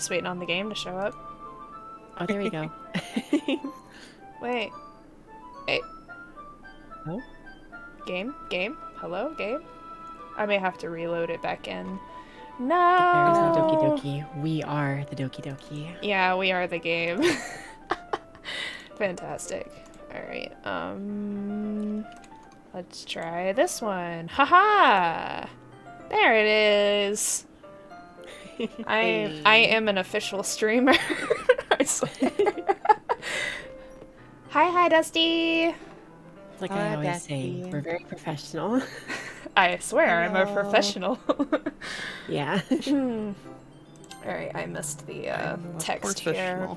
Just waiting on the game to show up. Oh, there we go. Wait. Hey. Oh? Game? Game? Hello? Game? I may have to reload it back in. There's No! no Doki Doki. We are the Doki Doki. Yeah, we are the game. Fantastic. Alright, let's try this one. Haha! There it is! I am an official streamer. I swear. Hi, Dusty! Like I always say, we're very professional. I swear, I'm a professional. Yeah. Alright, I missed the text here.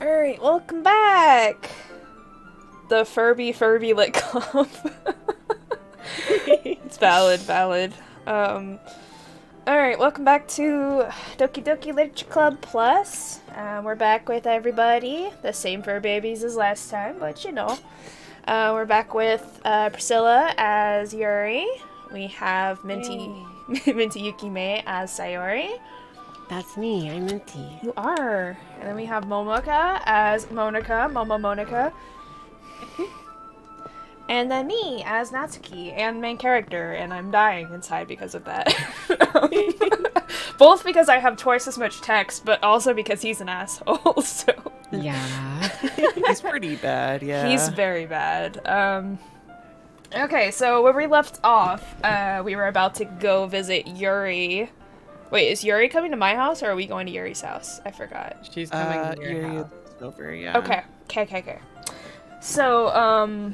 Alright, welcome back! The Furby Lit Comp. It's valid. Alright, welcome back to Doki Doki Literature Club Plus. We're back with everybody. The same FurBabies as last time, but you know. We're back with Priscilla as Yuri. We have Minty Yukime as Sayori. That's me. I'm Minty. You are. And then we have Momoka as Monica, Monica. And then me as Natsuki and main character, and I'm dying inside because of that. Both because I have twice as much text, but also because he's an asshole, so... Yeah. He's pretty bad, yeah. He's very bad. Okay, so where we left off, we were about to go visit Yuri. Wait, is Yuri coming to my house, or are we going to Yuri's house? I forgot. She's coming to your house. Over, yeah. Okay. So,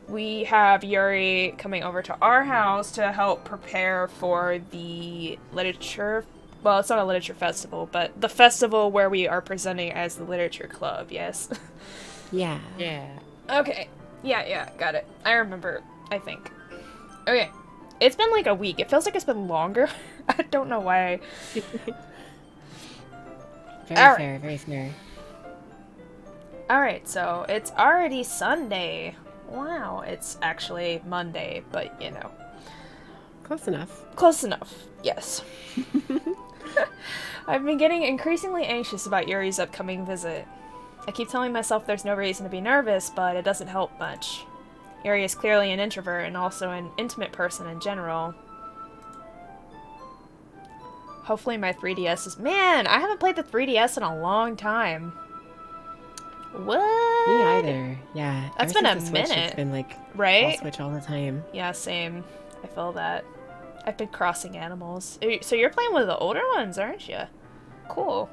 we have Yuri coming over to our house to help prepare for the literature... Well, it's not a literature festival, but the festival where we are presenting as the literature club, yes? Yeah. Okay. Yeah, got it. I remember, I think. Okay. It's been like a week. It feels like it's been longer. I don't know why. Very fair. Alright, so it's already Sunday. Wow, it's actually Monday, but you know. Close enough. Close enough, yes. I've been getting increasingly anxious about Yuri's upcoming visit. I keep telling myself there's no reason to be nervous, but it doesn't help much. Yuri is clearly an introvert and also an intimate person in general. Hopefully my 3DS is... Man, I haven't played the 3DS in a long time. What? Me either. Yeah. That's Ever been a since the Switch, minute. It's been like Right? I'll Switch all the time. Yeah, same. I feel that. I've been crossing animals. So you're playing with the older ones, aren't you? Cool.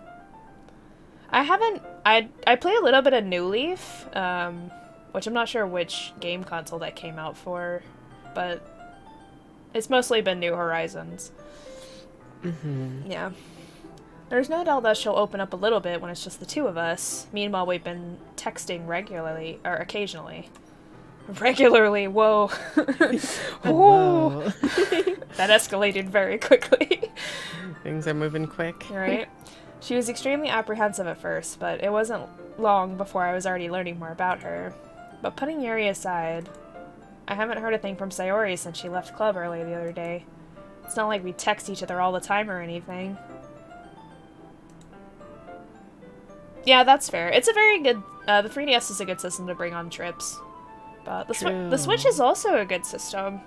I haven't... I play a little bit of New Leaf, which I'm not sure which game console that came out for, but it's mostly been New Horizons. Mm-hmm. Yeah. There's no doubt that she'll open up a little bit when it's just the two of us. Meanwhile, we've been texting regularly, or occasionally. Regularly, whoa. Whoa. That escalated very quickly. Things are moving quick. Right? She was extremely apprehensive at first, but it wasn't long before I was already learning more about her. But putting Yuri aside, I haven't heard a thing from Sayori since she left club early the other day. It's not like we text each other all the time or anything. Yeah, that's fair. It's a very good... the 3DS is a good system to bring on trips. But the Switch is also a good system.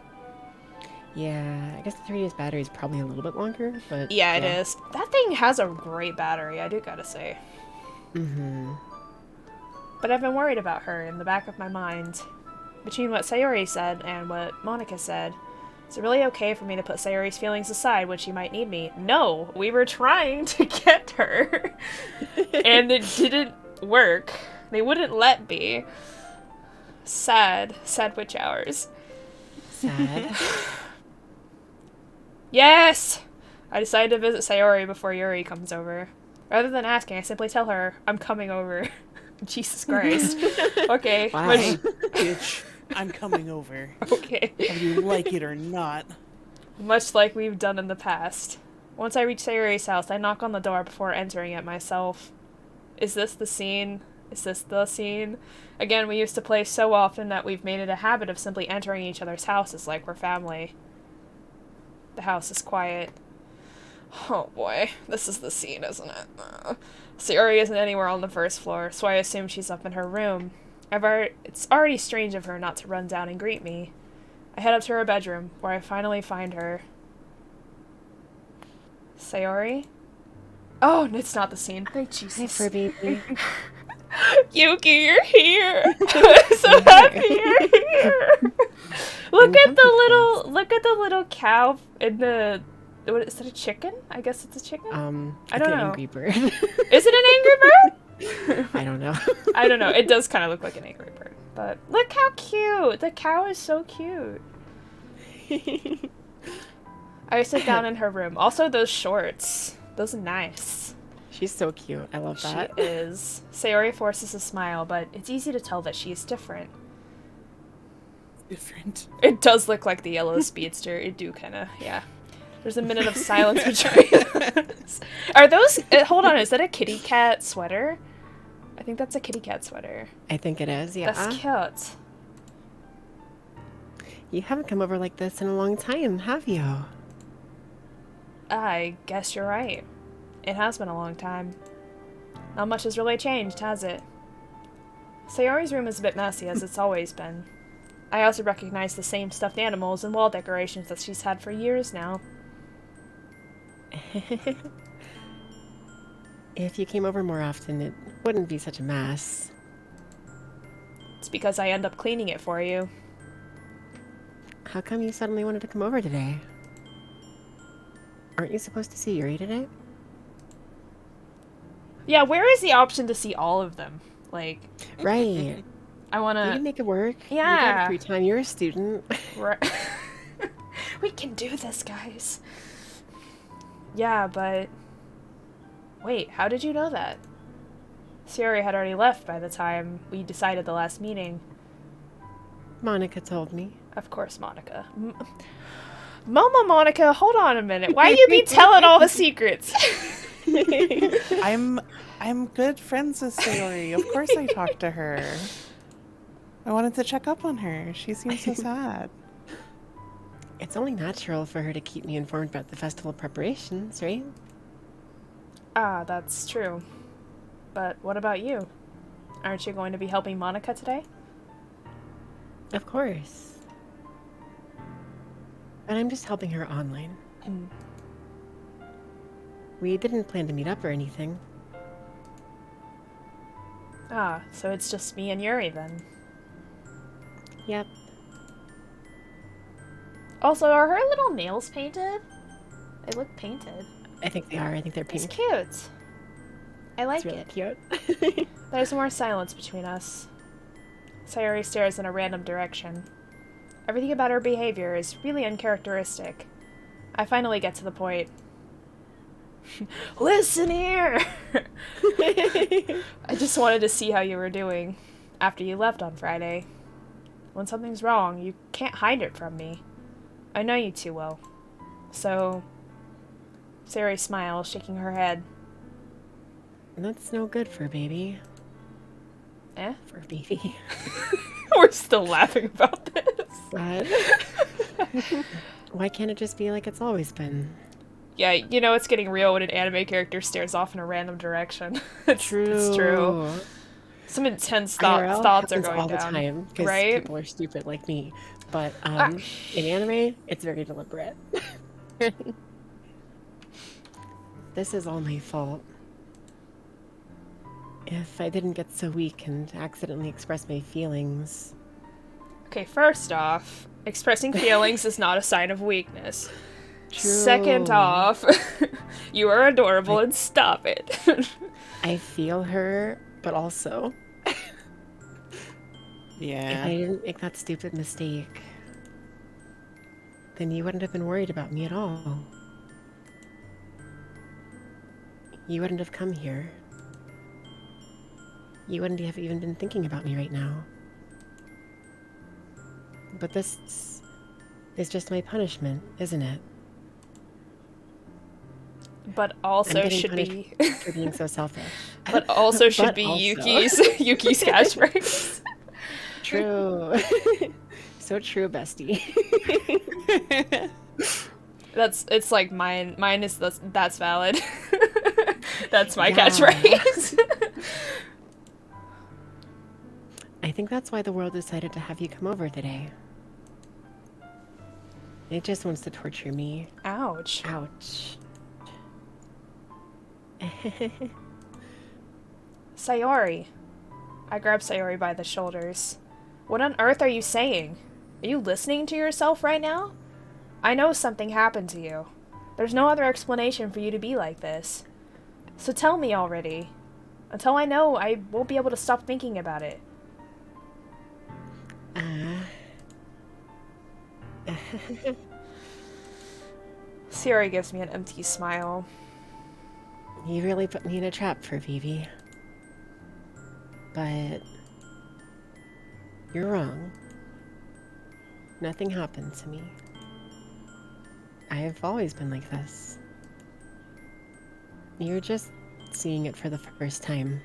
Yeah, I guess the 3DS battery is probably a little bit longer, but... Yeah, it is. That thing has a great battery, I do gotta say. Mm-hmm. But I've been worried about her in the back of my mind. Between what Sayori said and what Monica said, is it really okay for me to put Sayori's feelings aside when she might need me? No! We were trying to get her! And it didn't work. They wouldn't let me. Sad. Sad witch hours. Sad. Yes! I decided to visit Sayori before Yuri comes over. Rather than asking, I simply tell her, I'm coming over. Jesus Christ. Okay. Wow. Hey, bitch, I'm coming over. Okay. Whether you like it or not. Much like we've done in the past. Once I reach Sayori's house, I knock on the door before entering it myself. Is this the scene? Is this the scene? Again, we used to play so often that we've made it a habit of simply entering each other's houses like we're family. The house is quiet. Oh boy, this is the scene, isn't it? Sayori isn't anywhere on the first floor, so I assume she's up in her room. It's already strange of her not to run down and greet me. I head up to her bedroom, where I finally find her. Sayori? Oh, it's not the scene. Thank Jesus. Hi, FurBaby. Yuki, you're here. I'm so happy you're here. Look at the little cow in the. What is it? A chicken? I guess it's a chicken. I don't know. An angry bird. Is it an angry bird? I don't know. I don't know. It does kind of look like an angry bird, but look how cute. The cow is so cute. I sit down in her room. Also, those shorts. Those are nice. She's so cute. I love that. She is. Sayori forces a smile, but it's easy to tell that she is different. Different. It does look like the yellow speedster. It do kind of, yeah. There's a minute of silence between us. Are those... hold on, is that a kitty cat sweater? I think that's a kitty cat sweater. I think it is, yeah. That's cute. You haven't come over like this in a long time, have you? I guess you're right. It has been a long time. Not much has really changed, has it? Sayori's room is a bit messy, as it's always been. I also recognize the same stuffed animals and wall decorations that she's had for years now. If you came over more often, it wouldn't be such a mess. It's because I end up cleaning it for you. How come you suddenly wanted to come over today? Aren't you supposed to see Yuri today? Yeah, where is the option to see all of them? Like... Right. I wanna... You can make it work. Yeah. You got free time. You're a student. Right. We can do this, guys. Yeah, but... Wait, how did you know that? Sayori had already left by the time we decided the last meeting. Monica told me. Of course, Monica. Mama Monica, hold on a minute. Why you be telling all the secrets? I'm good friends with Sayori. Of course I talked to her. I wanted to check up on her. She seems so sad. It's only natural for her to keep me informed about the festival preparations, right? Ah, that's true. But what about you? Aren't you going to be helping Monica today? Of course. But I'm just helping her online. We didn't plan to meet up or anything. Ah, so it's just me and Yuri then. Yep. Also, are her little nails painted? They look painted. I think they are. I think they're pink. It's cute. I like It's really it. cute. There's more silence between us. Sayori stares in a random direction. Everything about her behavior is really uncharacteristic. I finally get to the point. Listen here! I just wanted to see how you were doing after you left on Friday. When something's wrong, you can't hide it from me. I know you too well. So... Sayori smiles, shaking her head. That's no good for baby. Eh? For baby. We're still laughing about this. What? Why can't it just be like it's always been? Yeah, you know it's getting real when an anime character stares off in a random direction. It's true. Some intense IRL thoughts are happens going all down. the time because right? people are stupid like me. But in anime, it's very deliberate. This is all my fault. If I didn't get so weak and accidentally express my feelings. Okay, first off, expressing feelings is not a sign of weakness. True. Second off, you are adorable and stop it. I feel her, but also... Yeah. If I didn't make that stupid mistake, then you wouldn't have been worried about me at all. You wouldn't have come here. You wouldn't have even been thinking about me right now. But this is just my punishment, isn't it? But I'm also getting should punished be... for being so selfish. But also should But be also. Yuki's catchphrase. True. So true, bestie. It's like mine. Mine is that's valid. That's my Yeah. catchphrase. I think that's why the world decided to have you come over today. It just wants to torture me. Ouch. Ouch. Sayori. I grabbed Sayori by the shoulders. What on earth are you saying? Are you listening to yourself right now? I know something happened to you. There's no other explanation for you to be like this. So tell me already. Until I know, I won't be able to stop thinking about it. Sayori gives me an empty smile. You really put me in a trap for Vivi. But you're wrong. Nothing happened to me. I've always been like this. You're just seeing it for the first time.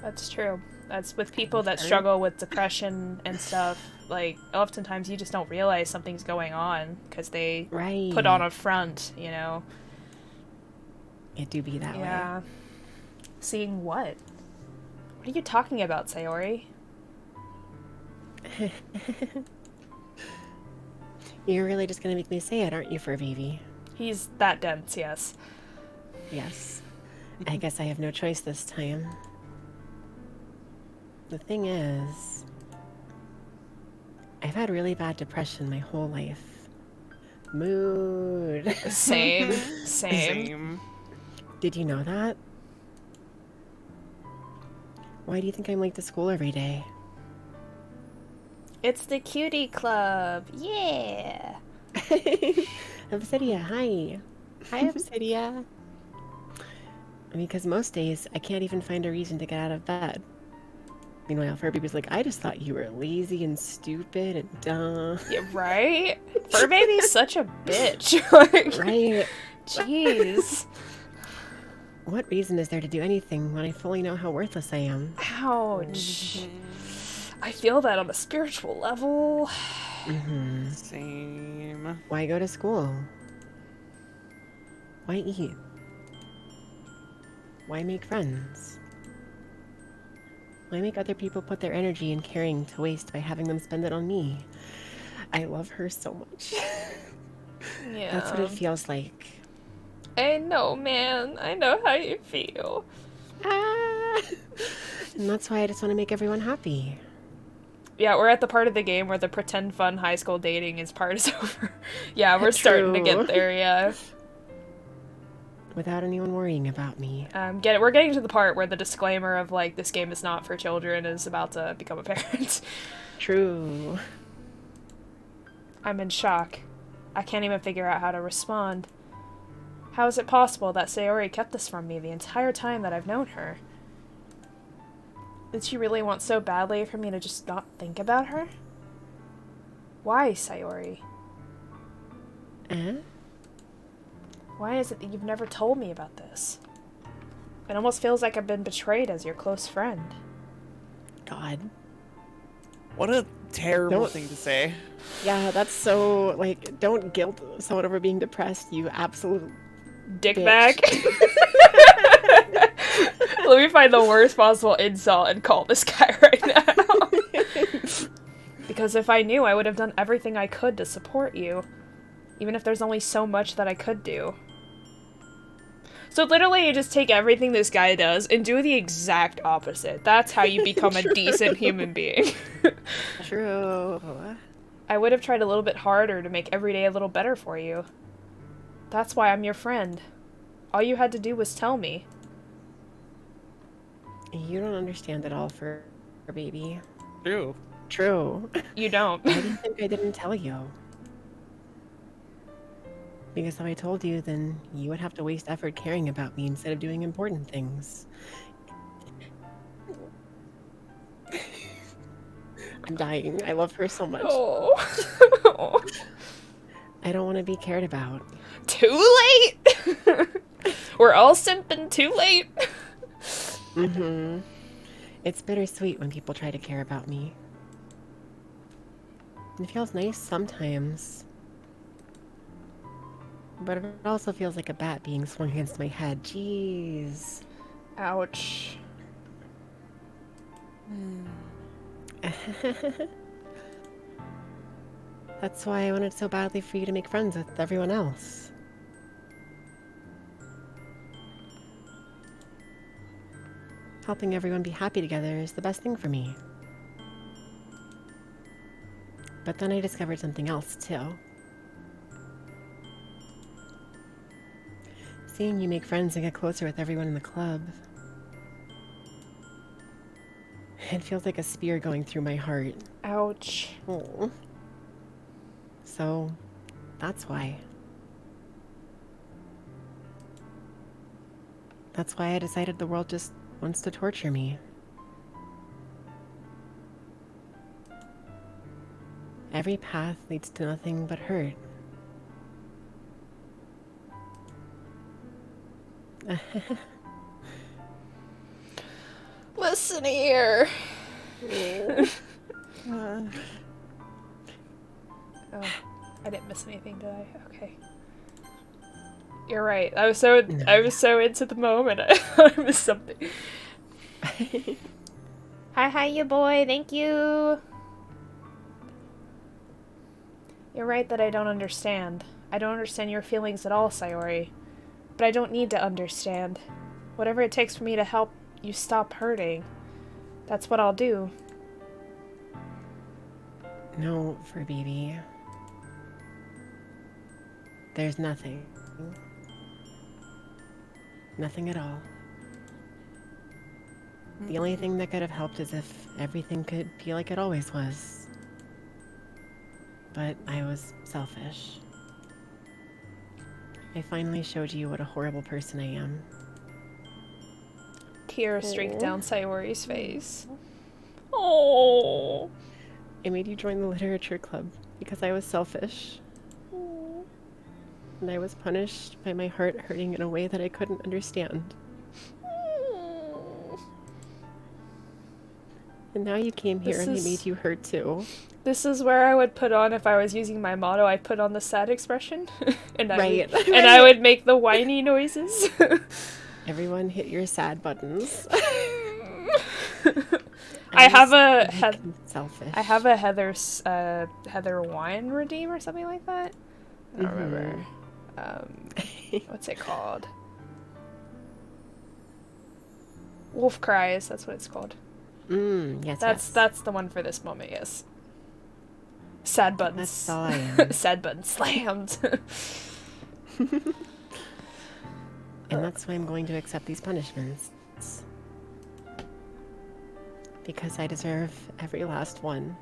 That's true. That's with people that struggle with depression and stuff. Like, oftentimes you just don't realize something's going on because they Right. put on a front, you know? It do be that way. Yeah. Seeing what? What are you talking about, Sayori? You're really just gonna make me say it, aren't you, FurBaby? He's that dense, yes. Yes. I guess I have no choice this time. The thing is, I've had really bad depression my whole life. Mood. Same. Same. Same. Did you know that? Why do you think I'm late to school every day? It's the cutie club. Yeah. Obsidia, hi. Hi, Obsidia. Because most days, I can't even find a reason to get out of bed. Meanwhile, FurBaby's like, I just thought you were lazy and stupid and dumb. Yeah, right? FurBaby's such a bitch. Like, Right? jeez. What reason is there to do anything when I fully know how worthless I am? Ouch. I feel that on a spiritual level. Same. Why go to school? Why eat? Why make friends? Why make other people put their energy and caring to waste by having them spend it on me? I love her so much. Yeah. That's what it feels like. I know, man. I know how you feel. Ah! And that's why I just want to make everyone happy. Yeah, we're at the part of the game where the pretend fun high school dating part is over. Yeah, we're starting to True. get there, yeah. Without anyone worrying about me. We're getting to the part where the disclaimer of, like, this game is not for children is about to become apparent. True. I'm in shock. I can't even figure out how to respond. How is it possible that Sayori kept this from me the entire time that I've known her? Did she really want so badly for me to just not think about her? Why, Sayori? Eh? Why is it that you've never told me about this? It almost feels like I've been betrayed as your close friend. God. What a terrible Don't- thing to say. Yeah, that's so, like, don't guilt someone over being depressed, you absolute Dick bitch. bag. Let me find the worst possible insult and call this guy right now. Because if I knew, I would have done everything I could to support you. Even if there's only so much that I could do. So literally you just take everything this guy does and do the exact opposite. That's how you become a decent human being. True. I would have tried a little bit harder to make every day a little better for you. That's why I'm your friend. All you had to do was tell me. You don't understand at all, FurBaby. True. True. You don't. Why do you think I didn't tell you? Because if I told you, then you would have to waste effort caring about me instead of doing important things. I'm dying. I love her so much. Oh. I don't want to be cared about. Too late? We're all simping too late? Mm-hmm. It's bittersweet when people try to care about me. It feels nice sometimes. But it also feels like a bat being swung against my head. Jeez. Ouch. That's why I wanted so badly for you to make friends with everyone else. Helping everyone be happy together is the best thing for me. But then I discovered something else, too. Seeing you make friends and get closer with everyone in the club. It feels like a spear going through my heart. Ouch. Oh. So, that's why. That's why I decided the world just wants to torture me. Every path leads to nothing but hurt. Listen here. Uh, Oh, I didn't miss anything, did I? Okay. You're right. I was so into the moment. I missed something. Hi, you boy. Thank you. You're right that I don't understand. I don't understand your feelings at all, Sayori. But I don't need to understand. Whatever it takes for me to help you stop hurting, that's what I'll do. No, FurBaby. There's nothing. Nothing at all. The only thing that could have helped is if everything could be like it always was. But I was selfish. I finally showed you what a horrible person I am. Tears streak down Sayori's face. Oh. I made you join the literature club because I was selfish. And I was punished by my heart hurting in a way that I couldn't understand. And now you came here and it made you hurt too. This is where I would put on, if I was using my motto, I'd put on the sad expression. And I would make the whiny noises. Everyone hit your sad buttons. I have a selfish. I have a Heather wine redeem or something like that. I don't remember. What's it called? Wolf Cries, that's what it's called. Yes, that's the one for this moment, yes. Sad buttons. That's all I am. Sad buttons slammed. And that's why I'm going to accept these punishments. Because I deserve every last one.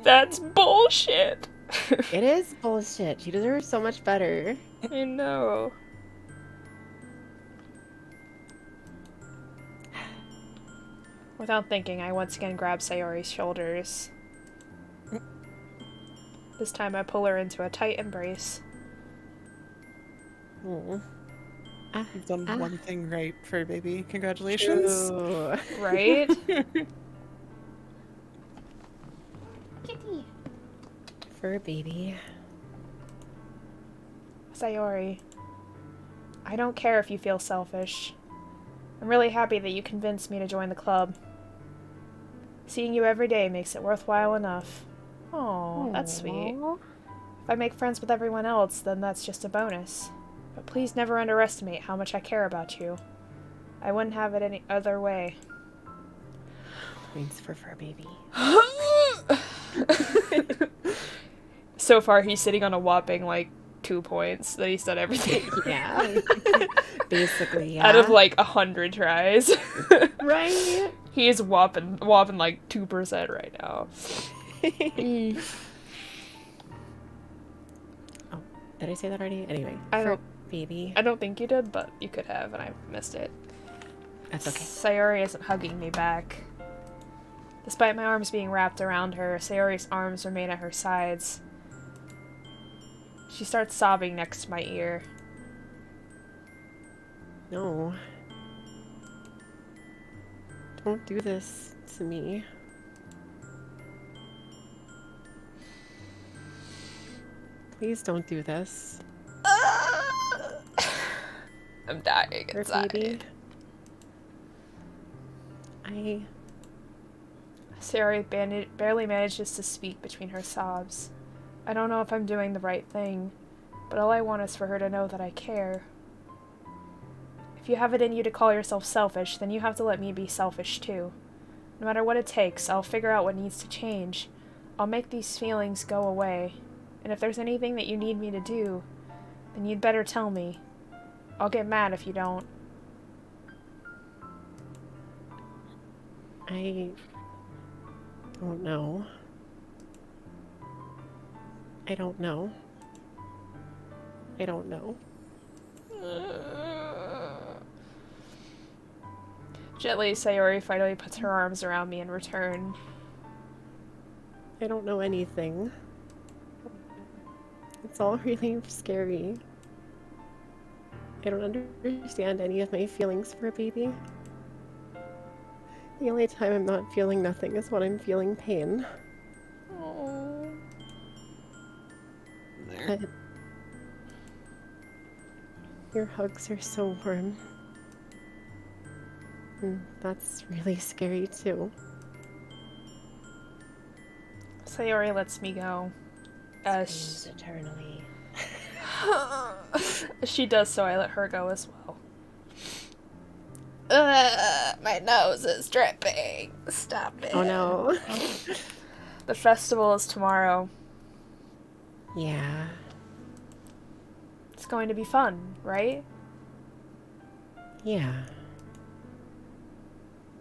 That's bullshit. It is bullshit. You deserve so much better. I know. Without thinking, I once again grab Sayori's shoulders. This time I pull her into a tight embrace. You've done one thing right, FurBaby. Congratulations. True. Right? Kitty. FurBaby. Sayori, I don't care if you feel selfish. I'm really happy that you convinced me to join the club. Seeing you every day makes it worthwhile enough. Oh, that's sweet. If I make friends with everyone else, then that's just a bonus. But please never underestimate how much I care about you. I wouldn't have it any other way. Points for FurBaby. So far, he's sitting on a whopping, 2 points that he's done everything. Yeah. Basically, yeah. Out of, 100 tries. Right? He is whopping 2% right now. Oh, did I say that already? Anyway, FurBaby. I don't think you did, but you could have, and I missed it. That's okay. Sayori isn't hugging me back. Despite my arms being wrapped around her, Sayori's arms remain at her sides. She starts sobbing next to my ear. No. Don't do this to me. Please don't do this. I'm dying Her inside. baby. Sayori barely manages to speak between her sobs. I don't know if I'm doing the right thing, but all I want is for her to know that I care. If you have it in you to call yourself selfish, then you have to let me be selfish too. No matter what it takes, I'll figure out what needs to change. I'll make these feelings go away. And if there's anything that you need me to do, then you'd better tell me. I'll get mad if you don't. I don't know. I don't know. I don't know. Gently, Sayori finally puts her arms around me in return. I don't know anything. It's all really scary. I don't understand any of my feelings for a baby. The only time I'm not feeling nothing is when I'm feeling pain. Oh. There. But your hugs are so warm. And that's really scary too. Sayori lets me go. Screams eternally. She does so, I let her go as well. My nose is dripping. Stop it. Oh no. The festival is tomorrow. Yeah. It's going to be fun, right? Yeah.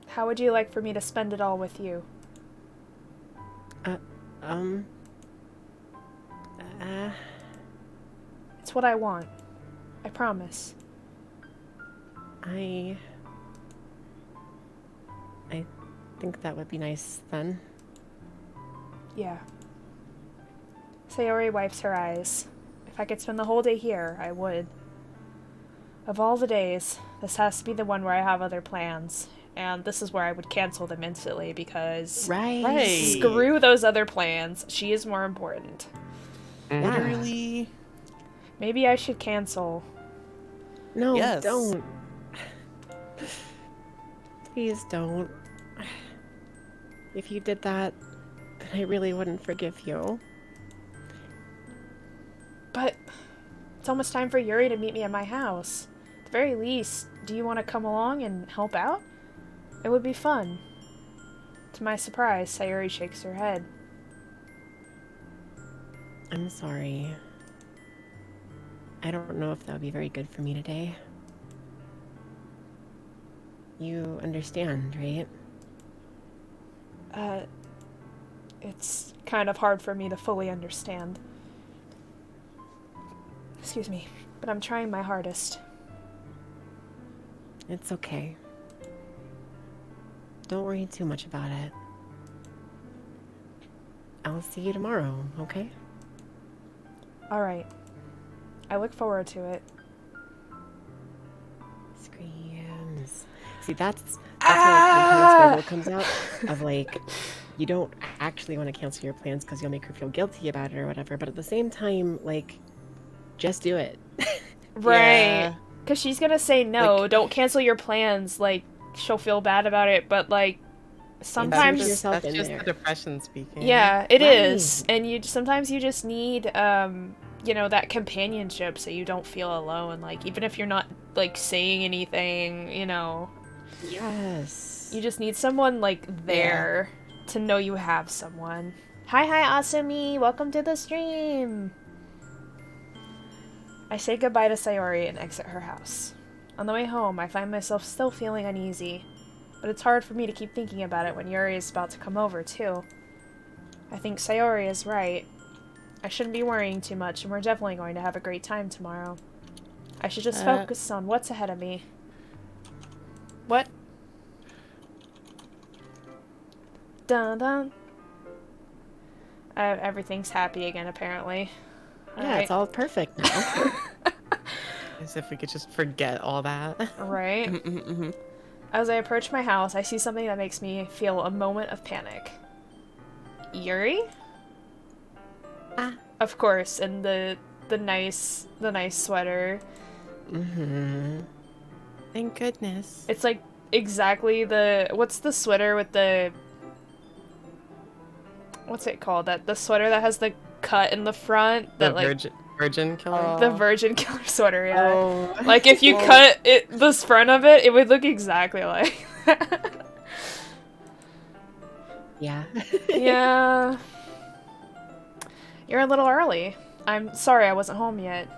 How would you like for me to spend it all with you? It's what I want. I promise. I think that would be nice then. Yeah. Sayori wipes her eyes. If I could spend the whole day here, I would. Of all the days, this has to be the one where I have other plans. And this is where I would cancel them instantly because... Right. Screw those other plans. She is more important. Yeah. Literally. Maybe I should cancel. No, Yes. don't. Please don't. If you did that, then I really wouldn't forgive you. But it's almost time for Yuri to meet me at my house. At the very least, do you want to come along and help out? It would be fun. To my surprise, Sayori shakes her head. I'm sorry. I don't know if that would be very good for me today. You understand, right? It's kind of hard for me to fully understand. Excuse me, but I'm trying my hardest. It's okay. Don't worry too much about it. I'll see you tomorrow, okay? Alright. I look forward to it. Screams. See, that's where the struggle comes out of like, you don't actually want to cancel your plans because you'll make her feel guilty about it or whatever, but at the same time, like, just do it. Right. Because she's gonna say no, like, don't cancel your plans, like, she'll feel bad about it, but, like, sometimes... yourself in just there. the depression speaking. Yeah, it Right. is. And sometimes you just need, you know, that companionship so you don't feel alone. Like, even if you're not, like, saying anything, you know. Yes. You just need someone, like, there to know you have someone. Hi, Asumi! Welcome to the stream! I say goodbye to Sayori and exit her house. On the way home, I find myself still feeling uneasy, but it's hard for me to keep thinking about it when Yuri is about to come over, too. I think Sayori is right. I shouldn't be worrying too much, and we're definitely going to have a great time tomorrow. I should just focus on what's ahead of me. What? Dun dun. Everything's happy again, apparently. Yeah, it's all perfect now. As if we could just forget all that. Right. As I approach my house, I see something that makes me feel a moment of panic. Yuri? Ah. Of course, in the nice sweater, Mm-hmm. Thank goodness. It's like exactly what's the sweater with the, what's it called? The sweater that has the cut in the front The that like virgin killer. the virgin killer sweater, yeah. Oh. Like if you cut this front of it, it would look exactly like that. Yeah. Yeah. You're a little early. I'm sorry I wasn't home yet.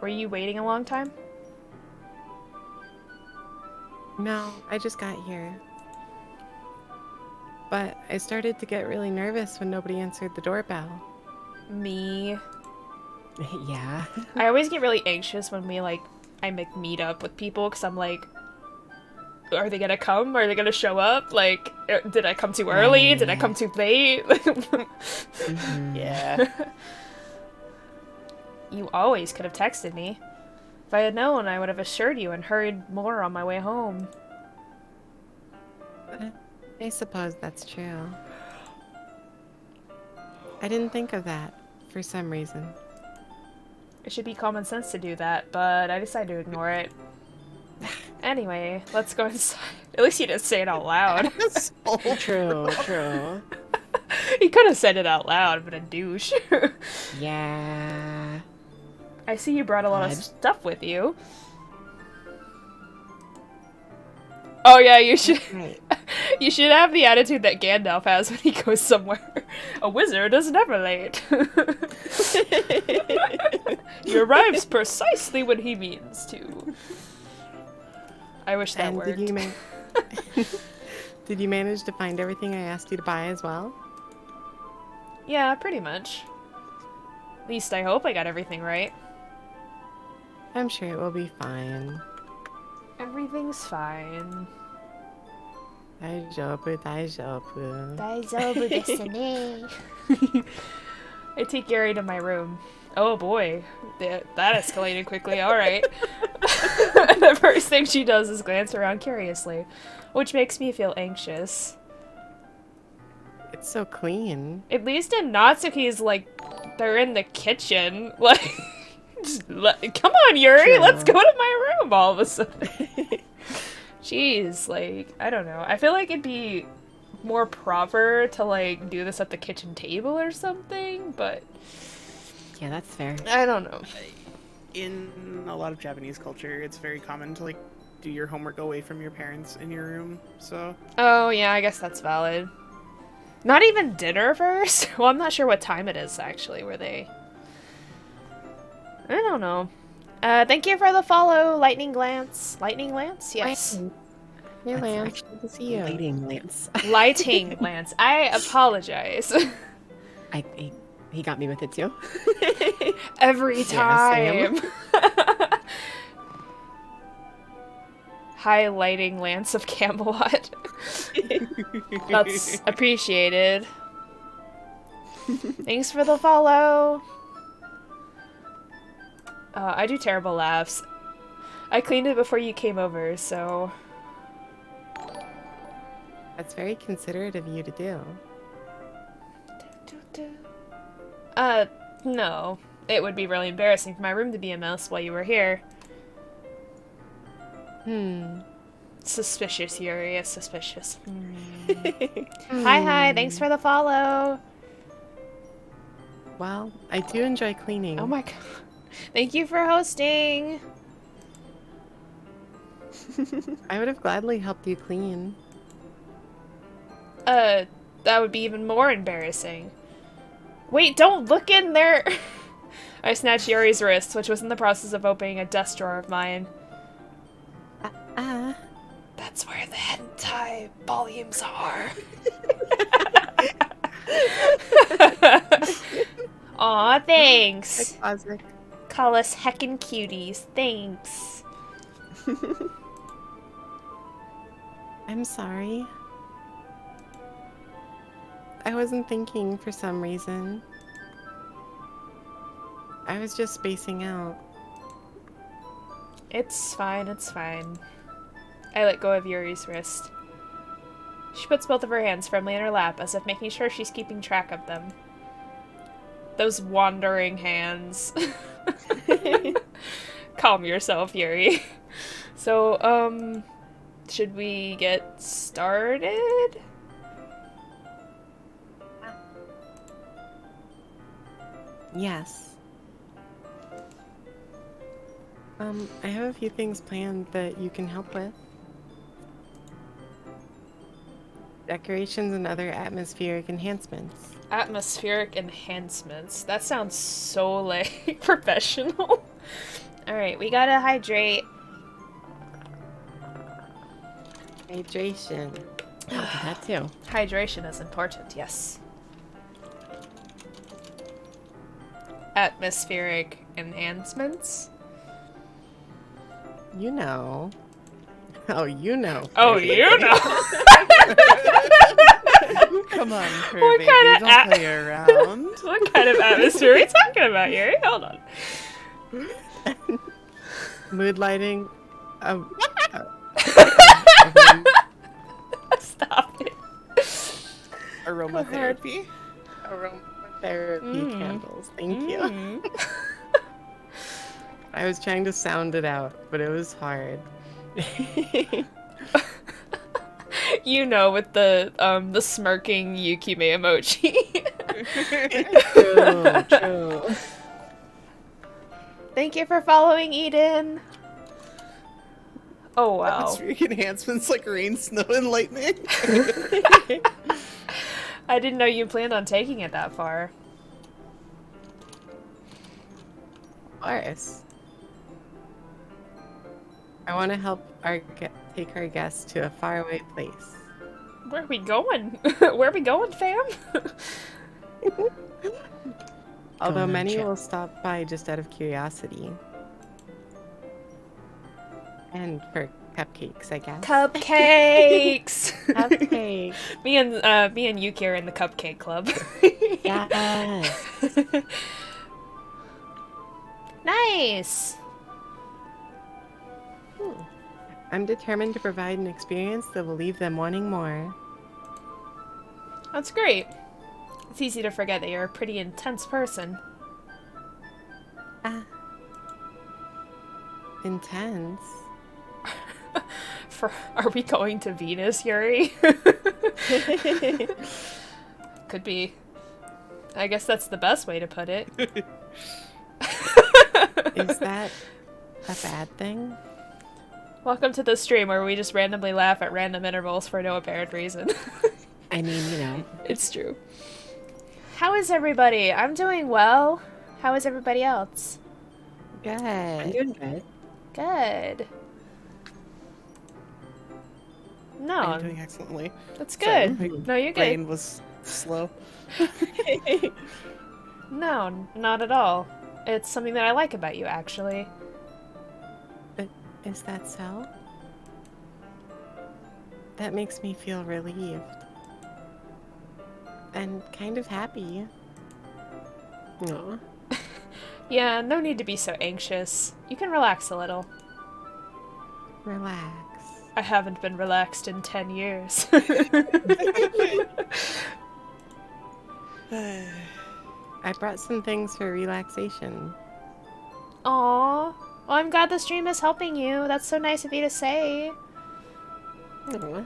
Were you waiting a long time? No, I just got here. But I started to get really nervous when nobody answered the doorbell. Me. Yeah. I always get really anxious when I make meet up with people because I'm like, are they gonna come? Are they gonna show up? Like, did I come too early? Did I come too late? Mm-hmm. Yeah. You always could have texted me. If I had known, I would have assured you and hurried more on my way home. I suppose that's true. I didn't think of that for some reason. It should be common sense to do that, but I decided to ignore it. Anyway, let's go inside. At least you didn't say it out loud. True, true. He could have said it out loud, but a douche. Yeah. I see you brought a lot of Odd. stuff with you. Oh yeah, you should. Right. You should have the attitude that Gandalf has when he goes somewhere. A wizard is never late. He arrives precisely when he means to. I wish that And worked. did you manage to find everything I asked you to buy as well? Yeah, pretty much. At least I hope I got everything right. I'm sure it will be fine. Everything's fine. 大丈夫, 大丈夫. 大丈夫ですね. I take Gary to my room. Oh boy, that escalated quickly. Alright. The first thing she does is glance around curiously, which makes me feel anxious. It's so clean. At least in Natsuki's, like, they're in the kitchen. Like, come on, Yuri, True. let's go to my room all of a sudden. Jeez, like, I don't know. I feel like it'd be more proper to, like, do this at the kitchen table or something, but Yeah, that's fair. I don't know. In a lot of Japanese culture, it's very common to, like, do your homework away from your parents in your room, so... Oh, yeah, I guess that's valid. Not even dinner first? Well, I'm not sure what time it is, actually, where they... I don't know. Thank you for the follow, Lightning Lance. Lightning Lance? Yes. Hey, That's Lance. actually Good to see you. Lighting Lance. Lighting Lance. I apologize. He got me with it too. Every Yeah, time. Hi, Lighting Lance of Camelot. That's appreciated. Thanks for the follow. I do terrible laughs. I cleaned it before you came over, so... That's very considerate of you to do. No. It would be really embarrassing for my room to be a mess while you were here. Suspicious, Yuri. It's suspicious. Hi, thanks for the follow. Well, I do enjoy cleaning. Oh my god. Thank you for hosting. I would have gladly helped you clean. That would be even more embarrassing. Wait, don't look in there! I snatched Yuri's wrist, which was in the process of opening a desk drawer of mine. That's where the hentai volumes are. Aw, thanks. Cosmic. Call us heckin' cuties. Thanks. I'm sorry. I wasn't thinking for some reason. I was just spacing out. It's fine, it's fine. I let go of Yuri's wrist. She puts both of her hands firmly in her lap, as if making sure she's keeping track of them. Those wandering hands. Calm yourself, Yuri. So, should we get started? Yes. I have a few things planned that you can help with. Decorations and other atmospheric enhancements. Atmospheric enhancements. That sounds so, like, professional. Alright, we gotta hydrate. Hydration. I'll do that too. Hydration is important, yes. Atmospheric enhancements? You know. Oh, you know. Oh, you know! Come on, What baby, kind of don't play around. What kind of atmosphere are we talking about, Yuri? Hold on. Mood lighting. Stop it. Aromatherapy. Aromatherapy candles. Thank you. I was trying to sound it out, but it was hard. You know, with the smirking Yukime emoji. True. Thank you for following, Eden. Oh wow. Atmospheric enhancements like rain, snow, and lightning. I didn't know you planned on taking it that far. Of course. I want to help take our guests to a faraway place. Where are we going? Where are we going, fam? Although Going on many trip. will stop by just out of curiosity. And for cupcakes, I guess. Cupcakes. Cupcakes. me and Yuki are in the cupcake club. Yes. Nice. I'm determined to provide an experience that will leave them wanting more. That's great. It's easy to forget that you're a pretty intense person. Intense. Are we going to Venus, Yuri? Could be. I guess that's the best way to put it. Is that a bad thing? Welcome to the stream where we just randomly laugh at random intervals for no apparent reason. I mean, you know. It's true. How is everybody? I'm doing well. How is everybody else? Good. I'm doing good. Good. No, I'm doing excellently. that's Sorry, good. my No, you're good. brain was slow. No, not at all. It's something that I like about you, actually. Is that so? That makes me feel relieved. And kind of happy. Aw. Yeah, no need to be so anxious. You can relax a little. Relax. I haven't been relaxed in 10 years. I brought some things for relaxation. Aww. Well, I'm glad the stream is helping you. That's so nice of you to say. Aw.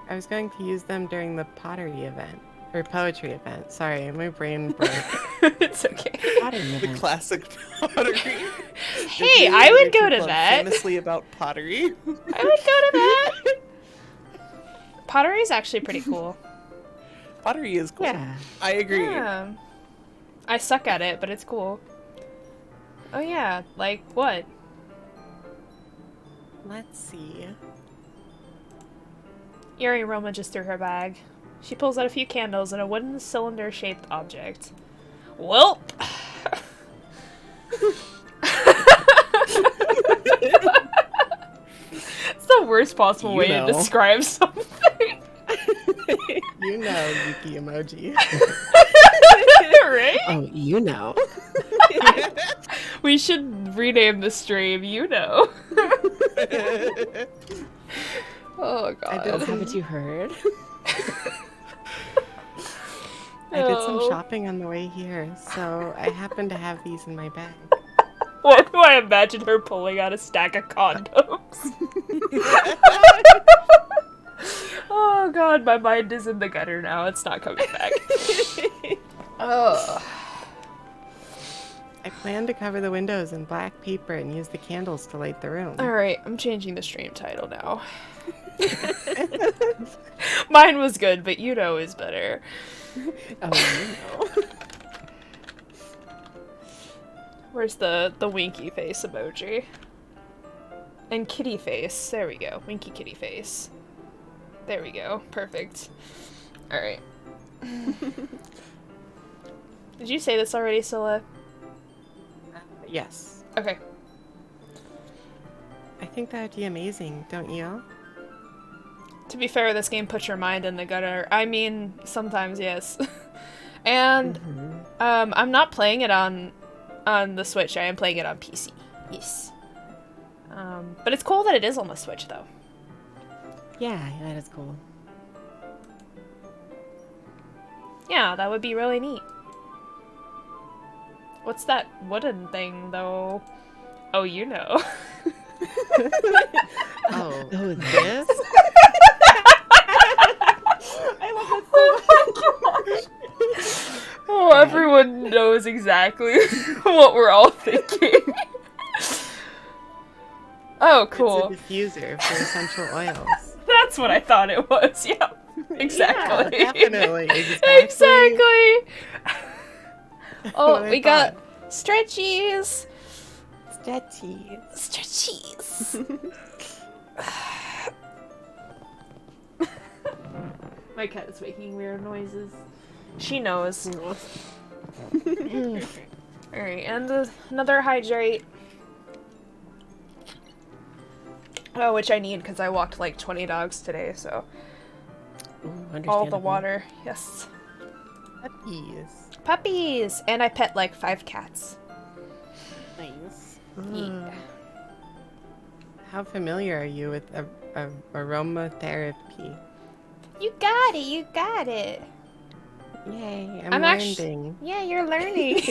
I was going to use them during the pottery event. Or poetry event. Sorry, my brain broke. It's okay. Pottery The event. classic pottery. Hey, I would go to that. Famously about pottery. I would go to that. Pottery is actually pretty cool. Pottery is cool. Yeah. I agree. Yeah. I suck at it, but it's cool. Oh yeah, like what? Let's see. Yuri rummages through her bag. She pulls out a few candles and a wooden cylinder-shaped object. Welp! It's the worst possible You way know. to describe something. You know, Yuki emoji. Right? Oh, you know. We should rename the stream, you know. Oh god. I Haven't you heard? did some Oh. shopping on the way here, so I happen to have these in my bag. What do I imagine her pulling out a stack of condoms? Oh god, my mind is in the gutter now. It's not coming back. Oh. I plan to cover the windows in black paper and use the candles to light the room. Alright, I'm changing the stream title now. Mine was good, but you know is better. Oh, no. Where's the winky face emoji? And kitty face. There we go. Winky kitty face. There we go. Perfect. Alright. Did you say this already, Scylla? Yes. Okay. I think that'd be amazing, don't you? To be fair, this game puts your mind in the gutter. I mean, sometimes, yes. And, I'm not playing it on the Switch. I am playing it on PC. Yes. But it's cool that it is on the Switch, though. Yeah, that is cool. Yeah, that would be really neat. What's that wooden thing, though? Oh, you know. Oh, this? I love it so much. Oh, everyone knows exactly what we're all thinking. Oh, cool. It's a diffuser for essential oils. That's what I thought it was. Yeah, exactly. Yeah, definitely. Exactly. Oh, What I we got stretchies. Stretchies. Stretchies. My cat is making weird noises. She knows. Alright, and another hydrate. Oh, which I need because I walked like 20 dogs today, so. Ooh, All the understandable. water, yes. Puppies. Puppies! And I pet like 5 cats. Nice. Yeah. How familiar are you with aromatherapy? You got it, you got it. Yay, I'm learning. Yeah, you're learning.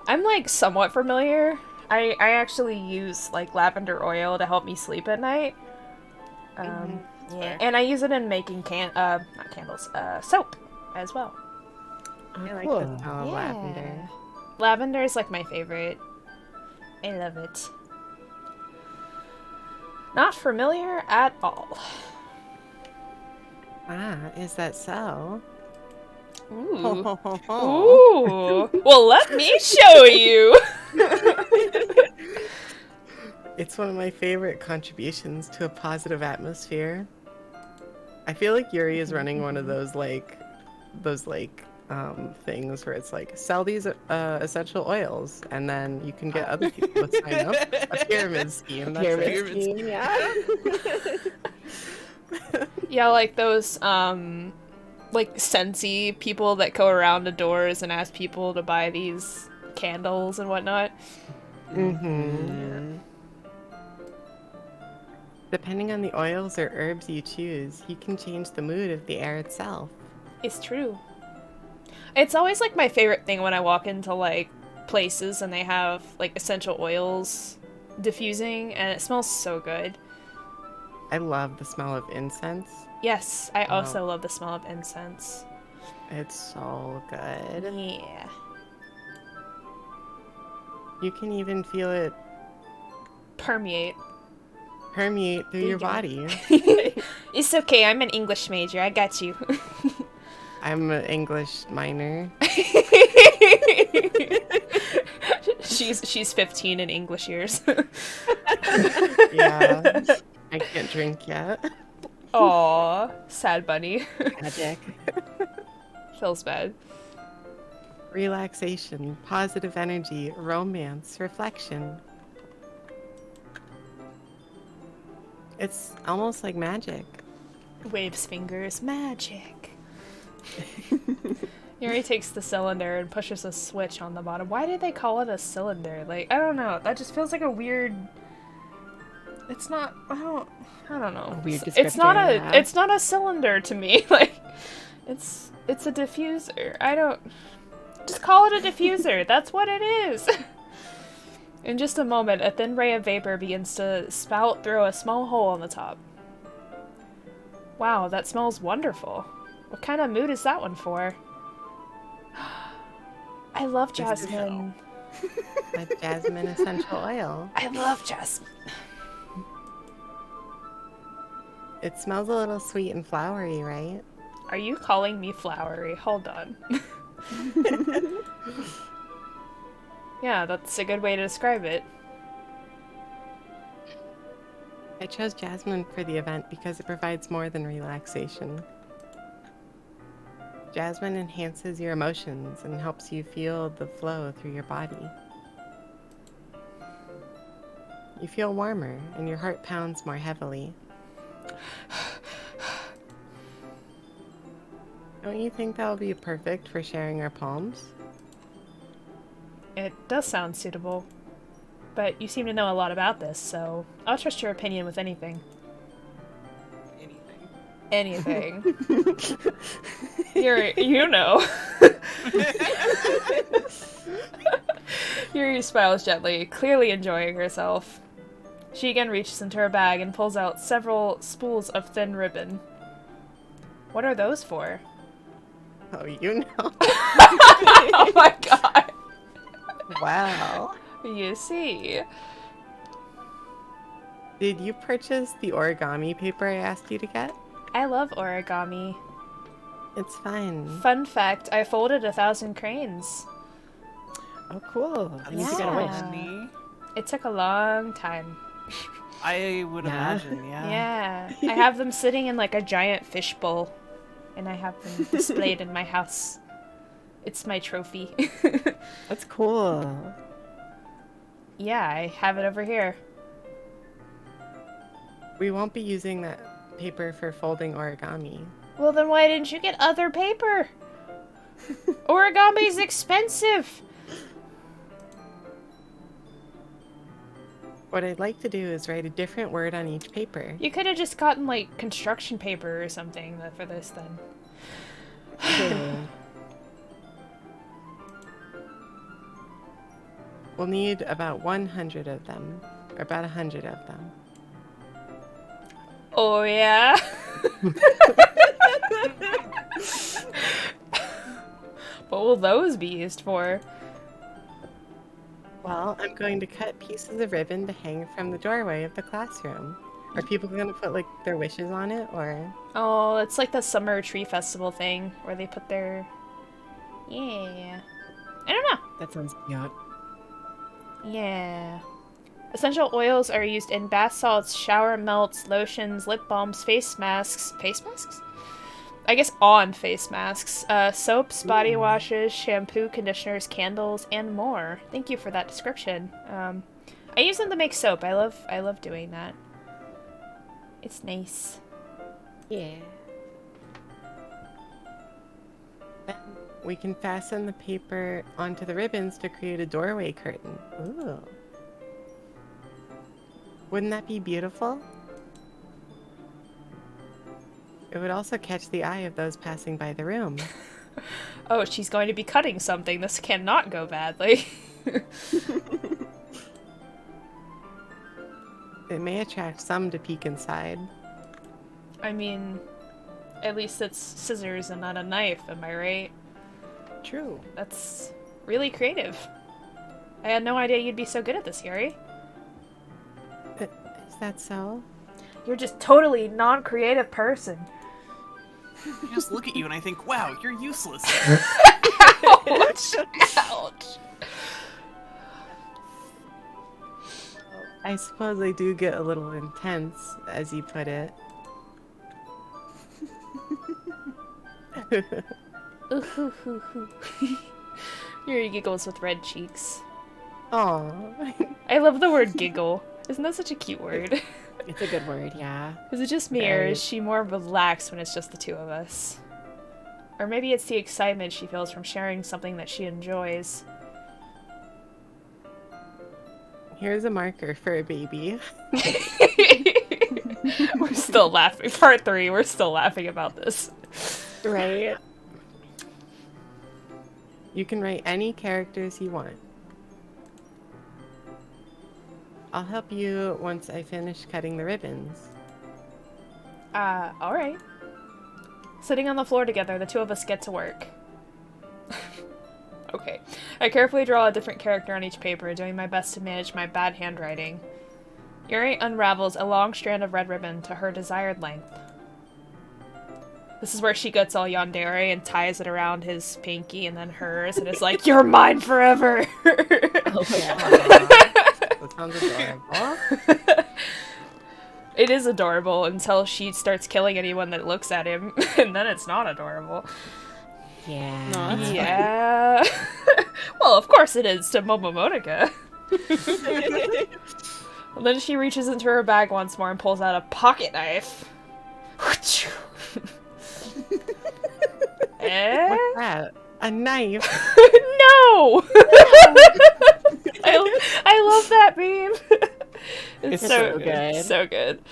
I'm like somewhat familiar. I actually use like lavender oil to help me sleep at night. Yeah, and I use it in making not candles, soap as well. I like Cool. the smell of lavender. Lavender is like my favorite. I love it. Not familiar at all. Ah, is that so? Ooh. Ooh. Well, let me show you. It's one of my favorite contributions to a positive atmosphere. I feel like Yuri is running one of those things where it's like, sell these essential oils and then you can get other people to sign up. A pyramid scheme. That's Pyramid it. scheme, yeah. Yeah, like those like Scentsy people that go around the doors and ask people to buy these candles and whatnot. Mm-hmm. Depending on the oils or herbs you choose, you can change the mood of the air itself. It's true. It's always like my favorite thing when I walk into like places and they have like essential oils diffusing and it smells so good. I love the smell of incense. Yes, I also love the smell of incense. It's so good. Yeah. You can even feel it Permeate. permeate through your There body. It's okay, I'm an English major, I got you. I'm an English minor. She's 15 in English years. Yeah. I can't drink yet. Aw, sad bunny. Magic. Feels bad. Relaxation, positive energy, romance, reflection. It's almost like magic. Waves fingers, magic. Yuri takes the cylinder and pushes a switch on the bottom. Why did they call it a cylinder? Like, I don't know. That just feels like a weird. It's not. I don't know. A weird It's not descriptor, a. yeah. It's not a cylinder to me. Like, it's a diffuser. I don't. Just call it a diffuser. That's what it is. In just a moment, a thin ray of vapor begins to spout through a small hole on the top. Wow, that smells wonderful. What kind of mood is that one for? I love jasmine. A jasmine essential oil. I love jasmine. It smells a little sweet and flowery, right? Are you calling me flowery? Hold on. Yeah, that's a good way to describe it. I chose jasmine for the event because it provides more than relaxation. Jasmine enhances your emotions and helps you feel the flow through your body. You feel warmer and your heart pounds more heavily. Don't you think that will be perfect for sharing our palms? It does sound suitable. But you seem to know a lot about this, so I'll trust your opinion with anything. Anything. You know. Yuri smiles gently, clearly enjoying herself. She again reaches into her bag and pulls out several spools of thin ribbon. What are those for? Oh, you know. Oh my god. Wow. You see. Did you purchase the origami paper I asked you to get? I love origami. It's fun. Fun fact, I folded 1,000 cranes. Oh, cool. That means you got a Yeah. wish. It took a long time. I would Yeah. imagine, yeah. Yeah. I have them sitting in like a giant fish bowl. And I have them displayed in my house. It's my trophy. That's cool. Yeah, I have it over here. We won't be using that paper for folding origami. Well, then why didn't you get other paper? Origami's expensive. What I'd like to do is write a different word on each paper. You could have just gotten like construction paper or something for this then. We'll need about 100 of them, or about 100 of them. Oh yeah. What will those be used for? Well, I'm going to cut pieces of ribbon to hang from the doorway of the classroom. Are people going to put like their wishes on it, or? Oh, it's like the summer tree festival thing where they put their... Yeah. I don't know. That sounds cute. Yeah. Essential oils are used in bath salts, shower melts, lotions, lip balms, face masks. Face masks? I guess on face masks. Soaps, body washes, shampoo, conditioners, candles, and more. Thank you for that description. I use them to make soap. I love doing that. It's nice. Yeah. Then we can fasten the paper onto the ribbons to create a doorway curtain. Ooh. Wouldn't that be beautiful? It would also catch the eye of those passing by the room. Oh, she's going to be cutting something. This cannot go badly. It may attract some to peek inside. I mean, at least it's scissors and not a knife, am I right? True. That's really creative. I had no idea you'd be so good at this, Yuri. Is that so? You're just totally non-creative person. I just look at you and I think, wow, you're useless. Ouch! Ouch! I suppose I do get a little intense, as you put it. Yuri giggles with red cheeks. Aww. I love the word giggle. Isn't that such a cute word? It's a good word, yeah. Is it just me, or is she more relaxed when it's just the two of us? Or maybe it's the excitement she feels from sharing something that she enjoys. Here's a marker for a baby. We're still laughing. Part 3, we're still laughing about this. Right. You can write any characters you want. I'll help you once I finish cutting the ribbons. Alright. Sitting on the floor together, the two of us get to work. Okay. I carefully draw a different character on each paper, doing my best to manage my bad handwriting. Yuri unravels a long strand of red ribbon to her desired length. This is where she gets all yandere and ties it around his pinky and then hers, and it's like, you're mine forever! Oh that sounds adorable. It is adorable until she starts killing anyone that looks at him, and then it's not adorable. Yeah. No, that's Yeah. Well, of course it is to Momomonica. And then she reaches into her bag once more and pulls out a pocket knife. Eh? What's that? A knife. No! I love that meme. It's so good. good. So good.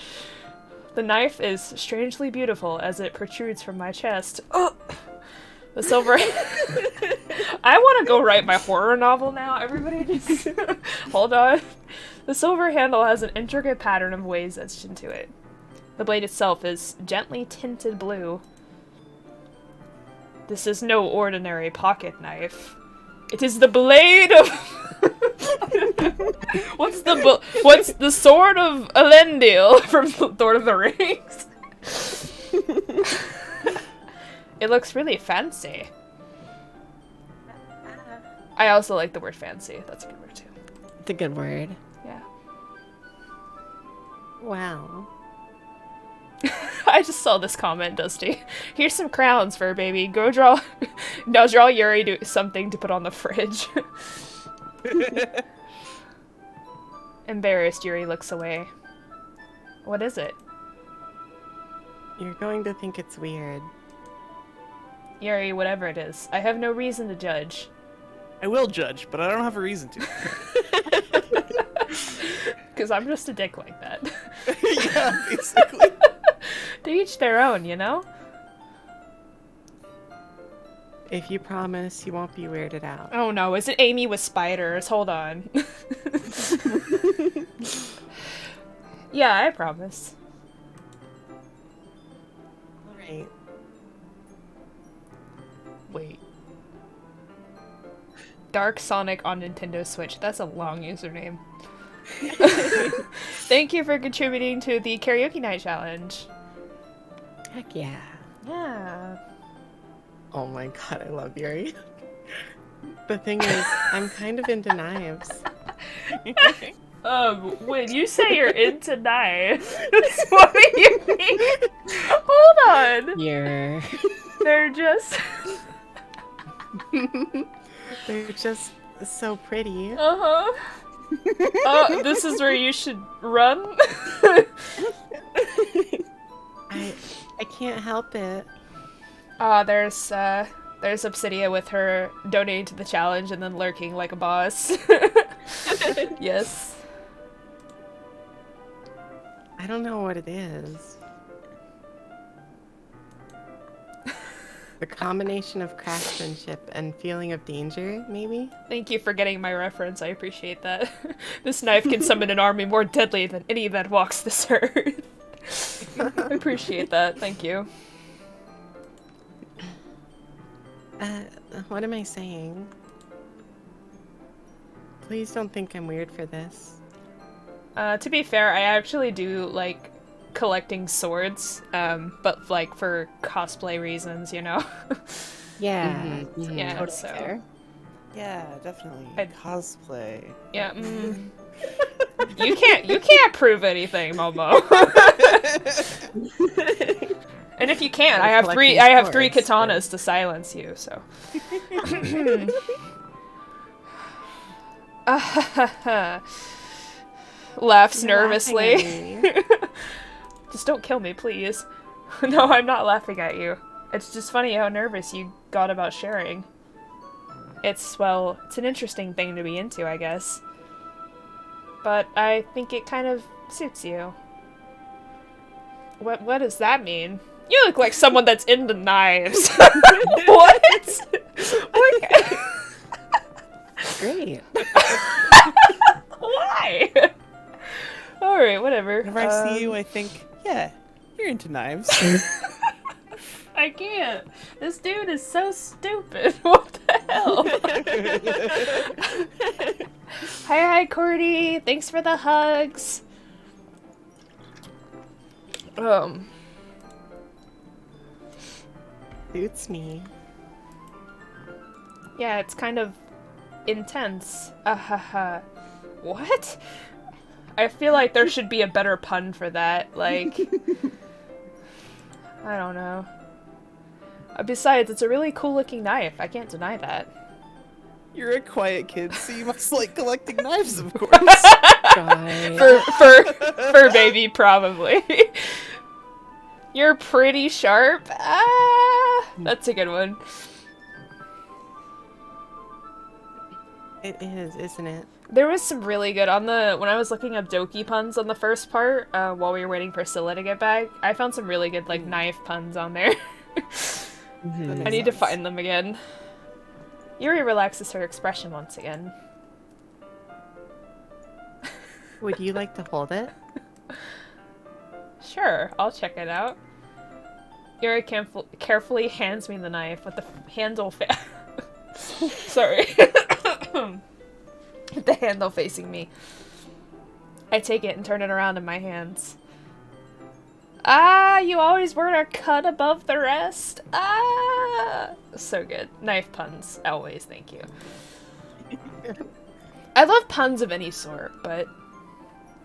The knife is strangely beautiful as it protrudes from my chest. Oh! The silver... I want to go write my horror novel now. Everybody just... Hold on. The silver handle has an intricate pattern of waves etched into it. The blade itself is gently tinted blue. This is no ordinary pocket knife. It is the blade of... What's the sword of Elendil from Lord of the Rings? It looks really fancy. I also like the word fancy. That's a good word too. It's a good word. Yeah. Wow. I just saw this comment, Dusty. Here's some crowns for baby. Go draw. Now draw Yuri something to put on the fridge. Embarrassed, Yuri looks away. What is it? You're going to think it's weird. Yuri, whatever it is. I have no reason to judge. I will judge, but I don't have a reason to. Because I'm just a dick like that. Yeah, basically. To each their own, you know? If you promise, you won't be weirded out. Oh no, is it Amy with spiders? Hold on. Yeah, I promise. All right. Wait. Dark Sonic on Nintendo Switch. That's a long username. Thank you for contributing to the karaoke night challenge. Heck yeah. Yeah. Oh my god, I love Yuri. The thing is, I'm kind of into knives. When you say you're into knives, what do you mean? Hold on. You're... They're just... They're just so pretty. Uh-huh. Oh, this is where you should run? I can't help it. There's Obsidia with her donating to the challenge and then lurking like a boss. Yes. I don't know what it is. The combination of craftsmanship and feeling of danger, maybe? Thank you for getting my reference. I appreciate that. This knife can summon an army more deadly than any that walks this earth. I appreciate that. Thank you. What am I saying? Please don't think I'm weird for this. To be fair, I actually do like collecting swords, but like for cosplay reasons, you know? Yeah. Mhm. Yeah, Totally so... fair. Yeah, definitely. I'd- Cosplay. Yeah, You can't prove anything, Momo. And if you can't, I have three Collecting katanas swords, to silence you, so. Laughs You're nervously. laughing at me. Just don't kill me, please. No, I'm not laughing at you. It's just funny how nervous you got about sharing. It's an interesting thing to be into, I guess. But I think it kind of suits you. What does that mean? You look like someone that's into knives. What? Great. Why? Alright, whatever. Whenever I see you, I think, yeah, you're into knives. I can't. This dude is so stupid. What the hell? Hi, Cordy. Thanks for the hugs. Suits me. Yeah, it's kind of intense. What? I feel like there should be a better pun for that. Like, I don't know. Besides, it's a really cool looking knife. I can't deny that. You're a quiet kid, so you must like collecting knives, of course. God. For baby, probably. You're pretty sharp. That's a good one. It is, isn't it? There was some really good on the when I was looking up Doki puns on the first part while we were waiting for Scylla to get back. I found some really good like knife puns on there. I need to find them again. Yuri relaxes her expression once again. Would you like to hold it? Sure, I'll check it out. Yuri carefully hands me the knife with the handle Sorry. The handle facing me. I take it and turn it around in my hands. You always wear a cut above the rest. So good. Knife puns, always, thank you. I love puns of any sort, but...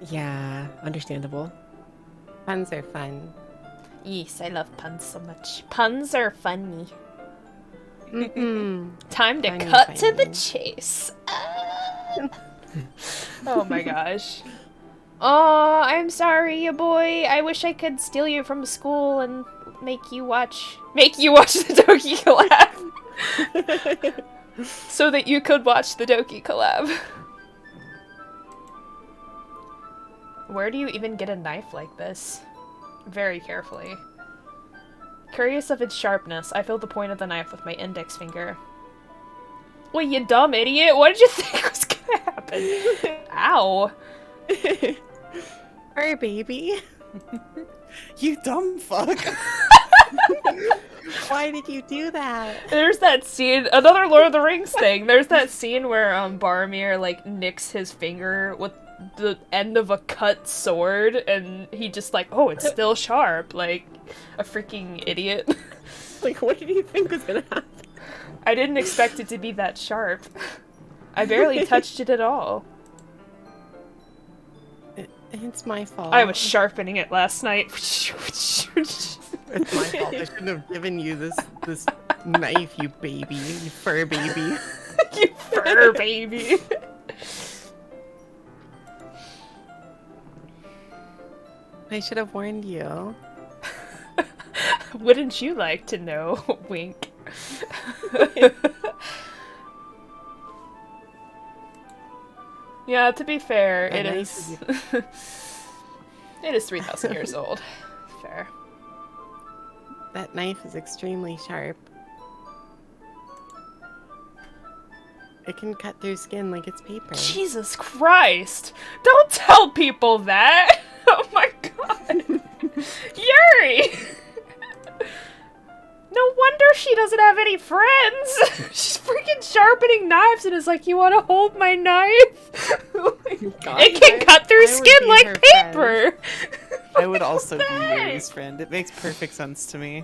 Yeah, understandable. Puns are fun. Yes, I love puns so much. Puns are funny. Mm-hmm. Time to Funny, cut to the funny. chase. Oh my gosh. Oh, I'm sorry, you boy. I wish I could steal you from school and make you watch the Doki collab. So that you could watch the Doki collab. Where do you even get a knife like this? Very carefully. Curious of its sharpness, I feel the point of the knife with my index finger. Well, you dumb idiot! What did you think was gonna happen? Ow! Our baby. You dumb fuck. Why did you do that? There's that scene, another Lord of the Rings thing. There's that scene where Boromir like nicks his finger with the end of a cut sword, and he just like, oh, it's still sharp, like a freaking idiot. Like, what did you think was gonna happen? I didn't expect it to be that sharp. I barely touched it at all. It's my fault. I was sharpening it last night. It's my fault. I shouldn't have given you this knife, you baby, you fur baby. You fur baby. I should have warned you. Wouldn't you like to know? Wink. Yeah, to be fair, A it knife is. It is 3,000 years old. Fair. That knife is extremely sharp. It can cut through skin like it's paper. Jesus Christ! Don't tell people that! Oh my god! Yuri! No wonder she doesn't have any friends! She's freaking sharpening knives and is like, you want to hold my knife? God, It can cut through I would skin be like her paper! I would also be heck? Yuri's friend. It makes perfect sense to me.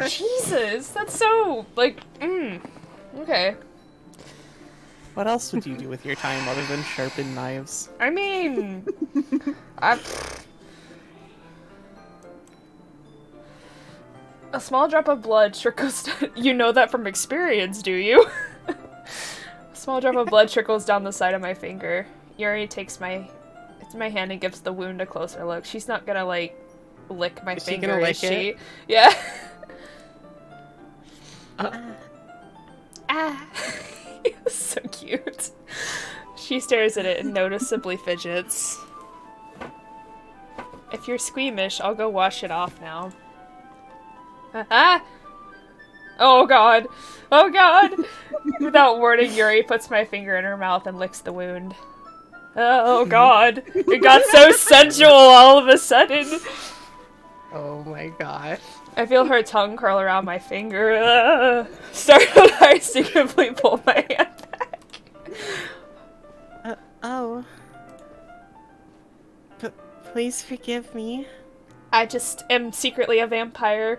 Jesus, that's so, like, okay. What else would you do with your time other than sharpen knives? I mean, a small drop of blood trickles down. You know that from experience, do you? A small drop of blood trickles down the side of my finger. Yuri takes my hand and gives the wound a closer look. She's not gonna, like, lick my Is she finger, gonna lick is she? it? Yeah. So cute. She stares at it and noticeably fidgets. If you're squeamish, I'll go wash it off now. Oh god! Oh god! Without warning, Yuri puts my finger in her mouth and licks the wound. Oh god. It got so sensual all of a sudden. Oh my god. I feel her tongue curl around my finger. Startled, I instinctively pull my hand back. Oh. Please forgive me. I just am secretly a vampire.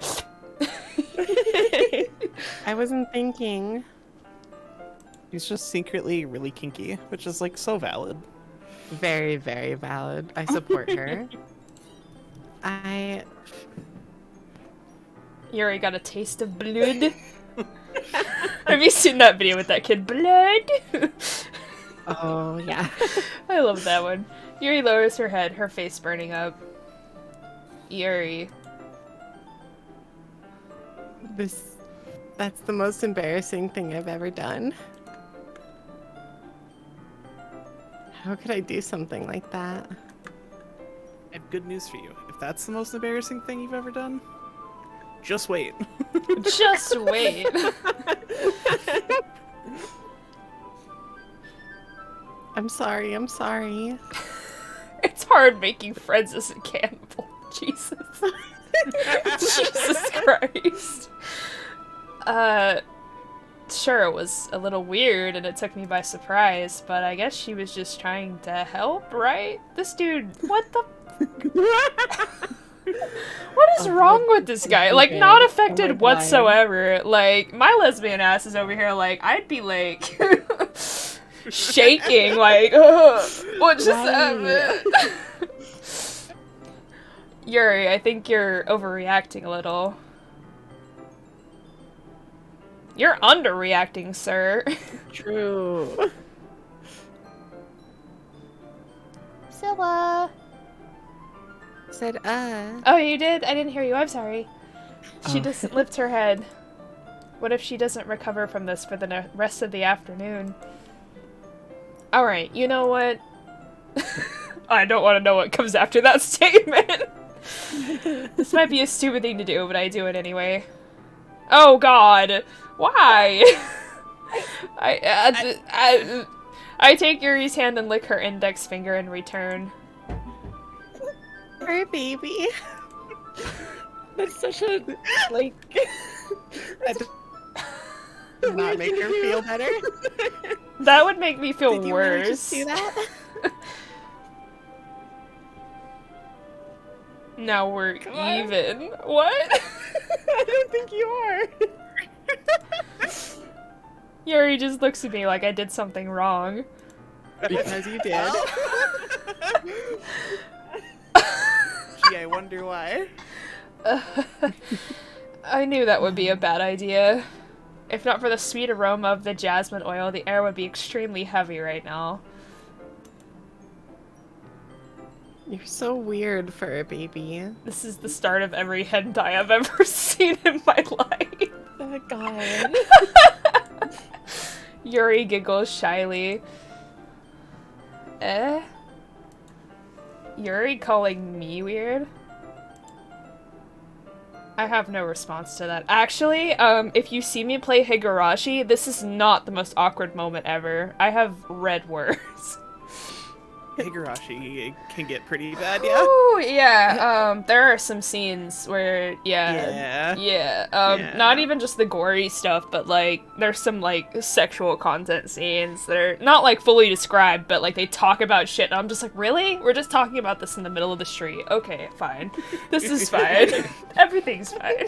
I wasn't thinking. He's just secretly really kinky, which is like so valid. Very, very valid. I support her. Yuri got a taste of blood. Have you seen that video with that kid? Blood? Oh, yeah. I love that one. Yuri lowers her head, her face burning up. Yuri. That's the most embarrassing thing I've ever done. How could I do something like that? I have good news for you. If that's the most embarrassing thing you've ever done, just wait. Just wait. I'm sorry, I'm sorry. It's hard making friends as a cannibal. Jesus. Jesus Christ. Sure, it was a little weird and it took me by surprise, but I guess she was just trying to help, right? This dude, what the... What is wrong with this guy? Like, not affected whatsoever. Like, my lesbian ass is over here, like, I'd be like... shaking, like, what just happened? Yuri, I think you're overreacting a little. You're underreacting, sir. True. Scylla. Said, Oh, you did? I didn't hear you. I'm sorry. She doesn't lift her head. What if she doesn't recover from this for the rest of the afternoon? Alright, you know what? I don't want to know what comes after that statement. This might be a stupid thing to do, but I do it anyway. Oh god! Why? I take Yuri's hand and lick her index finger in return. her baby. That's such a, like... That does not make her feel better. That would make me feel Did you worse. really just do that? Now we're even. What? I don't think you are. Yuri just looks at me like I did something wrong. Because you did. Gee, I wonder why. I knew that would be a bad idea. If not for the sweet aroma of the jasmine oil, the air would be extremely heavy right now. You're so weird for a baby. This is the start of every hentai I've ever seen in my life. Oh god. Yuri giggles shyly. Yuri calling me weird? I have no response to that. Actually, if you see me play Higurashi, this is not the most awkward moment ever. I have read words. Higurashi can get pretty bad, yeah? Oh, yeah. There are some scenes where, yeah. Not even just the gory stuff, but, like, there's some, like, sexual content scenes that are not, like, fully described, but, like, they talk about shit, and I'm just like, really? We're just talking about this in the middle of the street. Okay, fine. This is fine. Everything's fine.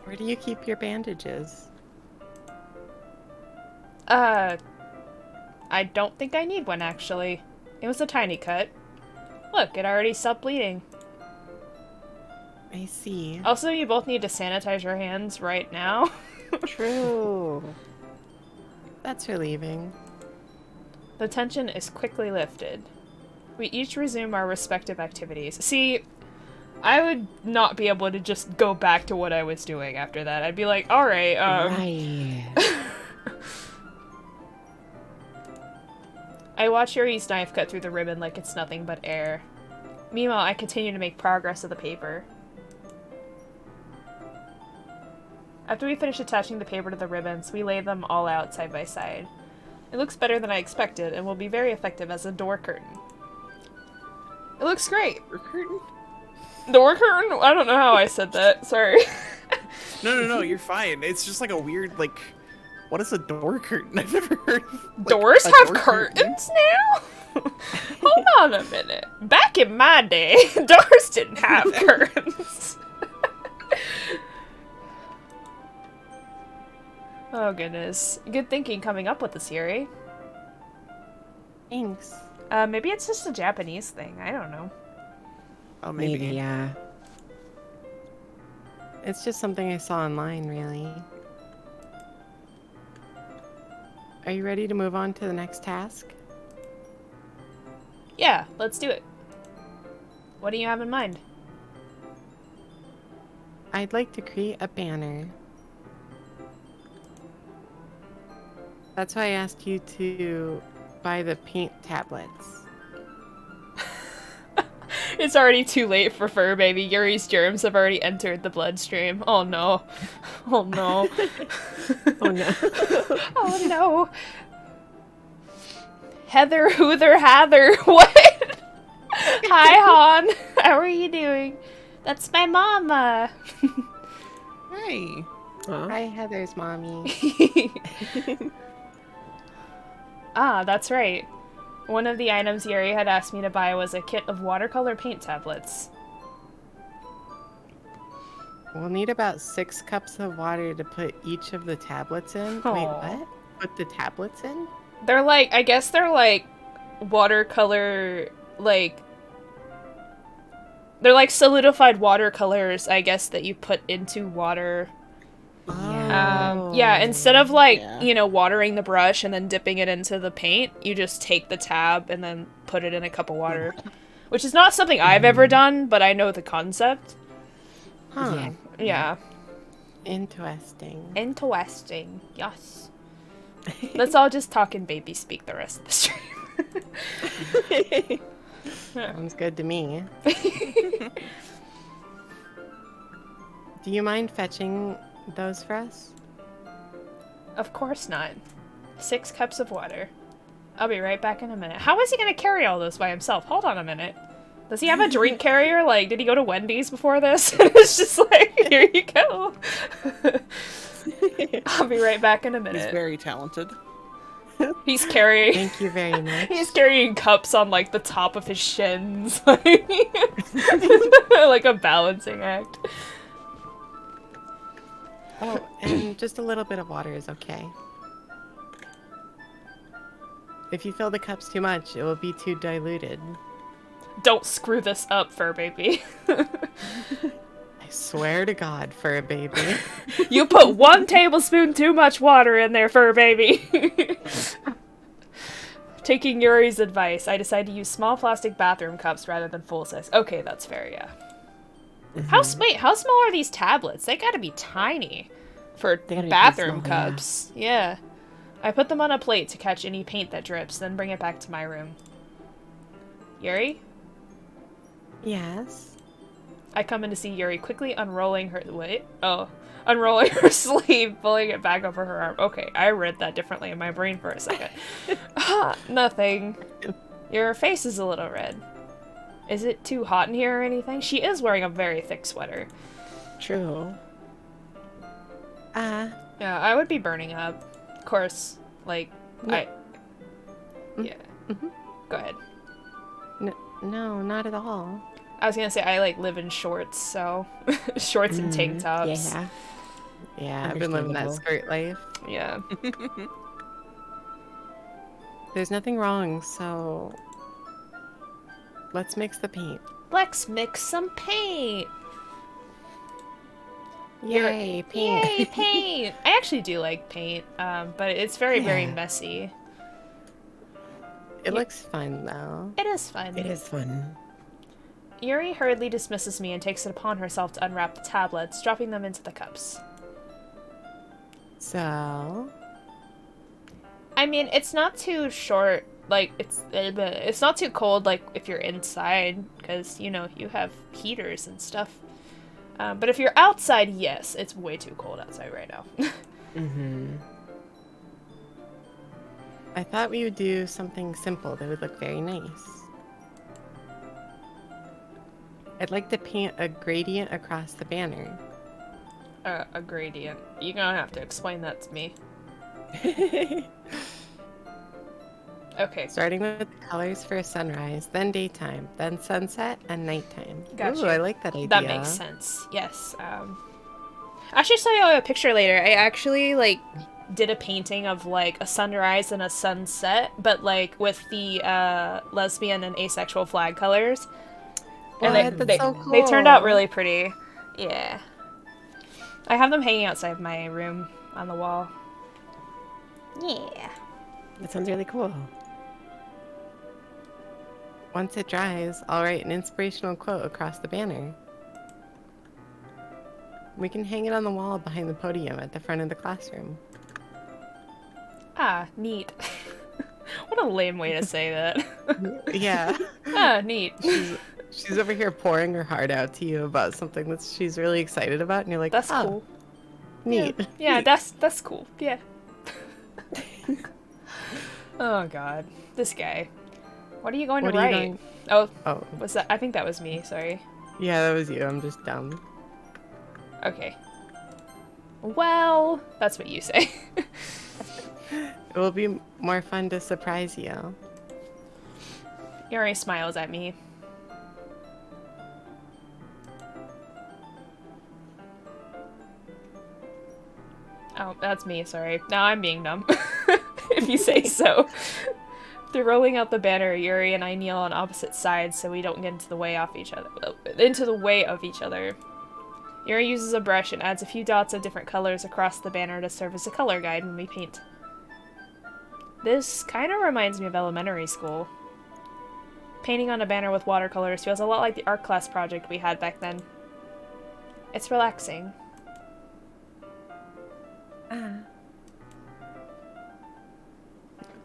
Where do you keep your bandages? I don't think I need one, actually. It was a tiny cut. Look, it already stopped bleeding. I see. Also, you both need to sanitize your hands right now. True. That's relieving. The tension is quickly lifted. We each resume our respective activities. See, I would not be able to just go back to what I was doing after that. I'd be like, alright, Right. I watch Yuri's knife cut through the ribbon like it's nothing but air. Meanwhile, I continue to make progress of the paper. After we finish attaching the paper to the ribbons, we lay them all out side by side. It looks better than I expected and will be very effective as a door curtain. It looks great. Door curtain? Door curtain? I don't know how I said that. Sorry. No, you're fine. It's just like a weird, like, what is a door curtain? I've never heard of, like, Doors a have door curtain. curtains now? Hold on a minute. Back in my day, doors didn't have curtains. Oh goodness. Good thinking coming up with this, Yuri. Thanks. Maybe it's just a Japanese thing. I don't know. Oh, maybe. Yeah. It's just something I saw online, really. Are you ready to move on to the next task? Yeah, let's do it. What do you have in mind? I'd like to create a banner. That's why I asked you to buy the paint tablets. It's already too late for FurBaby. Yuri's germs have already entered the bloodstream. Oh no. Oh no. Oh no. Oh no. Heather, Hoother, Hather. What? Hi, Han. How are you doing? That's my mama. Hey. Hi, Heather's mommy. Ah, that's right. One of the items Yuri had asked me to buy was a kit of watercolor paint tablets. We'll need about 6 cups of water to put each of the tablets in. Wait, Aw. what? Put the tablets in? They're like, I guess they're like watercolor, like, they're like solidified watercolors, I guess, that you put into water. Yeah, instead of like, Yeah. you know, watering the brush and then dipping it into the paint, you just take the tab and then put it in a cup of water. Which is not something I've ever done, but I know the concept. Huh. Yeah. Interesting. Interesting. Yes. Let's all just talk in baby speak the rest of the stream. Sounds good to me. Do you mind fetching those for us? Of course not. 6 cups of water. I'll be right back in a minute. How is he gonna carry all those by himself? Hold on a minute. Does he have a drink carrier? Like, did he go to Wendy's before this? It's just like, here you go. I'll be right back in a He's minute. very talented. He's carrying... Thank you very much. He's carrying cups on, like, the top of his shins. Like a balancing act. Oh, and just a little bit of water is okay. If you fill the cups too much, it will be too diluted. Don't screw this up, FurBaby. I swear to God, FurBaby. You put 1 tablespoon too much water in there, FurBaby. Taking Yuri's advice, I decided to use small plastic bathroom cups rather than full size. Okay, that's fair, yeah. How small are these tablets? They gotta be tiny for They gotta be bathroom pretty small, yeah. cups. Yeah. I put them on a plate to catch any paint that drips, then bring it back to my room. Yuri? Yes. I come in to see Yuri quickly unrolling her unrolling her sleeve, pulling it back over her arm. Okay, I read that differently in my brain for a second. Nothing. Your face is a little red. Is it too hot in here or anything? She is wearing a very thick sweater. True. Yeah, I would be burning up. Of course, like, Yeah. Yeah. Go ahead. No, not at all. I was gonna say, I, like, live in shorts, so... shorts and tank tops. Yeah. Yeah, I've been living that skirt life. Yeah. There's nothing wrong, so... Let's mix the paint. Let's mix some paint! Yay, paint. Yay, paint! I actually do like paint, but it's very, very Yeah. messy. It looks fun, though. It is fun. It is fun. Yuri hurriedly dismisses me and takes it upon herself to unwrap the tablets, dropping them into the cups. So... I mean, it's not too short, like, it's not too cold, like, if you're inside, because, you know, you have heaters and stuff. But if you're outside, yes, it's way too cold outside right now. I thought we would do something simple that would look very nice. I'd like to paint a gradient across the banner. A gradient. You're gonna have to explain that to me. Okay. Starting with the colors for sunrise, then daytime, then sunset, and nighttime. Gotcha. Ooh, I like that idea. That makes sense. Yes. I'll show you a picture later. I actually, like, did a painting of, like, a sunrise and a sunset, but, like, with the, lesbian and asexual flag colors. And they turned out really pretty. Yeah. I have them hanging outside my room on the wall. Yeah. That sounds really cool. Once it dries, I'll write an inspirational quote across the banner. We can hang it on the wall behind the podium at the front of the classroom. Ah, neat. What a lame way to say that. Yeah. Ah, neat. She's over here pouring her heart out to you about something that she's really excited about, and you're like, That's oh, cool. neat. Yeah, that's cool. Yeah. Oh god, this guy. What are you going to write? Oh, what's that? I think that was me. Sorry. Yeah, that was you. I'm just dumb. Okay. Well, that's what you say. It will be more fun to surprise you. Yuri smiles at me. Oh, that's me, sorry. Now I'm being dumb. If you say so. Through rolling out the banner, Yuri and I kneel on opposite sides so we don't get into the way of each other. Yuri uses a brush and adds a few dots of different colors across the banner to serve as a color guide when we paint. This kind of reminds me of elementary school. Painting on a banner with watercolors feels a lot like the art class project we had back then. It's relaxing.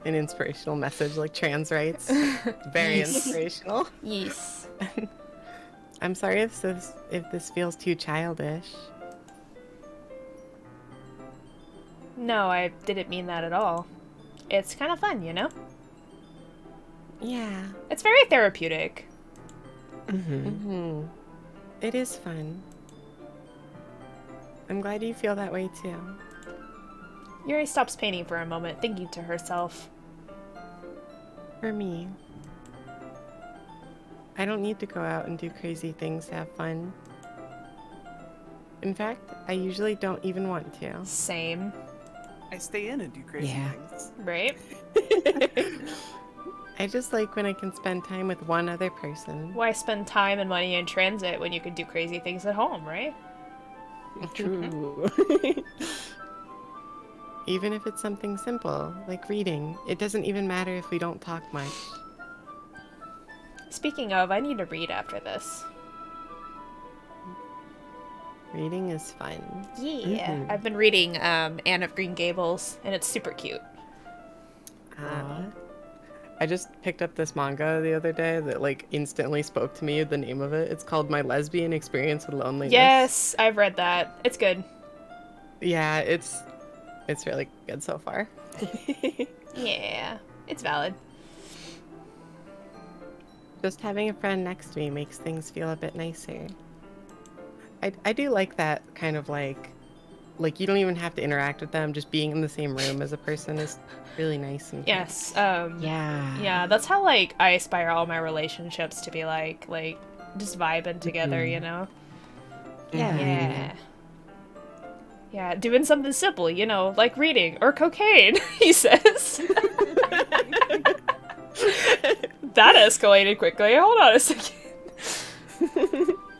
An inspirational message like trans rights. Very inspirational. Yes. I'm sorry if this feels too childish. No, I didn't mean that at all. It's kind of fun, you know? Yeah. It's very therapeutic. It is fun. I'm glad you feel that way too. Yuri stops painting for a moment, thinking to herself. For me. I don't need to go out and do crazy things to have fun. In fact, I usually don't even want to. Same. I stay in and do crazy things. Right? I just like when I can spend time with one other person. Why spend time and money in transit when you could do crazy things at home, right? True. Even if it's something simple, like reading, it doesn't even matter if we don't talk much. Speaking of, I need to read after this. Reading is fun. Yeah. I've been reading Anne of Green Gables, and it's super cute. I just picked up this manga the other day that like instantly spoke to me, the name of it. It's called My Lesbian Experience with Loneliness. Yes, I've read that. It's good. Yeah, it's really good so far. Yeah, it's valid. Just having a friend next to me makes things feel a bit nicer. I do like that kind of like you don't even have to interact with them. Just being in the same room as a person is really nice and Yes. yeah, that's how like I aspire all my relationships to be like just vibing together, you know? Yeah, doing something simple, you know, like reading or cocaine, he says. That escalated quickly. Hold on a second.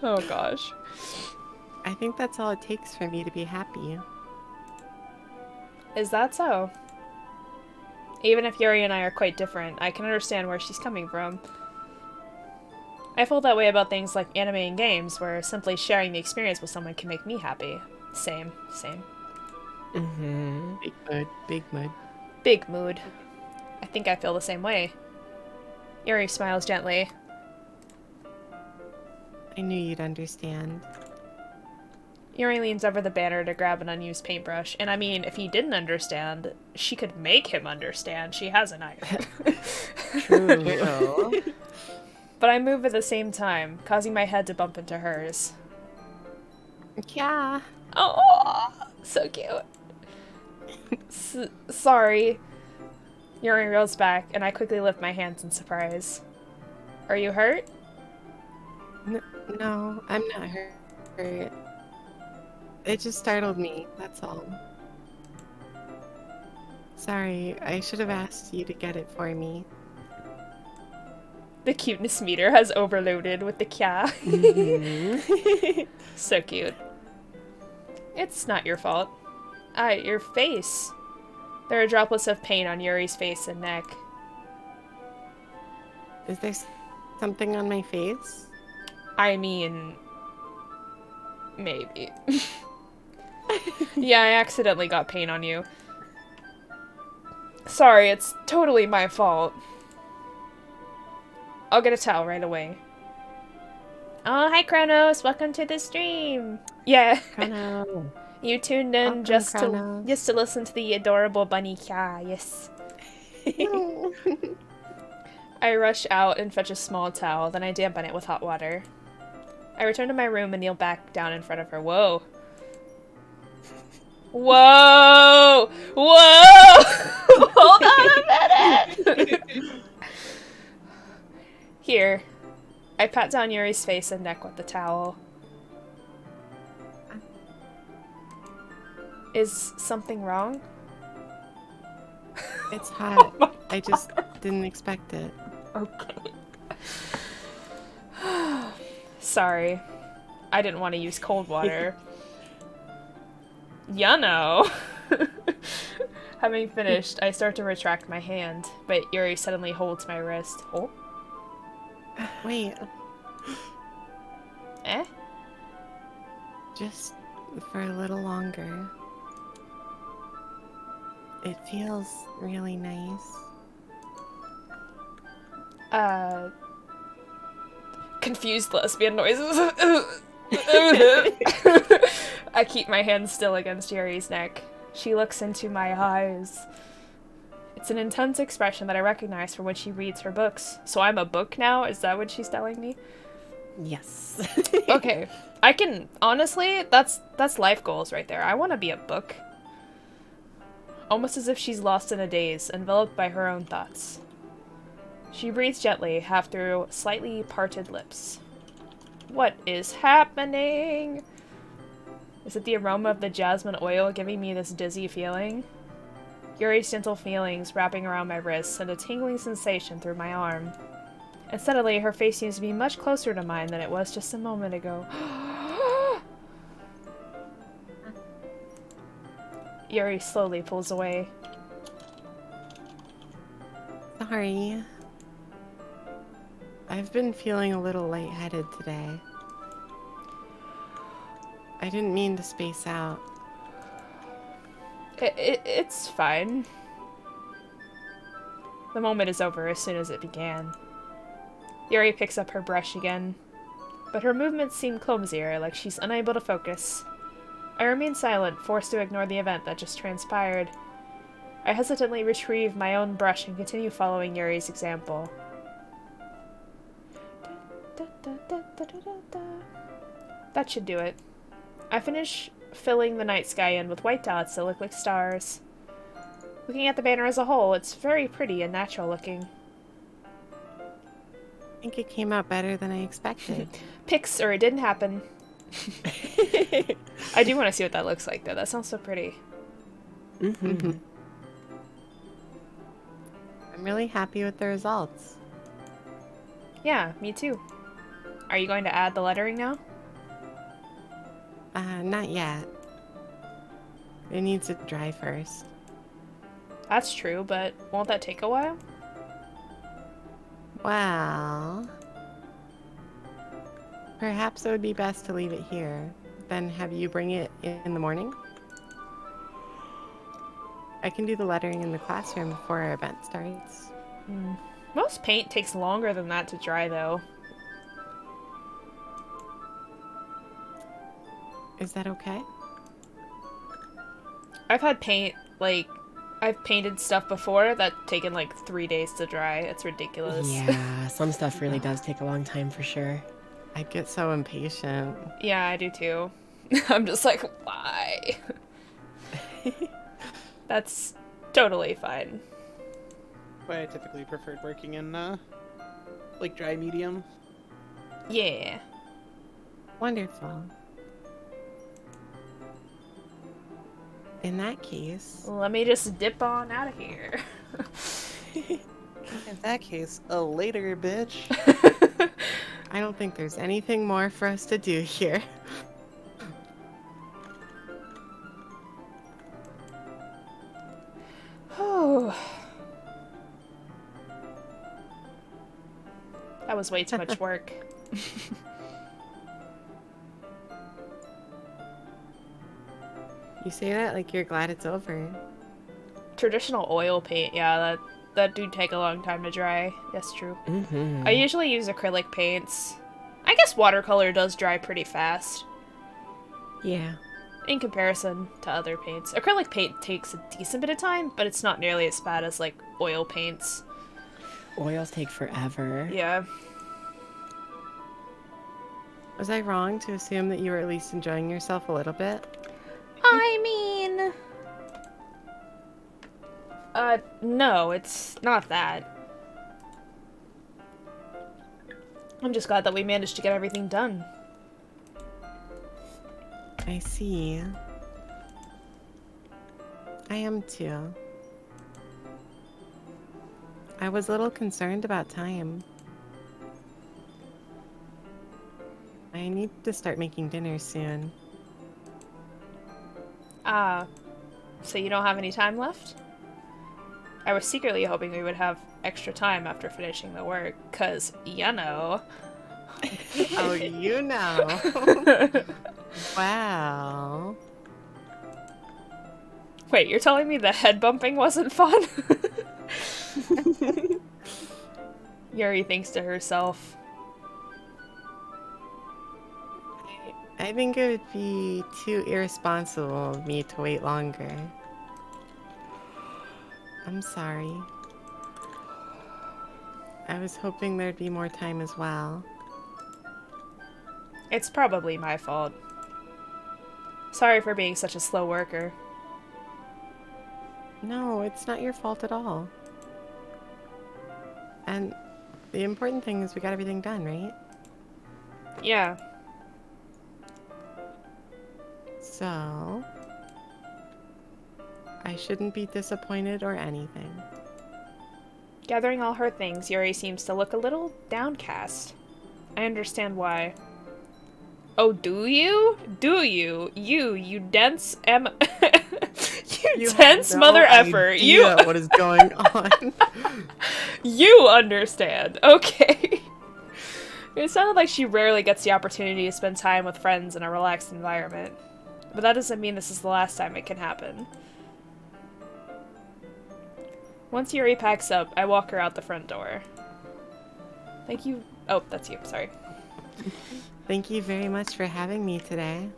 Oh gosh. I think that's all it takes for me to be happy. Is that so? Even if Yuri and I are quite different, I can understand where she's coming from. I feel that way about things like anime and games, where simply sharing the experience with someone can make me happy. Same. Big mood. Big mood. I think I feel the same way. Yuri smiles gently. I knew you'd understand. Yuri leans over the banner to grab an unused paintbrush, and I mean, if he didn't understand, she could make him understand. She has a knife. True. But I move at the same time, causing my head to bump into hers. Yeah. Oh, so cute. Sorry. Yuri reels back, and I quickly lift my hands in surprise. Are you hurt? No, I'm not hurt. It just startled me, that's all. Sorry, I should have asked you to get it for me. The cuteness meter has overloaded with the kya. So cute. It's not your fault. Your face. There are droplets of paint on Yuri's face and neck. Is there something on my face? I mean... maybe. Yeah, I accidentally got paint on you. Sorry, it's totally my fault. I'll get a towel right away. Oh, hi Kronos! Welcome to the stream! Yeah. Chrono. You tuned in Welcome, just Kronos. to listen to the adorable bunny kya, yes. I rush out and fetch a small towel, then I dampen it with hot water. I return to my room and kneel back down in front of her. Whoa. Whoa! Whoa! Hold on a minute! Here. I pat down Yuri's face and neck with the towel. Is something wrong? It's hot. I just didn't expect it. Okay. Sorry. I didn't want to use cold water. You know. Having finished, I start to retract my hand, but Yuri suddenly holds my wrist. Oh? Wait, Eh? just for a little longer. It feels really nice. Confused lesbian noises. I keep my hand still against Yuri's neck. She looks into my eyes. It's an intense expression that I recognize from when she reads her books. So I'm a book now? Is that what she's telling me? Yes. Okay. I can, honestly, that's life goals right there. I want to be a book. Almost as if she's lost in a daze, enveloped by her own thoughts. She breathes gently, half through slightly parted lips. What is happening? Is it the aroma of the jasmine oil giving me this dizzy feeling? Yuri's gentle feelings wrapping around my wrists and a tingling sensation through my arm. And suddenly, her face seems to be much closer to mine than it was just a moment ago. Yuri slowly pulls away. Sorry. I've been feeling a little lightheaded today. I didn't mean to space out. It's fine. The moment is over as soon as it began. Yuri picks up her brush again, but her movements seem clumsier, like she's unable to focus. I remain silent, forced to ignore the event that just transpired. I hesitantly retrieve my own brush and continue following Yuri's example. That should do it. I finish filling the night sky in with white dots that look like stars. Looking at the banner as a whole, it's very pretty and natural looking. I think it came out better than I expected. Pics, or it didn't happen. I do want to see what that looks like, though. That sounds so pretty. Mm-hmm. I'm really happy with the results. Yeah, me too. Are you going to add the lettering now? Not yet. It needs to dry first. That's true, but won't that take a while? Well, perhaps it would be best to leave it here. Then have you bring it in the morning? I can do the lettering in the classroom before our event starts. Most paint takes longer than that to dry, though. Is that okay? I've had paint, like, I've painted stuff before that's taken like 3 days to dry. It's ridiculous. Yeah, some stuff really does take a long time for sure. I get so impatient. Yeah, I do too. I'm just like, why? That's totally fine. But I typically preferred working in like dry medium. Yeah. Wonderful. In that case, Let me just dip on out of here. In that case, a later, bitch. I don't think there's anything more for us to do here. Oh. That was way too much work. You say that like you're glad it's over. Traditional oil paint, yeah, that do take a long time to dry. That's true. Mm-hmm. I usually use acrylic paints. I guess watercolor does dry pretty fast Yeah. in comparison to other paints. Acrylic paint takes a decent bit of time, but it's not nearly as bad as like oil paints. Oils take forever. Yeah. Was I wrong to assume that you were at least enjoying yourself a little bit? I mean... no, it's not that. I'm just glad that we managed to get everything done. I see. I am too. I was a little concerned about time. I need to start making dinner soon. So you don't have any time left? I was secretly hoping we would have extra time after finishing the work, 'cause, you know. Oh, you know. Wow. Wait, you're telling me the head bumping wasn't fun? Yuri thinks to herself. I think it would be too irresponsible of me to wait longer. I'm sorry. I was hoping there'd be more time as well. It's probably my fault. Sorry for being such a slow worker. No, it's not your fault at all. And the important thing is we got everything done, right? Yeah. So, I shouldn't be disappointed or anything. Gathering all her things, Yuri seems to look a little downcast. I understand why. Oh, do you? Do you? You dense you dense mother effer. You what is going on? You understand. Okay. It sounded like she rarely gets the opportunity to spend time with friends in a relaxed environment. But that doesn't mean this is the last time it can happen. Once Yuri packs up, I walk her out the front door. Thank you. Oh, that's you. Sorry. Thank you very much for having me today.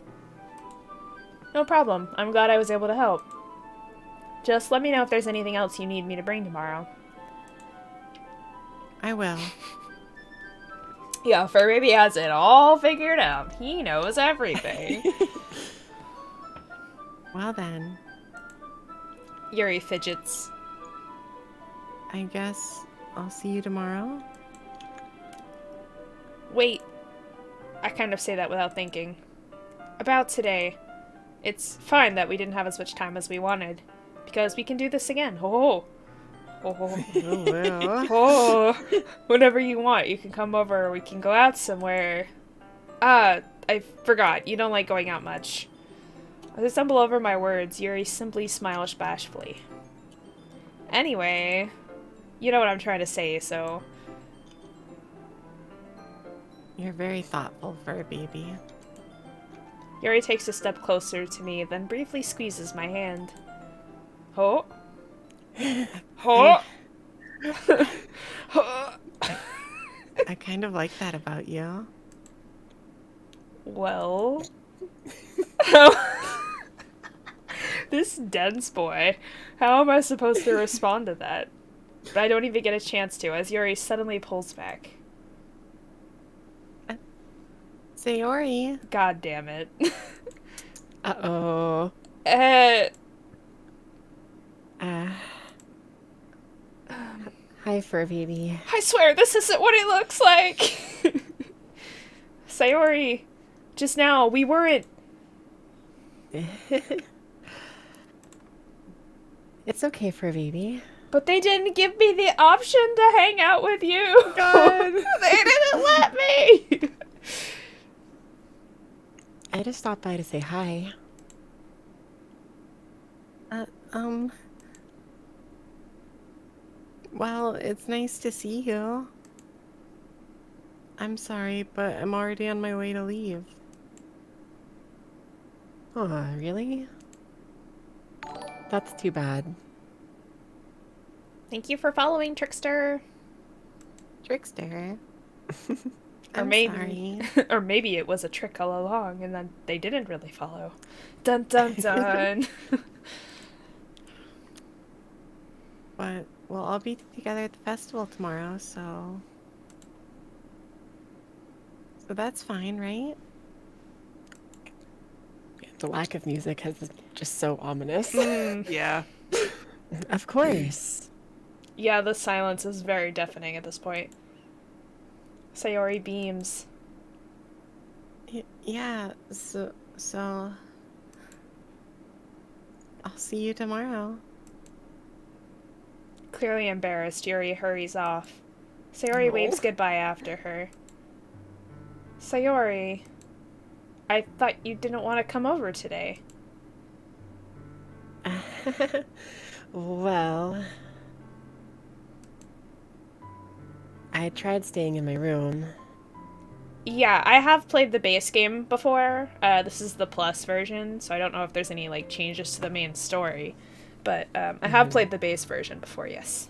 No problem. I'm glad I was able to help. Just let me know if there's anything else you need me to bring tomorrow. I will. Yeah, FurBaby has it all figured out. He knows everything. Well then, Yuri fidgets. I guess I'll see you tomorrow. Wait. I kind of say that without thinking. About today. It's fine that we didn't have as much time as we wanted. Because we can do this again. Oh. Oh. Oh, well. Oh. Whenever you want. You can come over. We can go out somewhere. I forgot. You don't like going out much. As I stumble over my words, Yuri simply smiles bashfully. Anyway, you know what I'm trying to say, so... You're very thoughtful for a baby. Yuri takes a step closer to me, then briefly squeezes my hand. Oh. Oh. I kind of like that about you. Well, This dense boy. How am I supposed to respond to that? But I don't even get a chance to, as Yuri suddenly pulls back. Sayori. God damn it. Uh-oh. uh, Hi, fur baby. I swear this isn't what it looks like! Sayori, just now, we weren't... It's okay, fur baby. But they didn't give me the option to hang out with you! God. They didn't let me! I just stopped by to say hi. Well, it's nice to see you. I'm sorry, but I'm already on my way to leave. Aw, really? That's too bad. Thank you for following, Trickster. Trickster. Or I'm maybe, sorry. or maybe it was a trick all along, and then they didn't really follow. Dun dun dun. But we'll all be together at the festival tomorrow, so that's fine, right? The lack of music is just so ominous. Yeah. Of course. Yeah, the silence is very deafening at this point. Sayori beams. Yeah. So I'll see you tomorrow. Clearly embarrassed, Yuri hurries off. Sayori waves goodbye after her. Sayori, I thought you didn't want to come over today. Well, I tried staying in my room. Yeah, I have played the base game before. This is the plus version, so I don't know if there's any like changes to the main story. But I have played the base version before, yes.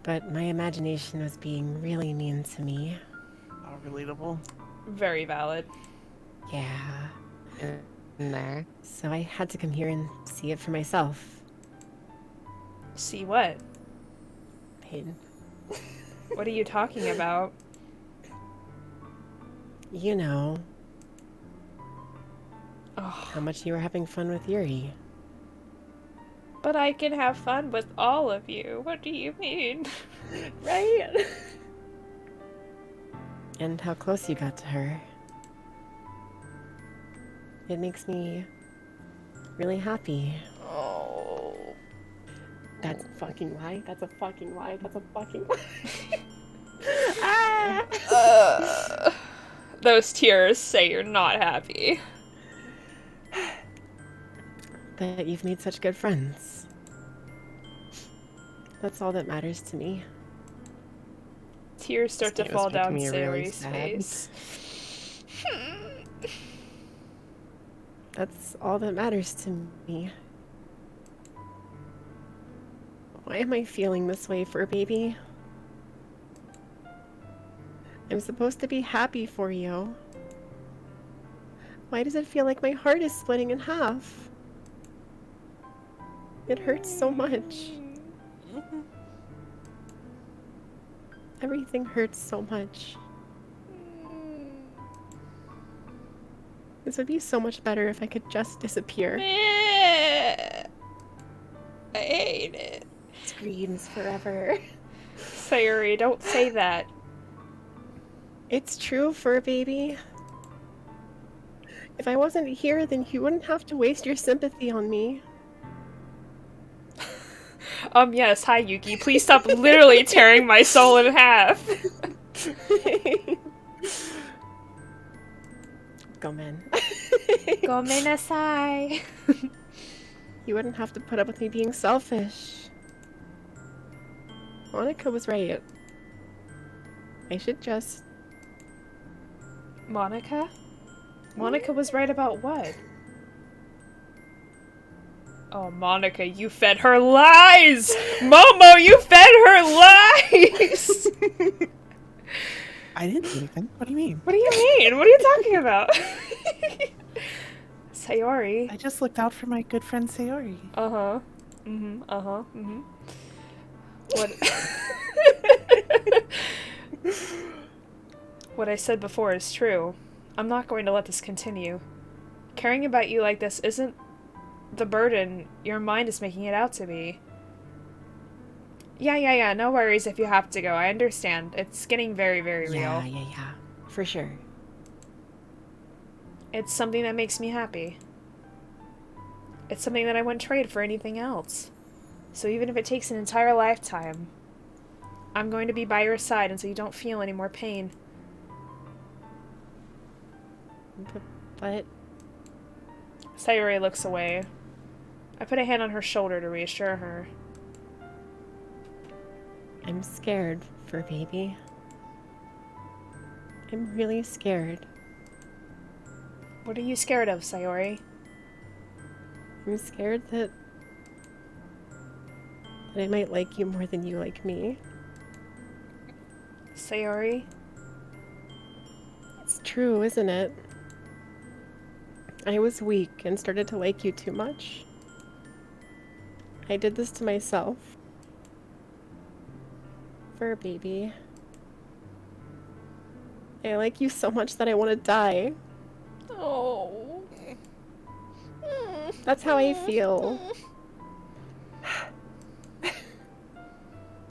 But my imagination was being really mean to me. Oh, relatable. Very valid. Yeah. In there. So I had to come here and see it for myself. See what? Pain. What are you talking about? You know, Oh, how much you were having fun with Yuri. but I can have fun with all of you. What do you mean? Right? And how close you got to her. It makes me really happy. Oh. That's a fucking lie. That's a fucking lie. That's a fucking lie. Ah! Those tears say you're not happy. That you've made such good friends. That's all that matters to me. Tears start to This game is fall down making me really Sayori's sad. face. That's all that matters to me. Why am I feeling this way, fur baby? I'm supposed to be happy for you. Why does it feel like my heart is splitting in half? It hurts so much. Everything hurts so much. This would be so much better if I could just disappear. I hate it. Screams forever. Sayori, don't say that. It's true, fur baby. If I wasn't here, then you wouldn't have to waste your sympathy on me. Yes, hi Yuki. Please stop literally tearing my soul in half. Gomen. Gomenasai. You wouldn't have to put up with me being selfish. Monica was right. I should just... Monica? Monica was right about what? Oh, Monica, you fed her lies! Momo, you fed her lies! I didn't do anything. What do you mean? What do you mean? What are you talking about? Sayori. I just looked out for my good friend Sayori. Uh-huh. Mm-hmm. Uh-huh. Mm-hmm. What? What I said before is true. I'm not going to let this continue. Caring about you like this isn't the burden your mind is making it out to be. Yeah. No worries if you have to go. I understand. It's getting very, very real. Yeah. For sure. It's something that makes me happy. It's something that I wouldn't trade for anything else. So even if it takes an entire lifetime, I'm going to be by your side until you don't feel any more pain. But Sayori looks away. I put a hand on her shoulder to reassure her. I'm scared, FurBaby. I'm really scared. What are you scared of, Sayori? I'm scared that I might like you more than you like me. Sayori? It's true, isn't it? I was weak and started to like you too much. I did this to myself. FurBaby. I like you so much that I want to die. Oh. That's how I feel.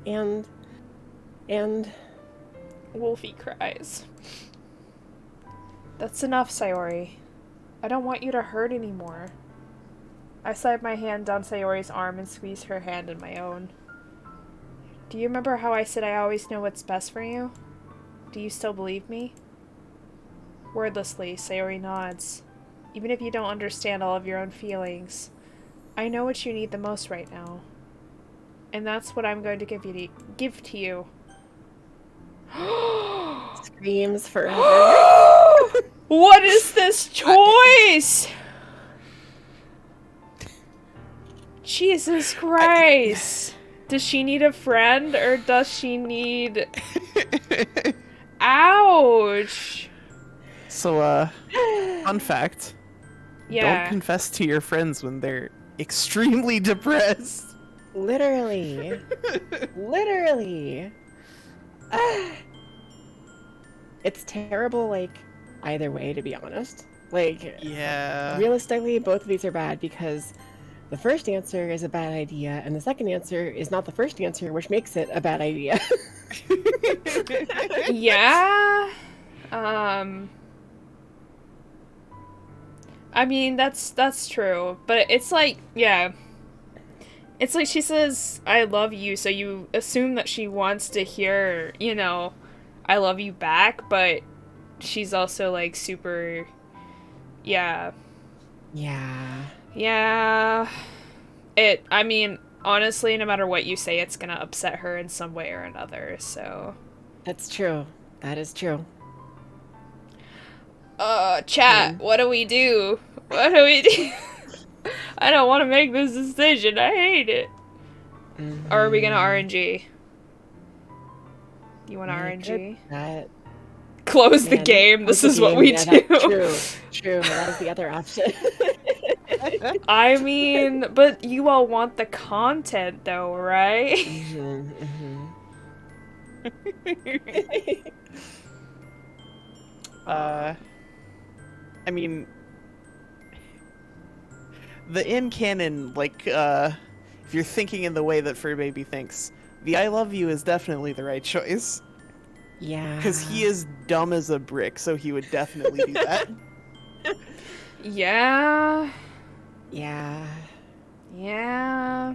And Wolfie cries. That's enough, Sayori. I don't want you to hurt anymore. I slide my hand down Sayori's arm and squeeze her hand in my own. Do you remember how I said I always know what's best for you? Do you still believe me? Wordlessly, Sayori nods. Even if you don't understand all of your own feelings, I know what you need the most right now. And that's what I'm going to give to you. screams forever. What is this choice? Jesus Christ. Does she need a friend or does she need... Ouch. So, fun fact. Yeah. Don't confess to your friends when they're extremely depressed. Literally. Literally. It's terrible, like, either way, to be honest. Like, Yeah. realistically, both of these are bad because the first answer is a bad idea, and the second answer is not the first answer, which makes it a bad idea. Yeah. I mean, that's true, but it's like, yeah. It's like she says, I love you, so you assume that she wants to hear, you know, I love you back, but she's also, like, super, yeah. Yeah. Yeah. I mean, honestly, no matter what you say, it's gonna upset her in some way or another, so. That's true. That is true. Chat, what do we do? What do we do? I don't want to make this decision. I hate it. Mm-hmm. Or are we gonna RNG? You want to RNG? That, Close the man, game. This close is the what game. we Yeah, do. True. That was the other option. I mean, but you all want the content though, right? Mm-hmm. I mean, the in canon, like, if you're thinking in the way that FurBaby thinks, the I love you is definitely the right choice. Yeah. Because he is dumb as a brick, so he would definitely do that. Yeah. Yeah. Yeah.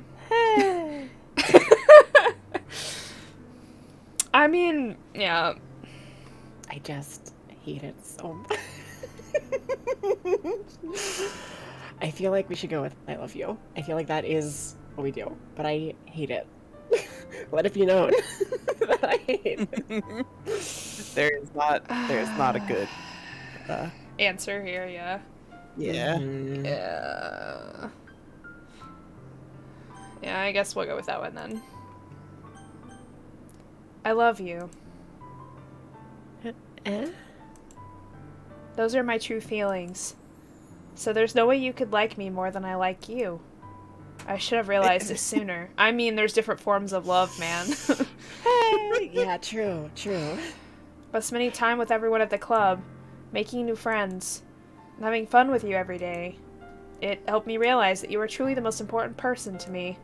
I mean, yeah. I just hate it so much. I feel like we should go with I love you. I feel like that is what we do, but I hate it. Let it be known that I hate it. There's not a good Answer here, yeah. yeah. Mhm. Yeah. Yeah, I guess we'll go with that one then. I love you. I Eh? Those are my true feelings. So there's no way you could like me more than I like you. I should have realized this sooner. I mean, there's different forms of love, man. Yeah, true, true. But spending time with everyone at the club, making new friends, and having fun with you every day, it helped me realize that you are truly the most important person to me.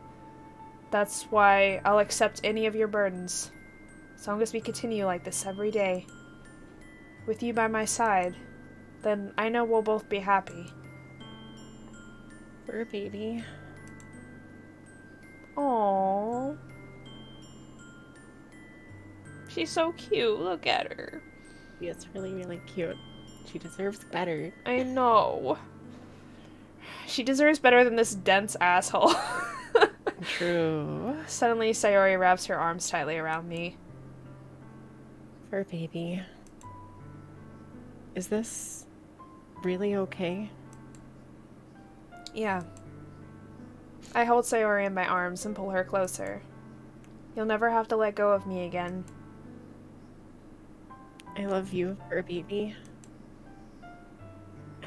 That's why I'll accept any of your burdens. As long as we continue like this every day, with you by my side, then I know we'll both be happy. Fur baby. Aww. She's so cute. Look at her. She is really, really cute. She deserves better. I know. She deserves better than this dense asshole. True. Suddenly, Sayori wraps her arms tightly around me. Fur baby. Is this really okay? Yeah. I hold Sayori in my arms and pull her closer. You'll never have to let go of me again. I love you, fur baby.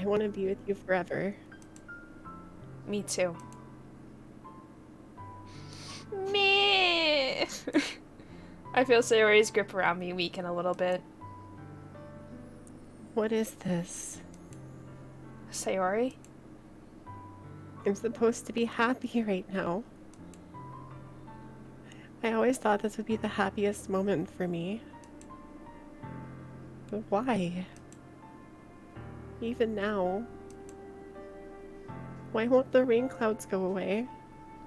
I want to be with you forever. Me too. Me. I feel Sayori's grip around me weaken a little bit. What is this? Sayori? I'm supposed to be happy right now. I always thought this would be the happiest moment for me. But why? Even now. Why won't the rain clouds go away?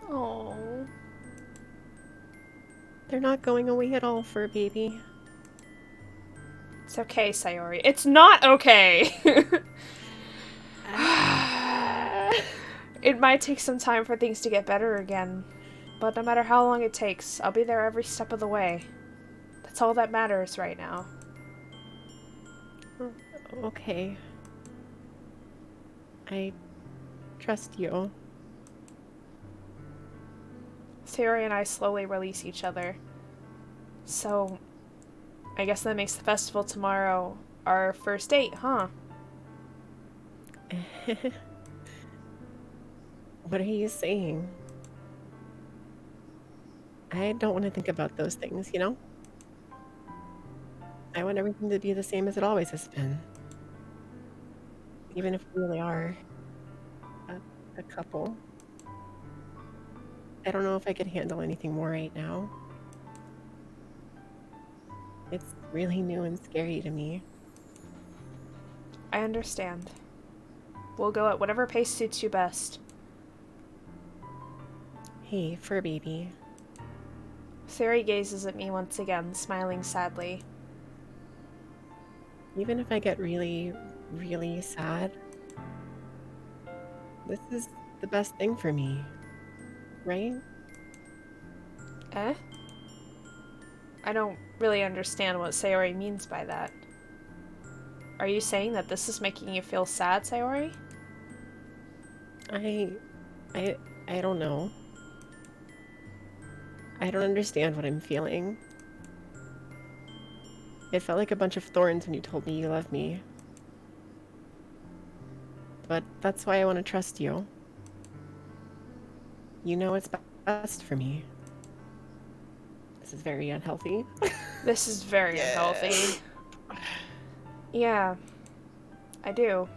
Oh. They're not going away at all, fur baby. It's okay, Sayori. It's not okay! It might take some time for things to get better again, but no matter how long it takes, I'll be there every step of the way. That's all that matters right now. Okay. I trust you. Sayori and I slowly release each other. So, I guess that makes the festival tomorrow our first date, huh? What are you saying? I don't want to think about those things, you know? I want everything to be the same as it always has been. Even if we really are a couple. I don't know if I could handle anything more right now. It's really new and scary to me. I understand. We'll go at whatever pace suits you best. Hey, fur baby. Sayori gazes at me once again, smiling sadly. Even if I get really, really sad, this is the best thing for me, right? Eh? I don't really understand what Sayori means by that. Are you saying that this is making you feel sad, Sayori? I don't know. I don't understand what I'm feeling. It felt like a bunch of thorns when you told me you love me. But that's why I want to trust you. You know what's best for me. This is very unhealthy. This is very unhealthy. Yeah, I do.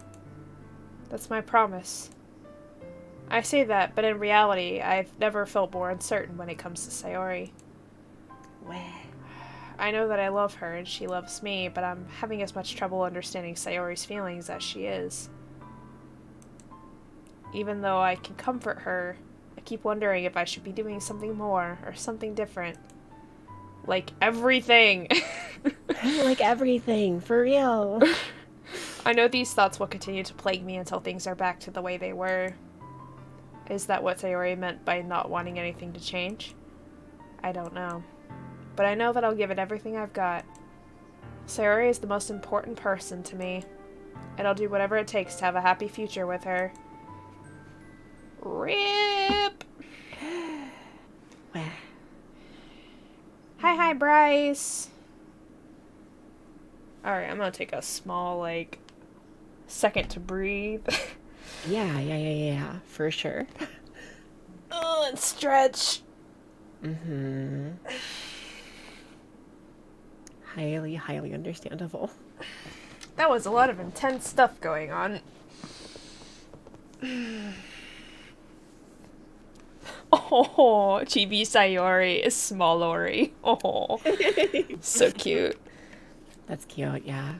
That's my promise. I say that, but in reality, I've never felt more uncertain when it comes to Sayori. I know that I love her and she loves me, but I'm having as much trouble understanding Sayori's feelings as she is. Even though I can comfort her, I keep wondering if I should be doing something more or something different. Like everything! Like everything, for real. I know these thoughts will continue to plague me until things are back to the way they were. Is that what Sayori meant by not wanting anything to change? I don't know. But I know that I'll give it everything I've got. Sayori is the most important person to me, and I'll do whatever it takes to have a happy future with her. RIP! Hi, Bryce! Alright, I'm gonna take a small, like, second to breathe. Yeah, for sure. Oh, and stretch. Mm-hmm. Highly understandable. That was a lot of intense stuff going on. Oh, Chibi Sayori is small Ori. Oh, so cute. That's cute, yeah.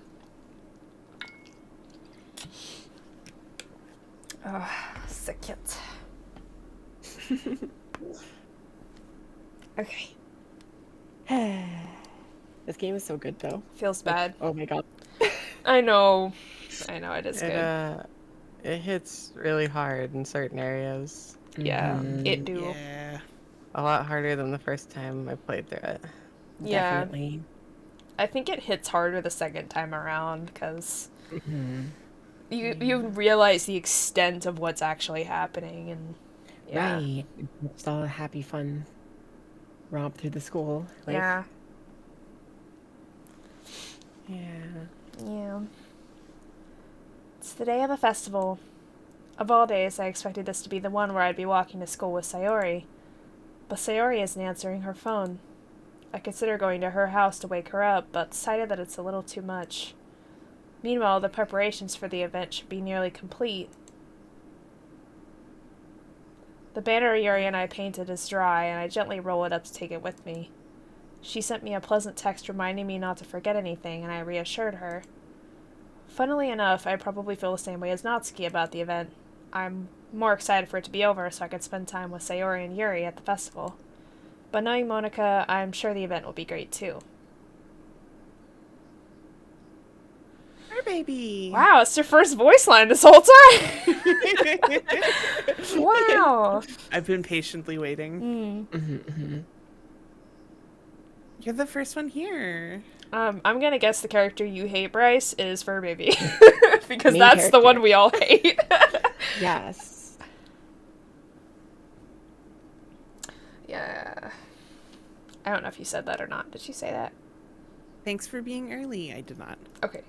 Oh, so cute. Okay. This game is so good, though. Feels Like, bad. oh my god. I know. It is good. It hits really hard in certain areas. Yeah, Mhm. it do. Yeah. A lot harder than the first time I played through it. Yeah. Definitely. I think it hits harder the second time around because Mhm. you realize the extent of what's actually happening and yeah. Right. It's all a happy, fun romp through the school. Like, Yeah. Yeah. Yeah. It's the day of the festival. Of all days, I expected this to be the one where I'd be walking to school with Sayori. But Sayori isn't answering her phone. I consider going to her house to wake her up, but decided that it's a little too much. Meanwhile, the preparations for the event should be nearly complete. The banner Yuri and I painted is dry, and I gently roll it up to take it with me. She sent me a pleasant text reminding me not to forget anything, and I reassured her. Funnily enough, I probably feel the same way as Natsuki about the event. I'm more excited for it to be over so I can spend time with Sayori and Yuri at the festival. But knowing Monica, I'm sure the event will be great too. FurBaby. Wow, it's your first voice line this whole time! Wow! I've been patiently waiting. You're the first one here. I'm gonna guess the character you hate, Bryce, is FurBaby. Because Main that's the character. one we all hate. yes. Yeah. I don't know if you said that or not. Did you say that? Thanks for being early. I did not. Okay.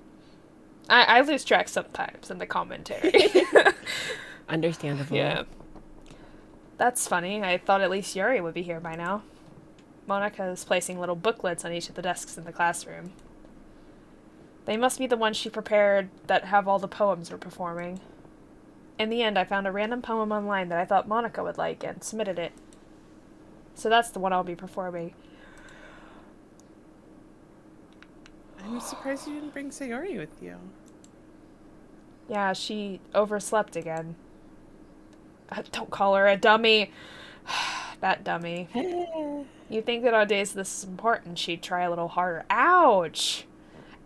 I lose track sometimes in the commentary. Understandable. Yeah. That's funny. I thought at least Yuri would be here by now. Monica is placing little booklets on each of the desks in the classroom. They must be the ones she prepared that have all the poems we're performing. In the end, I found a random poem online that I thought Monica would like and submitted it. So that's the one I'll be performing. I'm surprised you didn't bring Sayori with you. Yeah, she overslept again. Don't call her a dummy. That dummy. You'd think that on days this is important, she'd try a little harder. Ouch!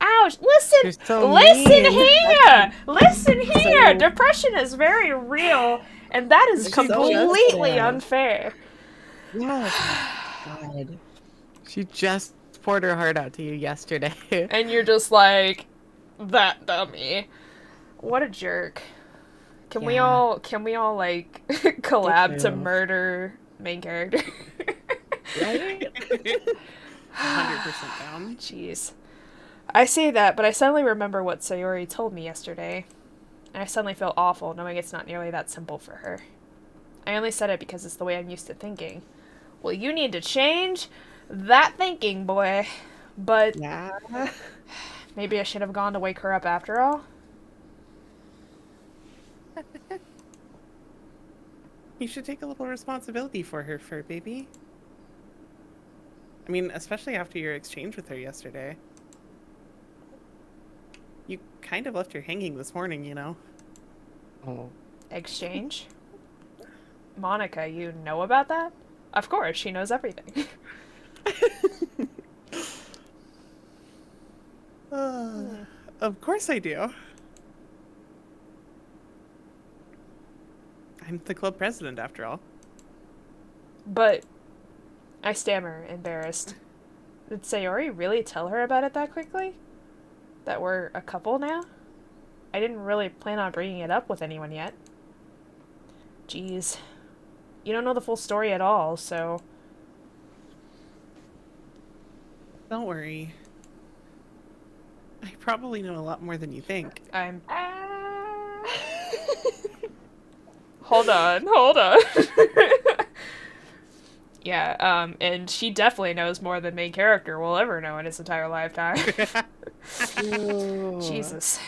Ouch! Listen! You're so Listen mean. here! Listen here! Depression is very real, and that is It's so completely sensitive. unfair. Yes. God. She just poured her heart out to you yesterday. And you're just like, that dummy. What a jerk. Can we Yeah. all like collab to move. murder main character? Right? 100% down. Jeez. I say that, but I suddenly remember what Sayori told me yesterday. And I suddenly feel awful knowing it's not nearly that simple for her. I only said it because it's the way I'm used to thinking. Well, you need to change that thinking, boy. But Yeah. maybe I should have gone to wake her up after all. You should take a little responsibility for her, FurBaby. I mean, especially after your exchange with her yesterday. You kind of left her hanging this morning, you know? Oh. Exchange? Monica, you know about that? Of course, she knows everything. Of course I do. I'm the club president, after all. But I stammer, embarrassed. Did Sayori really tell her about it that quickly? That we're a couple now? I didn't really plan on bringing it up with anyone yet. Jeez. You don't know the full story at all, so... Don't worry. I probably know a lot more than you think. I'm... Hold on. Yeah, and she definitely knows more than main character will ever know in his entire lifetime. Ooh. Jesus.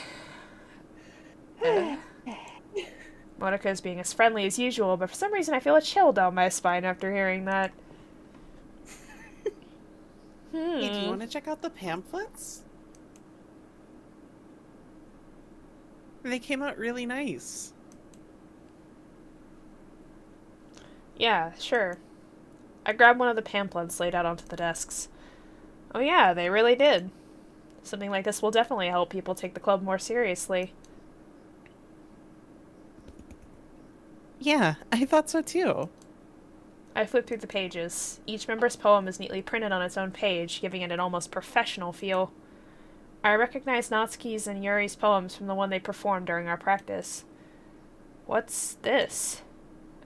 Monica is being as friendly as usual, but for some reason I feel a chill down my spine after hearing that. Hey, do you want to check out the pamphlets? They came out really nice. Yeah, sure. I grabbed one of the pamphlets laid out onto the desks. Oh yeah, they really did. Something like this will definitely help people take the club more seriously. Yeah, I thought so too. I flipped through the pages. Each member's poem is neatly printed on its own page, giving it an almost professional feel. I recognized Natsuki's and Yuri's poems from the one they performed during our practice. What's this?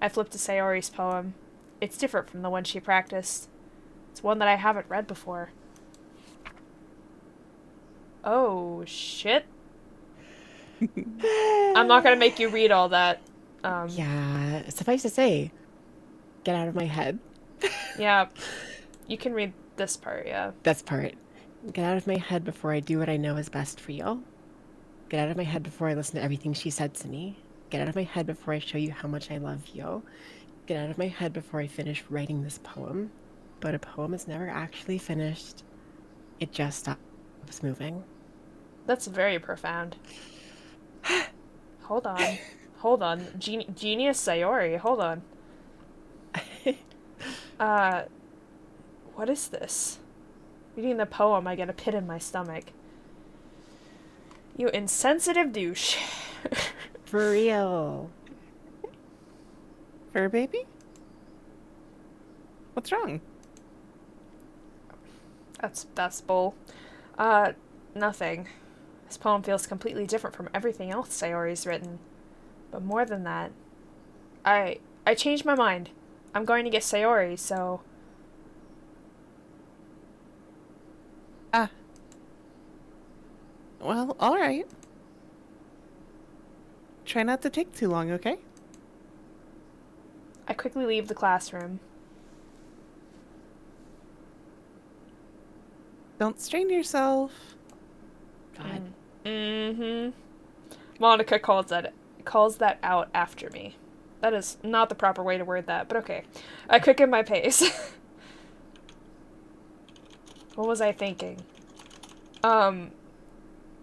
I flipped to Sayori's poem. It's different from the one she practiced. It's one that I haven't read before. Oh, shit. I'm not gonna make you read all that. Yeah, suffice to say, get out of my head. Yeah, you can read this part, yeah. This part. Get out of my head before I do what I know is best for you. Get out of my head before I listen to everything she said to me. Get out of my head before I show you how much I love you. Get out of my head before I finish writing this poem. But a poem is never actually finished. It just stops moving. That's very profound. Hold on. Hold on. Genius Sayori, hold on. What is this? Reading the poem, I get a pit in my stomach. You insensitive douche. For real. Fur baby? What's wrong? That's bull. Nothing. This poem feels completely different from everything else Sayori's written. But more than that, I changed my mind. I'm going to get Sayori, so... Ah. Well, alright. Try not to take too long, okay? I quickly leave the classroom. Don't strain yourself. God. Mm-hmm. Monica calls that out after me. That is not the proper way to word that, but okay. I quicken my pace. What was I thinking?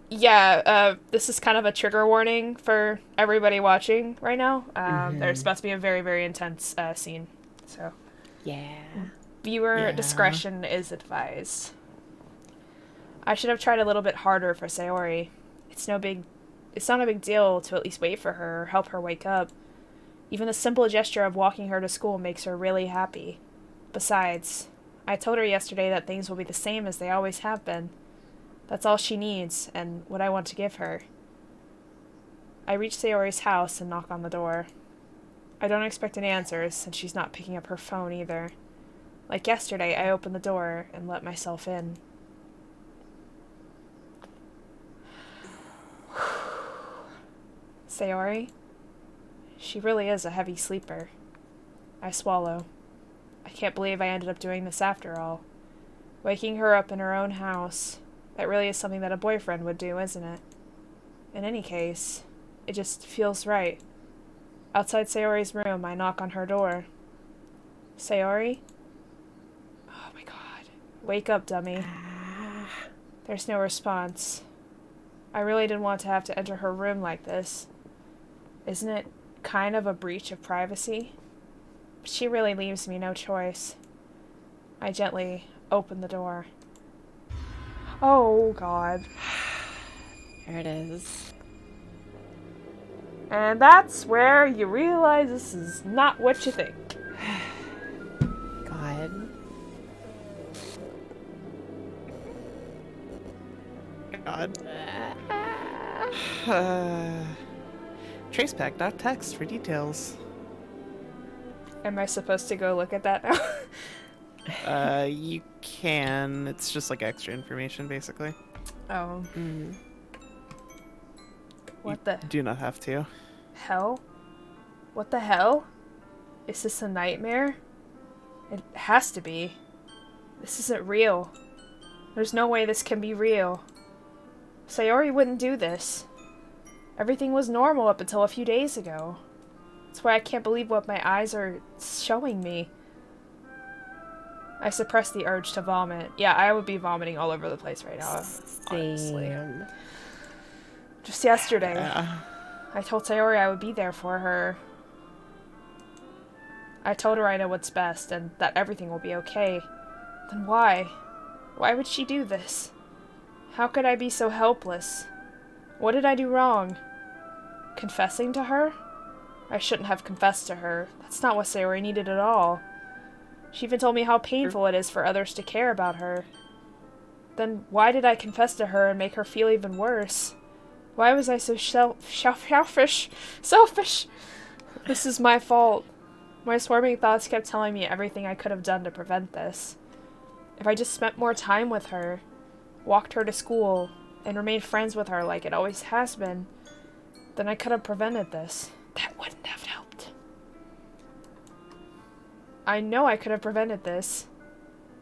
Yeah, this is kind of a trigger warning for everybody watching right now. There's about to be a very, very intense scene. So, Yeah. viewer Yeah. discretion is advised. I should have tried a little bit harder for Sayori. It's not a big deal to at least wait for her or help her wake up. Even the simple gesture of walking her to school makes her really happy. Besides, I told her yesterday that things will be the same as they always have been. That's all she needs, and what I want to give her. I reach Sayori's house and knock on the door. I don't expect an answer, since she's not picking up her phone either. Like yesterday, I open the door and let myself in. Sayori? She really is a heavy sleeper. I swallow. I can't believe I ended up doing this after all. Waking her up in her own house. That really is something that a boyfriend would do, isn't it? In any case, it just feels right. Outside Sayori's room, I knock on her door. Sayori? Oh my god. Wake up, dummy. There's no response. I really didn't want to have to enter her room like this. Isn't it kind of a breach of privacy? But she really leaves me no choice. I gently open the door. Oh, God. There it is. And that's where you realize this is not what you think. God. God. Tracepack.txt for details. Am I supposed to go look at that now? You can. It's just like extra information, basically. Oh. Mm. What the Do not have to. hell? What the hell? Is this a nightmare? It has to be. This isn't real. There's no way this can be real. Sayori wouldn't do this. Everything was normal up until a few days ago. That's why I can't believe what my eyes are showing me. I suppress the urge to vomit. Yeah, I would be vomiting all over the place right now, honestly. Same. Just yesterday, Yeah. I told Sayori I would be there for her. I told her I know what's best and that everything will be okay. Then why? Why would she do this? How could I be so helpless? What did I do wrong? Confessing to her? I shouldn't have confessed to her. That's not what Sayori needed at all. She even told me how painful it is for others to care about her. Then why did I confess to her and make her feel even worse? Why was I so selfish? Selfish! This is my fault. My swarming thoughts kept telling me everything I could have done to prevent this. If I just spent more time with her, walked her to school, and remained friends with her like it always has been, then I could have prevented this. That wouldn't have helped. I know I could have prevented this.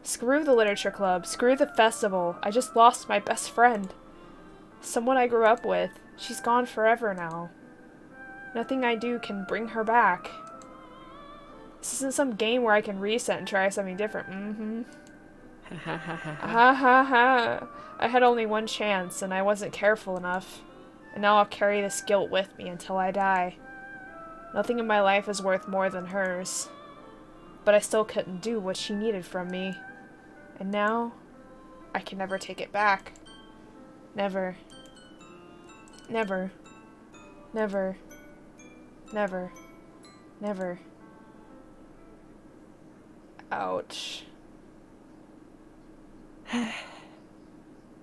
Screw the literature club. Screw the festival. I just lost my best friend. Someone I grew up with. She's gone forever now. Nothing I do can bring her back. This isn't some game where I can reset and try something different. Mm-hmm. Ha ha ha ha. Ha ha ha. I had only one chance, and I wasn't careful enough. And now I'll carry this guilt with me until I die. Nothing in my life is worth more than hers. But I still couldn't do what she needed from me. And now, I can never take it back. Never. Never. Never. Never. Never. Ouch.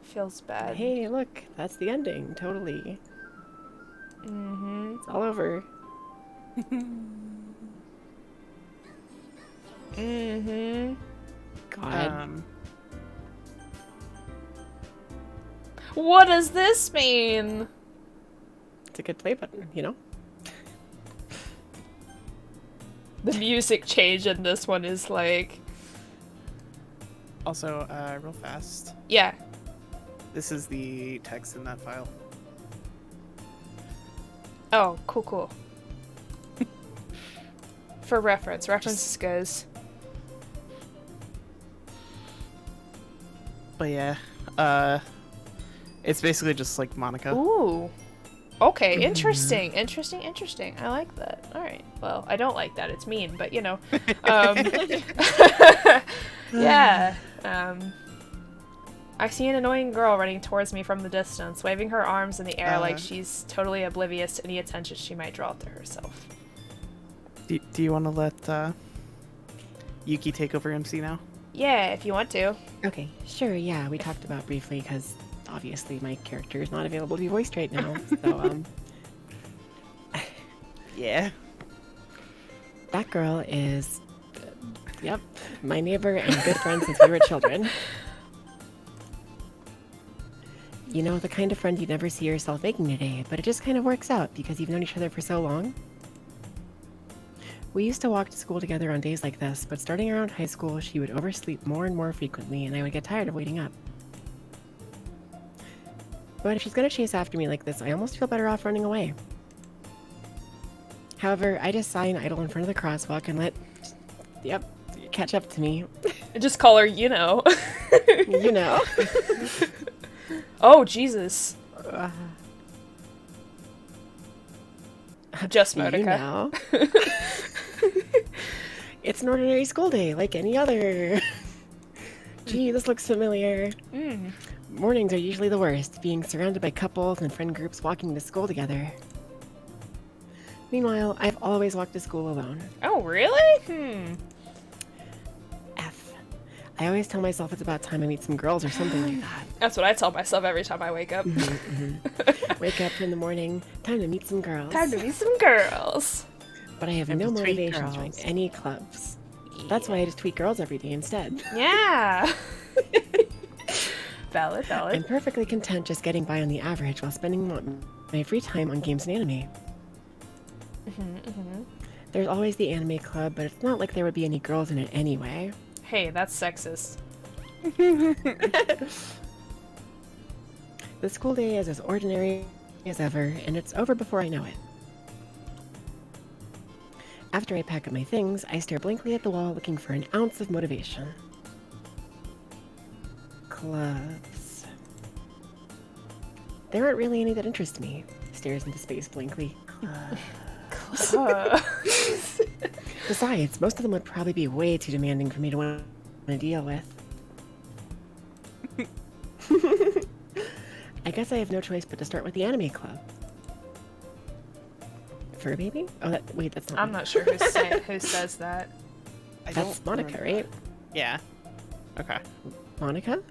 Feels bad. Hey, look, that's the ending. Totally. Mm-hmm. It's all over. Mm-hmm. God. What does this mean? It's a good play button, you know? The music change in this one is like... Also, real fast. Yeah. This is the text in that file. Oh, cool. For references goes. But yeah, it's basically just like Monica. Ooh. Okay, interesting. I like that. Alright. Well, I don't like that. It's mean, but you know. Yeah. I see an annoying girl running towards me from the distance, waving her arms in the air like she's totally oblivious to any attention she might draw to herself. Do you want to let Yuki take over MC now? Yeah, if you want to. Okay, sure, yeah, we talked about briefly because obviously my character is not available to be voiced right now. So, Yeah. that girl is, yep, my neighbor and good friend since we were children. You know, the kind of friend you never see yourself making today, but it just kind of works out because you've known each other for so long. We used to walk to school together on days like this, but starting around high school, she would oversleep more and more frequently, and I would get tired of waiting up. But if she's gonna chase after me like this, I almost feel better off running away. However, I just sigh and idle in front of the crosswalk and let, yep, catch up to me. Just call her, you know. You know. Oh, Jesus. Just You Monica. know. It's an ordinary school day, like any other. Gee, this looks familiar. Mornings are usually the worst, being surrounded by couples and friend groups walking to school together. Meanwhile, I've always walked to school alone. Oh, really? F. I always tell myself it's about time I meet some girls or something like that. That's what I tell myself every time I wake up. Wake up in the morning, time to meet some girls. Time to meet some girls. But I have Time no to tweet motivation to join girls. any clubs. That's why I just tweet girls every day instead. Yeah. Valid, I'm valid. perfectly content just getting by on the average while spending my free time on games and anime. There's always the anime club, but it's not like there would be any girls in it anyway. Hey, that's sexist. The school day is as ordinary as ever, and it's over before I know it. After I pack up my things, I stare blankly at the wall looking for an ounce of motivation. Clubs. There aren't really any that interest me. Stares into space blankly. Besides, most of them would probably be way too demanding for me to want to deal with. I guess I have no choice but to start with the anime club. FurBaby? Oh, wait, that's not I'm me. not sure who says that. I That's don't Monica, remember. right? Yeah. Okay. Monica?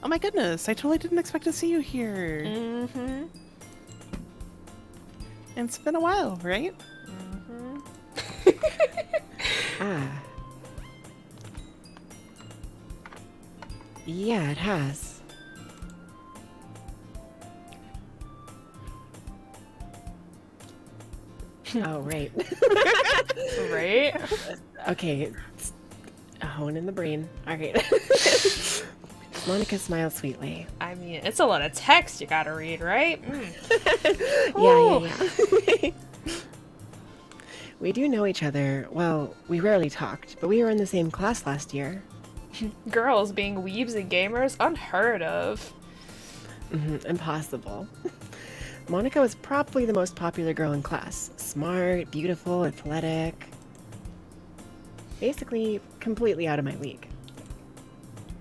Oh my goodness, I totally didn't expect to see you here. Mm-hmm. It's been a while, right? Ah. Yeah, it has. Oh, right. Right? Okay. A hone in the brain. All right. Monica smiled sweetly. I mean, it's a lot of text you gotta read, right? Mm. Yeah. We do know each other. Well, we rarely talked, but we were in the same class last year. Girls being weebs and gamers, unheard of. Impossible. Monica was probably the most popular girl in class. Smart, beautiful, athletic. Basically, completely out of my league.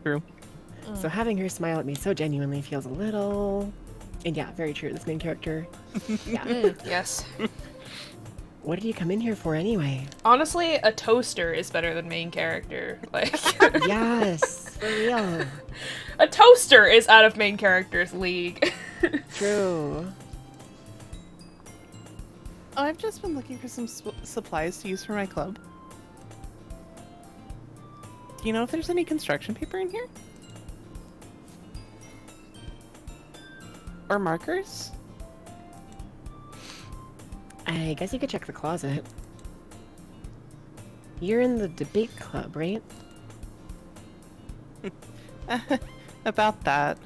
True. So having her smile at me so genuinely feels a little... And yeah, very true. This main character. Yeah. Yes. What did you come in here for anyway? Honestly, a toaster is better than main character. Like, Yes, for real. a toaster is out of main character's league. True. Oh, I've just been looking for some supplies to use for my club. Do you know if there's any construction paper in here? Or markers? I guess you could check the closet. You're in the debate club, right? About that.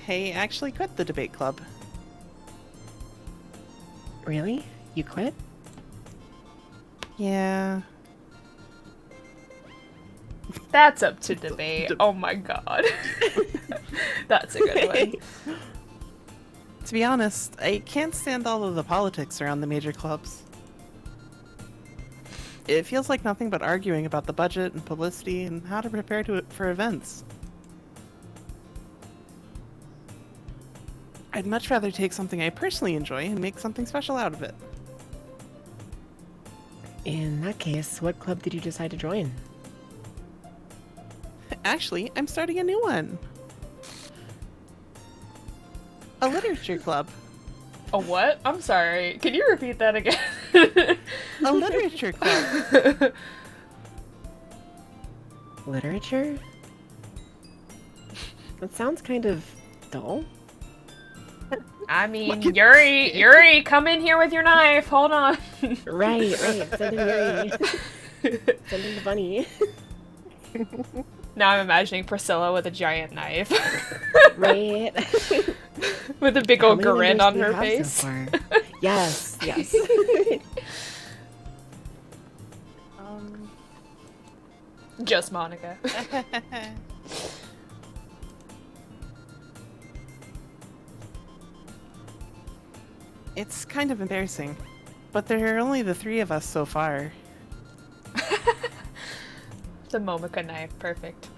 Hey, actually quit the debate club. Really? You quit? Yeah. That's up to debate. Oh my god. That's a good one. To be honest, I can't stand all of the politics around the major clubs. It feels like nothing but arguing about the budget and publicity and how to prepare for events. I'd much rather take something I personally enjoy and make something special out of it. In that case, what club did you decide to join? Actually, I'm starting a new one. A literature club. A what? I'm sorry. Can you repeat that again? A literature club. Literature? That sounds kind of dull. I mean, Yuri, come in here with your knife. Hold on. Right. Send him Yuri. Send him the bunny. Now I'm imagining Priscilla with a giant knife. Right. With a big How old many grin members on do you her have face. so far? Yes. Just Monica. It's kind of embarrassing, but there are only the three of us so far. The Momica knife. Perfect.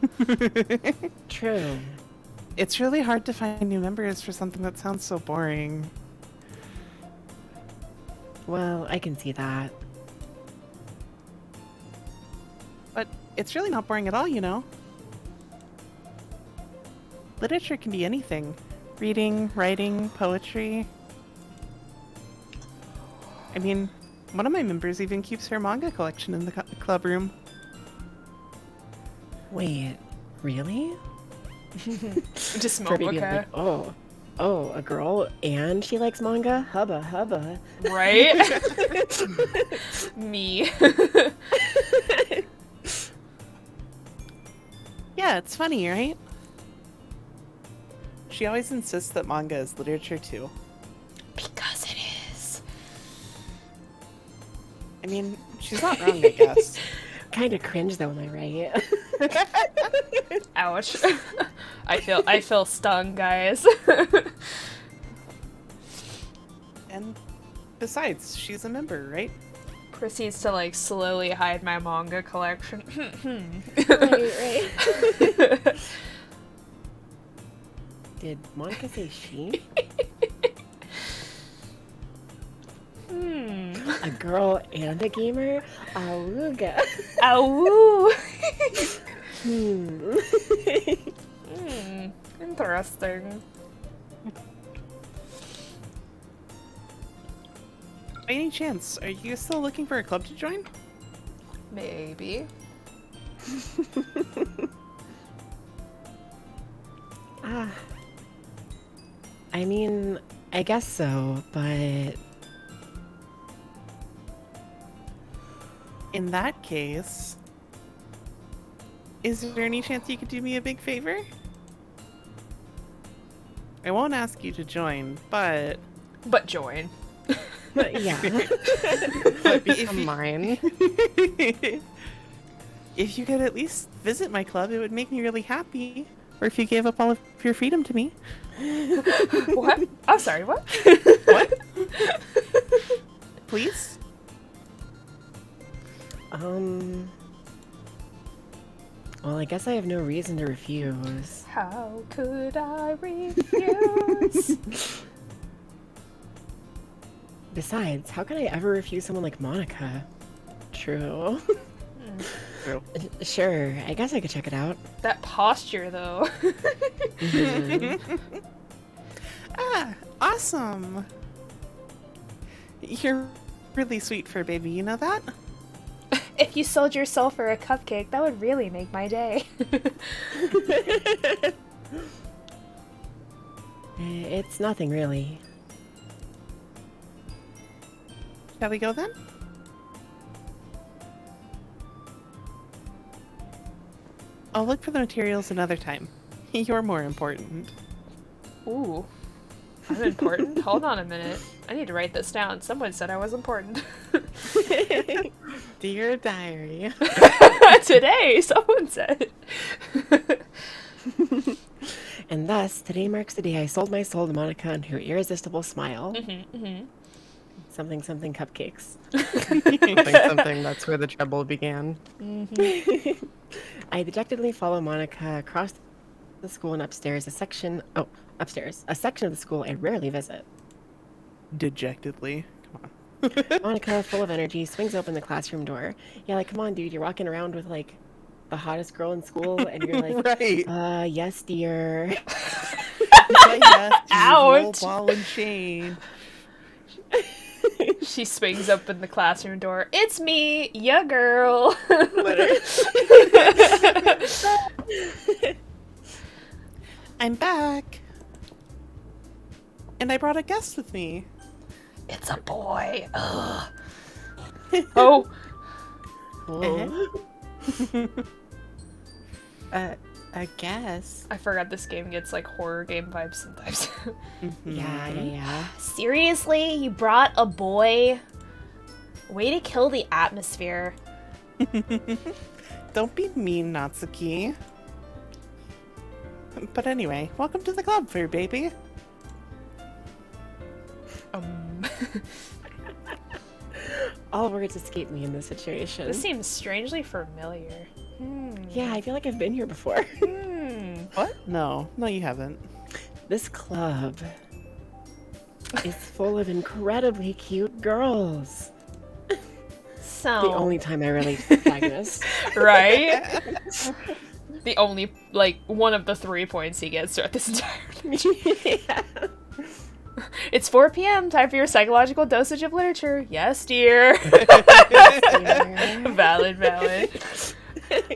True. It's really hard to find new members for something that sounds so boring. Well, I can see that. But it's really not boring at all, you know? Literature can be anything. Reading, writing, poetry. I mean, one of my members even keeps her manga collection in the club room. Wait, really? Just Furbaby is Momoka. like, oh, a girl and she likes manga? Hubba, hubba. Right? Me. Yeah, it's funny, right? She always insists that manga is literature too. Because it is. I mean, she's not wrong, I guess. Kind of cringe though, am I right? Ouch. I feel stung, guys. And besides, she's a member, right? Proceeds to like slowly hide my manga collection. right. Did Monica say she? A girl and a gamer? Awooga. Ow. Hmm. Interesting. By any chance, are you still looking for a club to join? Maybe. I mean, I guess so, but In that case, is there any chance you could do me a big favor? I won't ask you to join, but But join. yeah. Become mine. if you could at least visit my club, it would make me really happy. Or if you gave up all of your freedom to me. What? I'm sorry, what? What? Please? Well, I guess I have no reason to refuse. How could I refuse? Besides, how could I ever refuse someone like Monica? True. True. Sure, I guess I could check it out. That posture, though. Ah, awesome. You're really sweet for a baby, you know that? If you sold your soul for a cupcake, that would really make my day. It's nothing really. Shall we go then? I'll look for the materials another time. You're more important. Ooh. I'm important? Hold on a minute. I need to write this down. Someone said I was important. Dear diary. Today, someone said. And thus, today marks the day I sold my soul to Monica and her irresistible smile. Something, something cupcakes. something. That's where the trouble began. I dejectedly follow Monica across the school and upstairs, a section of the school I rarely visit. Dejectedly. Come on. Monica, full of energy, swings open the classroom door. Yeah, like, come on, dude, you're walking around with, like, the hottest girl in school, and you're like, Right. Yes, dear. Ouch. Ball and chain. She swings open the classroom door. It's me, ya girl. I'm back. And I brought a guest with me. It's a boy. Ugh. Oh. I guess. I forgot this game gets like horror game vibes sometimes. Yeah. Seriously? You brought a boy? Way to kill the atmosphere. Don't be mean, Natsuki. But anyway, welcome to the club, FurBaby. All words escape me in this situation. This seems strangely familiar. Yeah, I feel like I've been here before. What? No, you haven't. This club is full of incredibly cute girls. So, The only time I relate to the protagonist. right? The only, like, one of the 3 points he gets throughout this entire Yeah. It's 4 p.m. Time for your psychological dosage of literature. Yes, dear. Valid.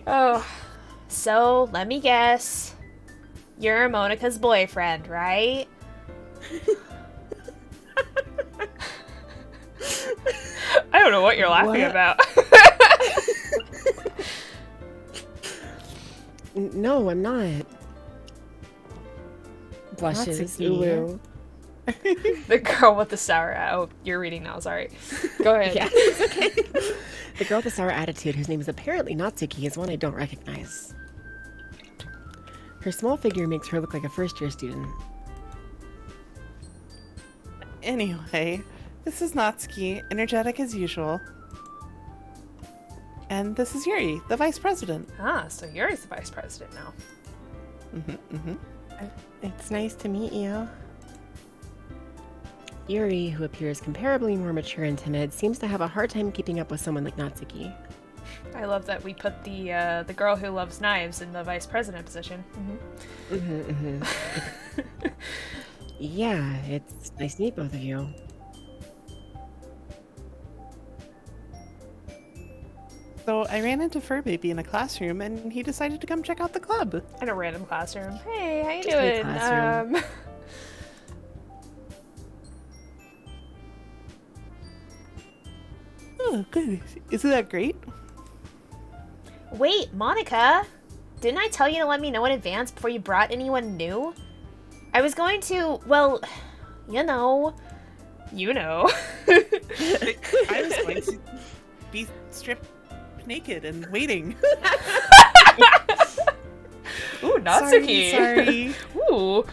Oh. So, let me guess. You're Monica's boyfriend, right? I don't know what you're laughing What? about. No, I'm not. Blushes. Natsuki. Ooh. The girl with the sour. Oh, you're reading now. Sorry. Go ahead. Yeah, it's okay. The girl with the sour attitude, whose name is apparently Natsuki, is one I don't recognize. Her small figure makes her look like a first-year student. Anyway, this is Natsuki, energetic as usual. And this is Yuri, the vice president. Ah, so Yuri's the vice president now. It's nice to meet you. Yuri, who appears comparably more mature and timid, seems to have a hard time keeping up with someone like Natsuki. I love that we put the girl who loves knives in the vice president position. Yeah, it's nice to meet both of you. So I ran into FurBaby in a classroom, and he decided to come check out the club. In a random classroom. Hey, how you Just a doing? classroom. Oh, good. Isn't that great? Wait, Monica! Didn't I tell you to let me know in advance before you brought anyone new? I was going to, well, you know. You know. I was going to be stripped naked and waiting. Ooh, Natsuki. Sorry. Ooh.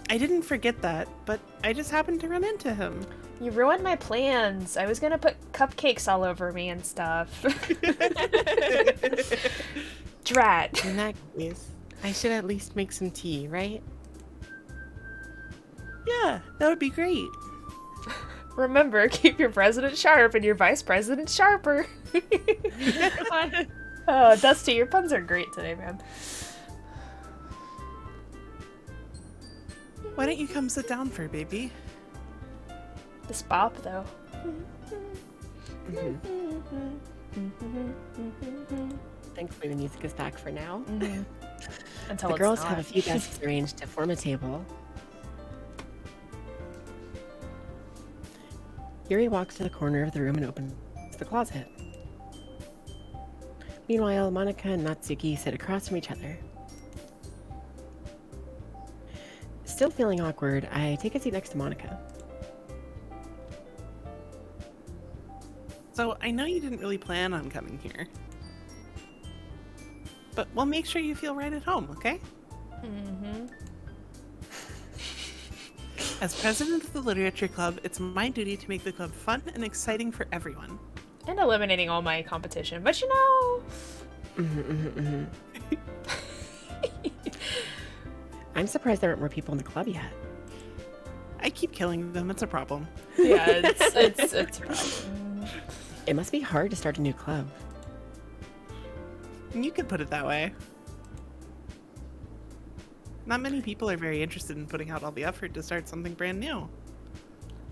I didn't forget that, but I just happened to run into him. You ruined my plans. I was gonna put cupcakes all over me and stuff. Drat. In that case, I should at least make some tea, right? Yeah, that would be great. Remember, keep your president sharp and your vice president sharper. Oh, Dusty, your puns are great today, man. Why don't you come sit down, FurBaby? This bop, though. Thankfully, the music is back for now. Until The it's girls not. have a few desks arranged to form a table. Yuri walks to the corner of the room and opens the closet. Meanwhile, Monica and Natsuki sit across from each other. Still feeling awkward, I take a seat next to Monica. So I know you didn't really plan on coming here. But we'll make sure you feel right at home, okay? As president of the Literature Club, it's my duty to make the club fun and exciting for everyone. And eliminating all my competition. But you know... I'm surprised there aren't more people in the club yet. I keep killing them, it's a problem. Yeah, it's a problem. It must be hard to start a new club. You could put it that way. Not many people are very interested in putting out all the effort to start something brand new.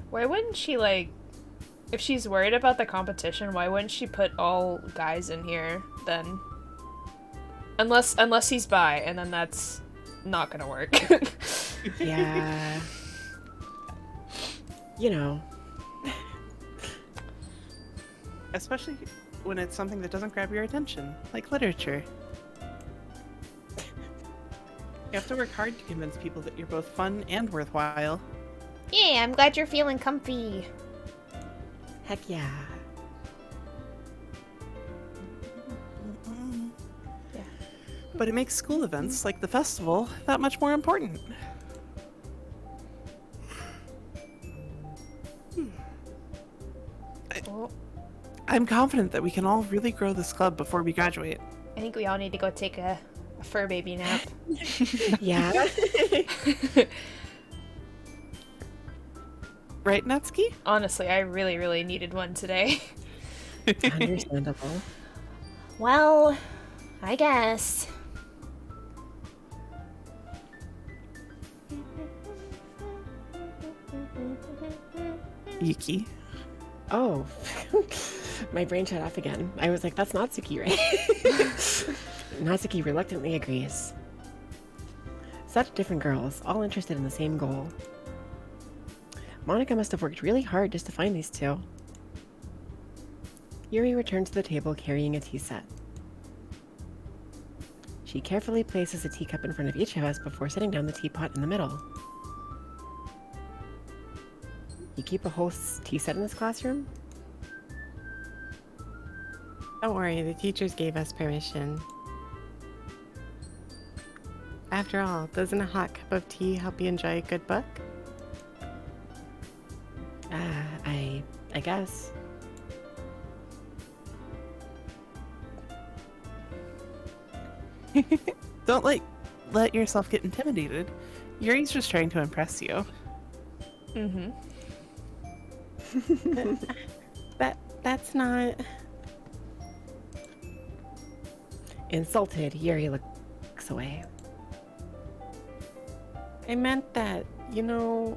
Why wouldn't she, like... If she's worried about the competition, why wouldn't she put all guys in here, then? Unless he's bi, and then that's not gonna work. Yeah. You know. Especially when it's something that doesn't grab your attention, like literature. You have to work hard to convince people that you're both fun and worthwhile. Yeah, I'm glad you're feeling comfy. Heck yeah. Yeah. But it makes school events, like the festival, that much more important. I'm confident that we can all really grow this club before we graduate. I think we all need to go take a fur baby nap. Yeah. Right, Natsuki? Honestly, I really, really needed one today. Understandable. Well, I guess. Yuki. Oh. My brain shut off again. I was like, that's Natsuki, right? Natsuki reluctantly agrees. Such different girls, all interested in the same goal. Monica must have worked really hard just to find these two. Yuri returns to the table carrying a tea set. She carefully places a teacup in front of each of us before setting down the teapot in the middle. You keep a whole tea set in this classroom? Don't worry, the teachers gave us permission. After all, doesn't a hot cup of tea help you enjoy a good book? I guess. Don't let yourself get intimidated. Yuri's just trying to impress you. Mm-hmm. That's not... Insulted, Yuri looks away. I meant that, you know...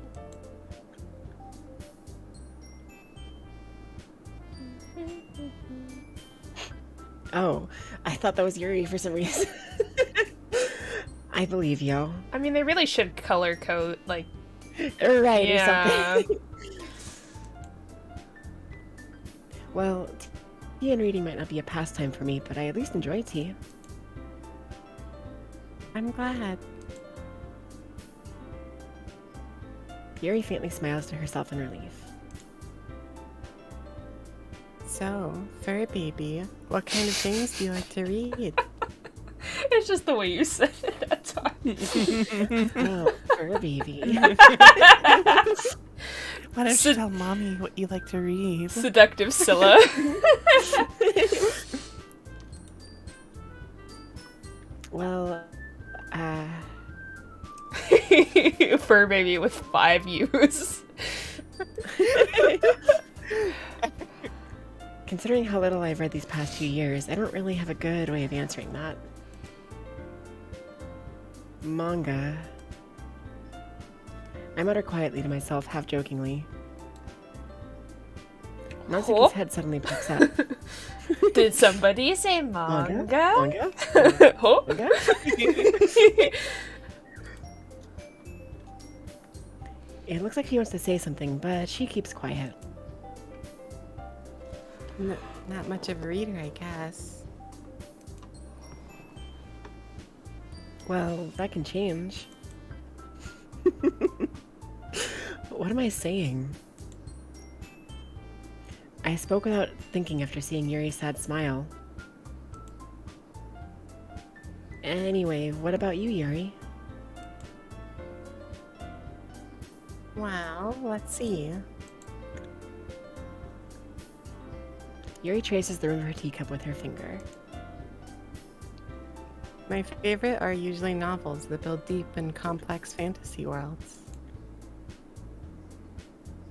Oh, I thought that was Yuri for some reason. I believe you. I mean, they really should color code, like, Right, yeah. or something. Well, tea and reading might not be a pastime for me, but I at least enjoy tea. I'm glad. Yuri faintly smiles to herself in relief. So, FurBaby, what kind of things do you like to read? It's just the way you said it, that's all. Oh, fur baby. Why don't you tell mommy what you like to read? Seductive Scylla. Well, Fur baby with 5 U's. considering how little I've read these past few years, I don't really have a good way of answering that. Manga. I mutter quietly to myself, half jokingly. Natsuki's head suddenly pokes up. Did somebody say manga? Manga? Huh? Manga? It looks like he wants to say something, but she keeps quiet. Not much of a reader, I guess. Well, that can change. What am I saying? I spoke without thinking after seeing Yuri's sad smile. Anyway, what about you, Yuri? Well, let's see. Yuri traces the rim of her teacup with her finger. My favorite are usually novels that build deep and complex fantasy worlds.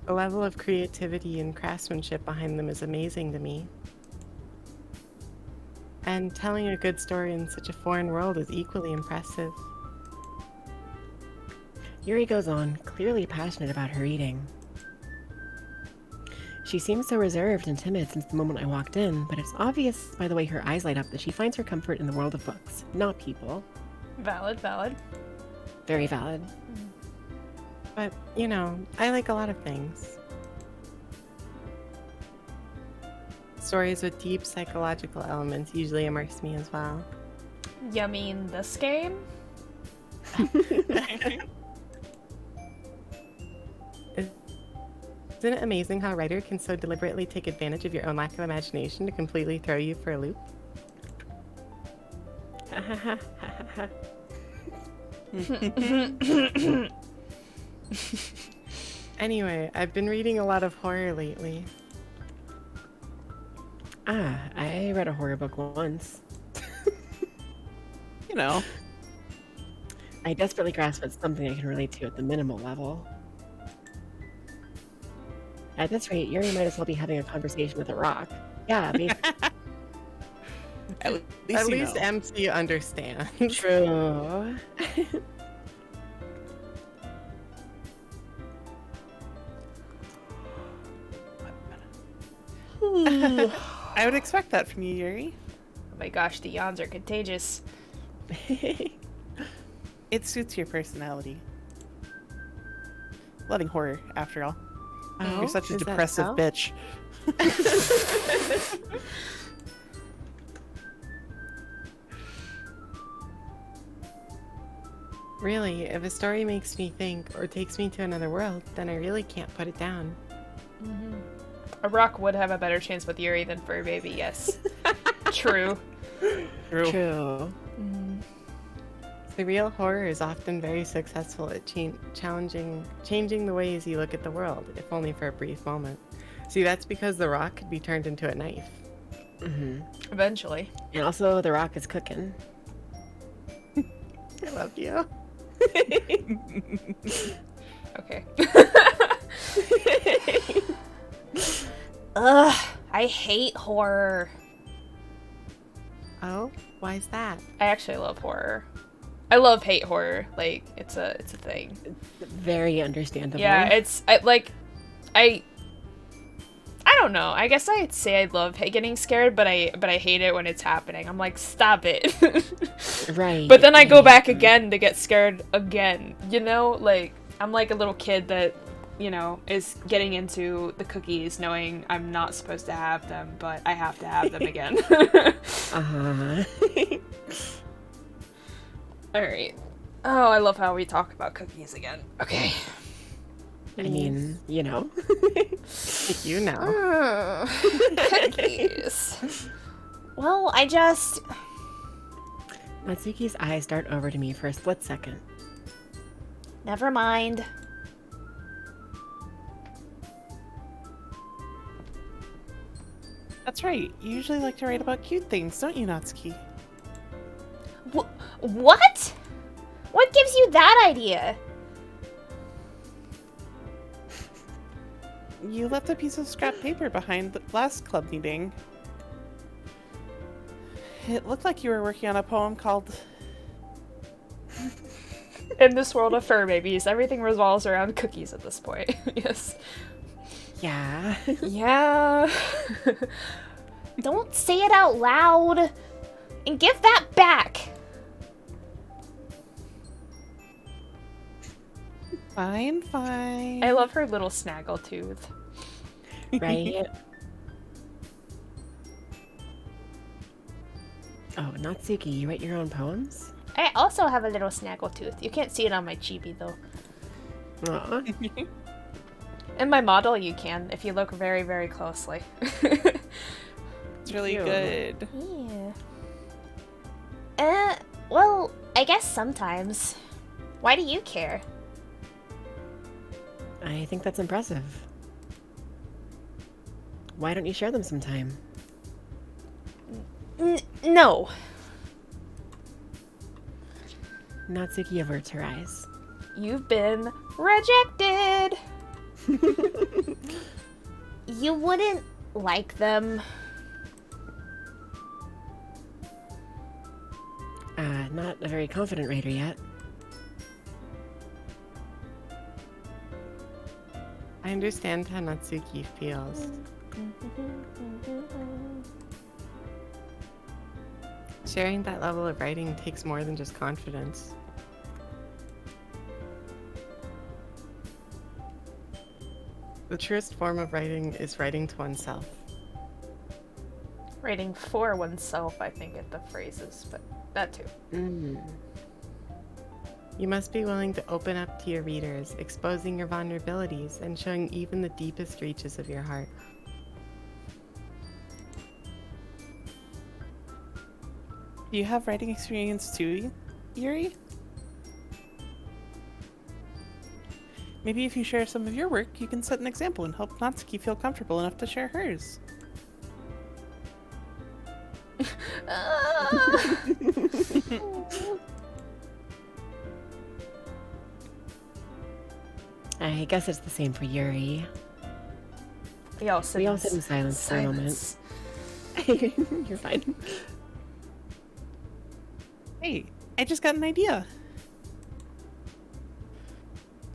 The level of creativity and craftsmanship behind them is amazing to me. And telling a good story in such a foreign world is equally impressive. Yuri goes on, clearly passionate about her reading. She seems so reserved and timid since the moment I walked in, but it's obvious by the way her eyes light up that she finds her comfort in the world of books, not people. Valid, valid. Very valid. But, you know, I like a lot of things. Stories with deep psychological elements usually immerse me as well. You mean this game? Isn't it amazing how a writer can so deliberately take advantage of your own lack of imagination to completely throw you for a loop? Anyway, I've been reading a lot of horror lately. I read a horror book once. You know. I desperately grasp at something I can relate to at the minimal level. At this rate, Yuri might as well be having a conversation with a rock. Yeah, basically. At At you least know. MC understands. True. I would expect that from you, Yuri. Oh my gosh, the yawns are contagious. It suits your personality. Loving horror, after all. Oh, You're such a is that depressive so? bitch. Really, if a story makes me think or takes me to another world, then I really can't put it down. A rock would have a better chance with Yuri than FurBaby, yes. True. True. True. The real horror is often very successful at changing the ways you look at the world, if only for a brief moment. See, that's because the rock could be turned into a knife. Eventually. And also, the rock is cooking. I love you. Okay. Ugh, I hate horror. Oh, why is that? I actually love horror. I love hate horror. Like, it's a thing. Very understandable. Yeah, I don't know. I guess I'd say I love getting scared, but I hate it when it's happening. I'm like, stop it. Right. But then I go back again to get scared again. You know, like I'm like a little kid that, you know, is getting into the cookies knowing I'm not supposed to have them, but I have to have them again. Uh-huh. All right. Oh, I love how we talk about cookies again. Okay. I mean, you know. You know. Cookies. Well, I just... Natsuki's eyes dart over to me for a split second. Never mind. That's right. You usually like to write about cute things, don't you, Natsuki? What? What gives you that idea? You left a piece of scrap paper behind the last club meeting. It looked like you were working on a poem called... In this world of fur babies, everything revolves around cookies at this point. Yes. Yeah. Yeah. Don't say it out loud. And give that back. Fine, fine. I love her little snaggle tooth. Right? Oh, Natsuki, you write your own poems? I also have a little snaggle tooth. You can't see it on my chibi though. Aw. In my model you can, if you look very, very closely. It's really Cute. good. Yeah. Well, I guess sometimes. Why do you care? I think that's impressive. Why don't you share them sometime? No. Natsuki averts her eyes. You've been rejected. You wouldn't like them. Not a very confident writer yet. I understand how Natsuki feels. Sharing that level of writing takes more than just confidence. The truest form of writing is writing to oneself. Writing for oneself, I think, at the phrases, but that too. You must be willing to open up to your readers, exposing your vulnerabilities and showing even the deepest reaches of your heart. Do you have writing experience too, Yuri? Maybe if you share some of your work, you can set an example and help Natsuki feel comfortable enough to share hers. I guess it's the same for Yuri. We all sit in silence for a moment. You're fine. Hey, I just got an idea.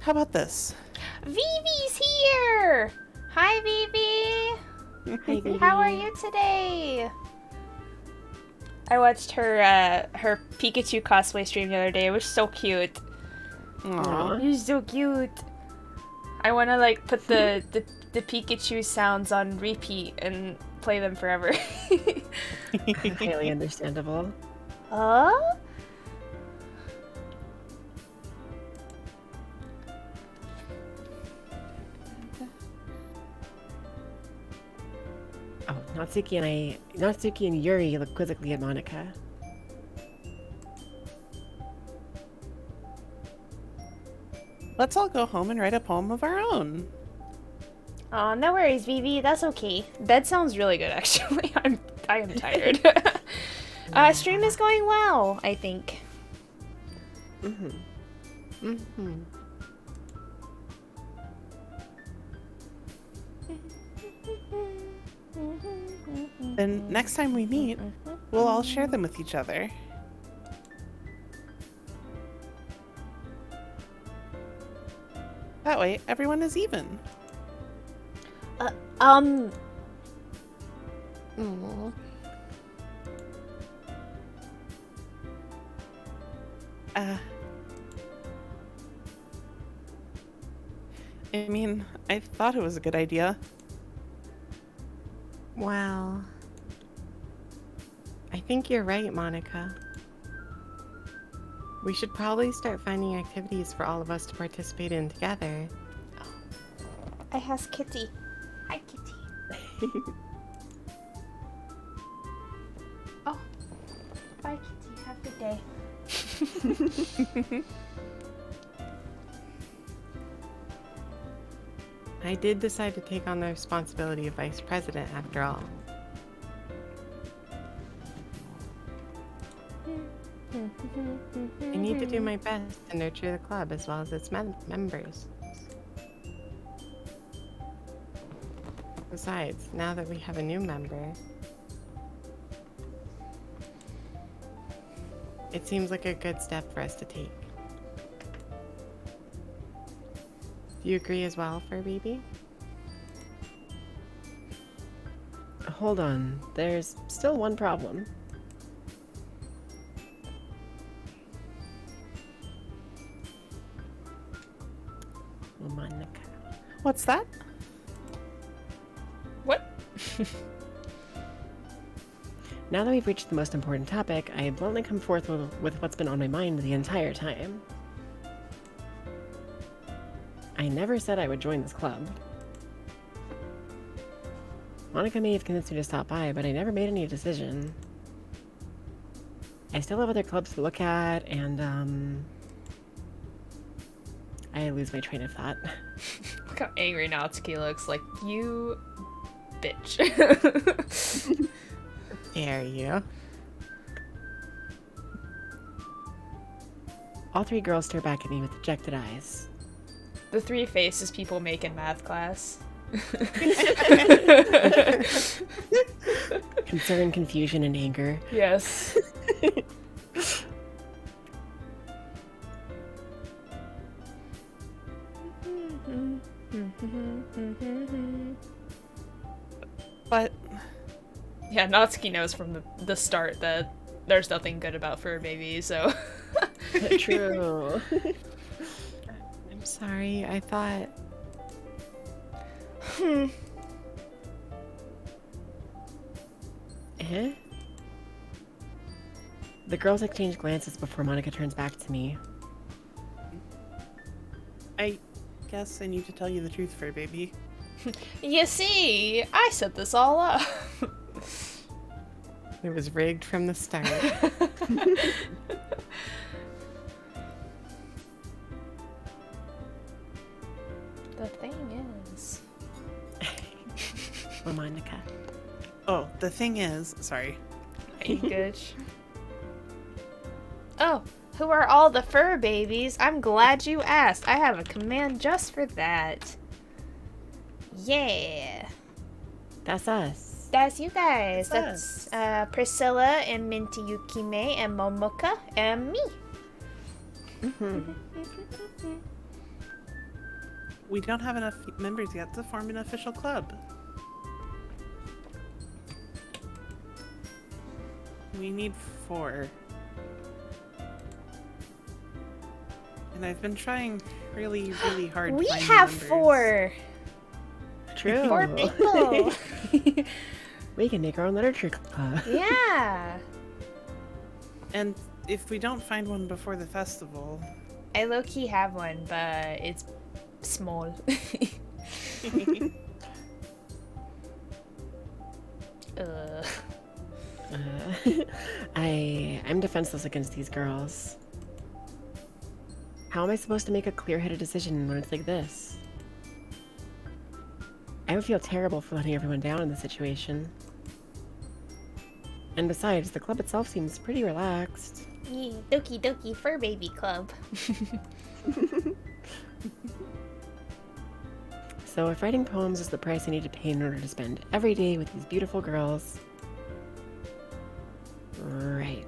How about this? Vivi's here! Hi, Vivi! Hi, baby. How are you today? I watched her Pikachu cosplay stream the other day. It was so cute. Aw. It was so cute. I want to like put the Pikachu sounds on repeat and play them forever. Highly understandable. Huh? Oh, Natsuki and Yuri look quizzically at Monica. Let's all go home and write a poem of our own. Oh, no worries, Vivi. That's okay. Bed sounds really good, actually. I am tired. Stream is going well, I think. Then next time we meet, we'll all share them with each other. That way, everyone is even. Aw. I mean, I thought it was a good idea. Well, I think you're right, Monica. We should probably start finding activities for all of us to participate in together. I has Kitty. Hi, Kitty. Oh. Bye, Kitty. Have a good day. I did decide to take on the responsibility of vice president after all. I need to do my best to nurture the club as well as its members. Besides, now that we have a new member, it seems like a good step for us to take. Do you agree as well, FurBaby? Hold on, there's still one problem. Monica. What's that? What? Now that we've reached the most important topic, I bluntly come forth with what's been on my mind the entire time. I never said I would join this club. Monica may have convinced me to stop by, but I never made any decision. I still have other clubs to look at, and, I lose my train of thought. Look how angry Natsuki looks. Like, you bitch. Dare you? All three girls stare back at me with dejected eyes. The three faces people make in math class. Concern, confusion, and anger. Yes. But Yeah, Natsuki knows from the start that there's nothing good about FurBaby, so... True. I'm sorry, I thought... Eh? The girls exchange glances before Monica turns back to me. I guess I need to tell you the truth, FurBaby. You see, I set this all up. It was rigged from the start. The thing is... Well, Monica. Oh, the thing is, sorry. Hey, Gooch. Oh, who are all the FurBabies? I'm glad you asked. I have a command just for that. Yeah. That's us. That's you guys. That's That's Priscilla and Minty Yukime and Momoka and me. We don't have enough members yet to form an official club. We need 4. And I've been trying really, really hard We to find have members. 4. True. 4 people. We can make our own literature club. Yeah. And if we don't find one before the festival... I low-key have one, but it's small. I'm defenseless against these girls. How am I supposed to make a clear-headed decision when it's like this? I would feel terrible for letting everyone down in this situation. And besides, the club itself seems pretty relaxed. Doki Doki Fur Baby Club. So if writing poems is the price I need to pay in order to spend every day with these beautiful girls... Right.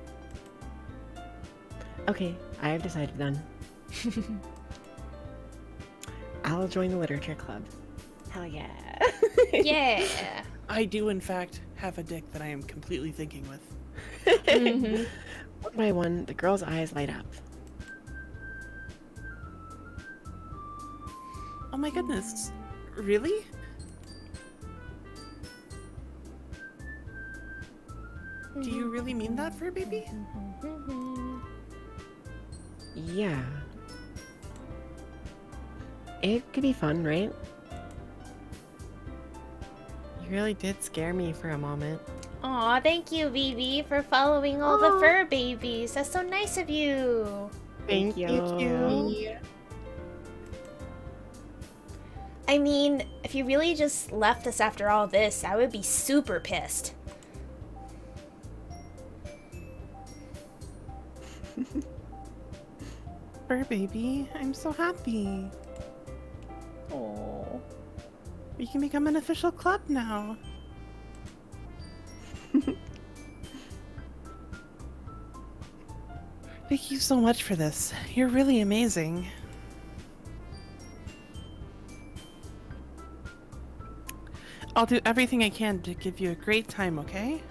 Okay, I have decided then. I'll join the literature club. Hell yeah. Yeah. I do, in fact, have a dick that I am completely thinking with. Mhm. One by one, the girl's eyes light up. Oh my goodness. Really? Do you really mean that, Fur Baby? Yeah. It could be fun, right? You really did scare me for a moment. Aw, thank you, Vivi, for following all the fur babies. That's so nice of you. Thank you. I mean, if you really just left us after all this, I would be super pissed. Fur Baby, I'm so happy. Oh. We can become an official club now. Thank you so much for this. You're really amazing. I'll do everything I can to give you a great time, okay?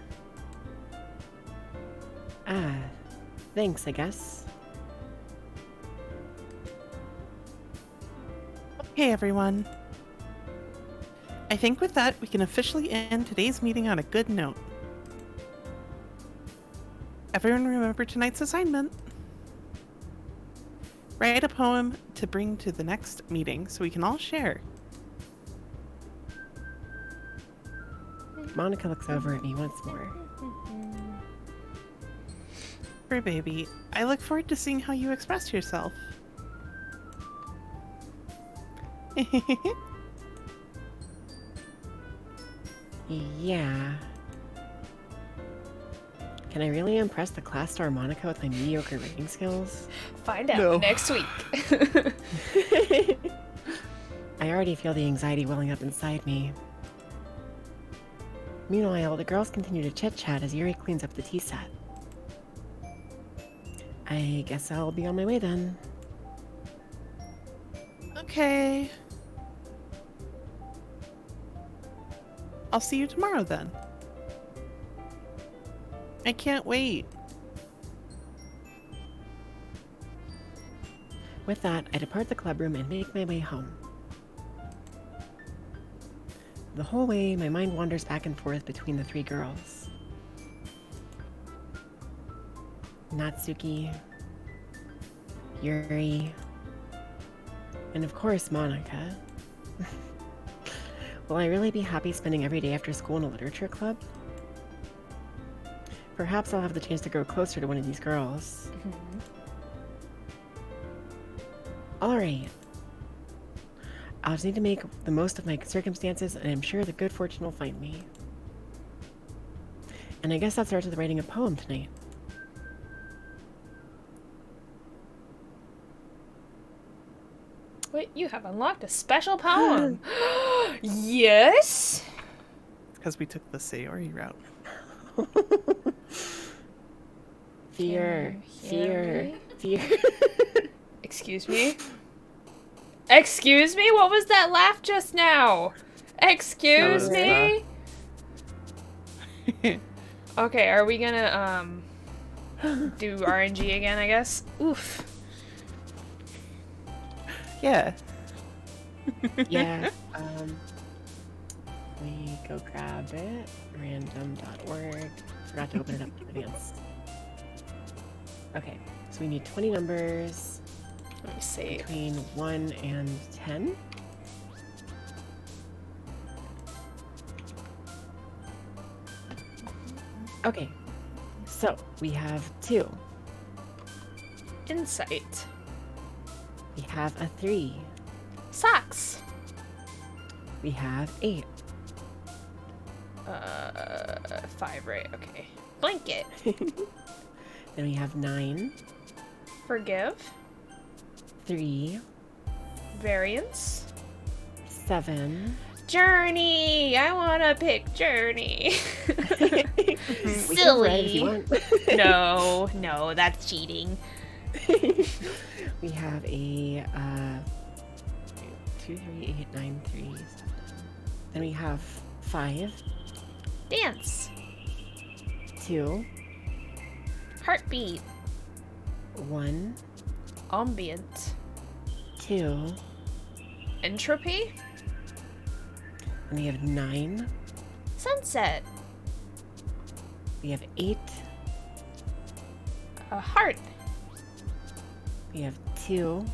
Ah, thanks, I guess. Okay, everyone. I think with that, we can officially end today's meeting on a good note. Everyone remember tonight's assignment. Write a poem to bring to the next meeting so we can all share. Monica looks over at me once more. Fur Baby, I look forward to seeing how you express yourself. Yeah. Can I really impress the class star Monica with my mediocre writing skills? Find out No. next week. I already feel the anxiety welling up inside me. Meanwhile, the girls continue to chit-chat as Yuri cleans up the tea set. I guess I'll be on my way then. Okay. I'll see you tomorrow then. I can't wait. With that, I depart the club room and make my way home. The whole way, my mind wanders back and forth between the 3 girls. Natsuki, Yuri, and of course, Monica. Will I really be happy spending every day after school in a literature club? Perhaps I'll have the chance to grow closer to one of these girls. Alright. I'll just need to make the most of my circumstances, and I'm sure the good fortune will find me. And I guess that starts with writing a poem tonight. Wait, you have unlocked a special poem. Yes? Because we took the Sayori route. Fear, Can you hear fear, me? fear. Excuse me? Excuse me? What was that laugh just now? Excuse That was me? Okay, are we gonna do RNG again, I guess? Oof. Yeah. Yeah. We go grab it. Random.org. Forgot to open it up in advance. Okay, so we need 20 numbers Let me see. between 1 and 10. Okay, so we have 2. Insight. We have a 3. Socks. We have 8. 5, right? Okay. Blanket. Then we have 9, Forgive. 3, Variance. 7. Journey. I want to pick Journey. We can write if you want. No, that's cheating. We have a 2, 3, 8, 9, 3. 7. Then we have 5, Dance. 2, Heartbeat. 1, Ambient. 2. Entropy. And we have 9. Sunset. We have 8. A heart. We have 2.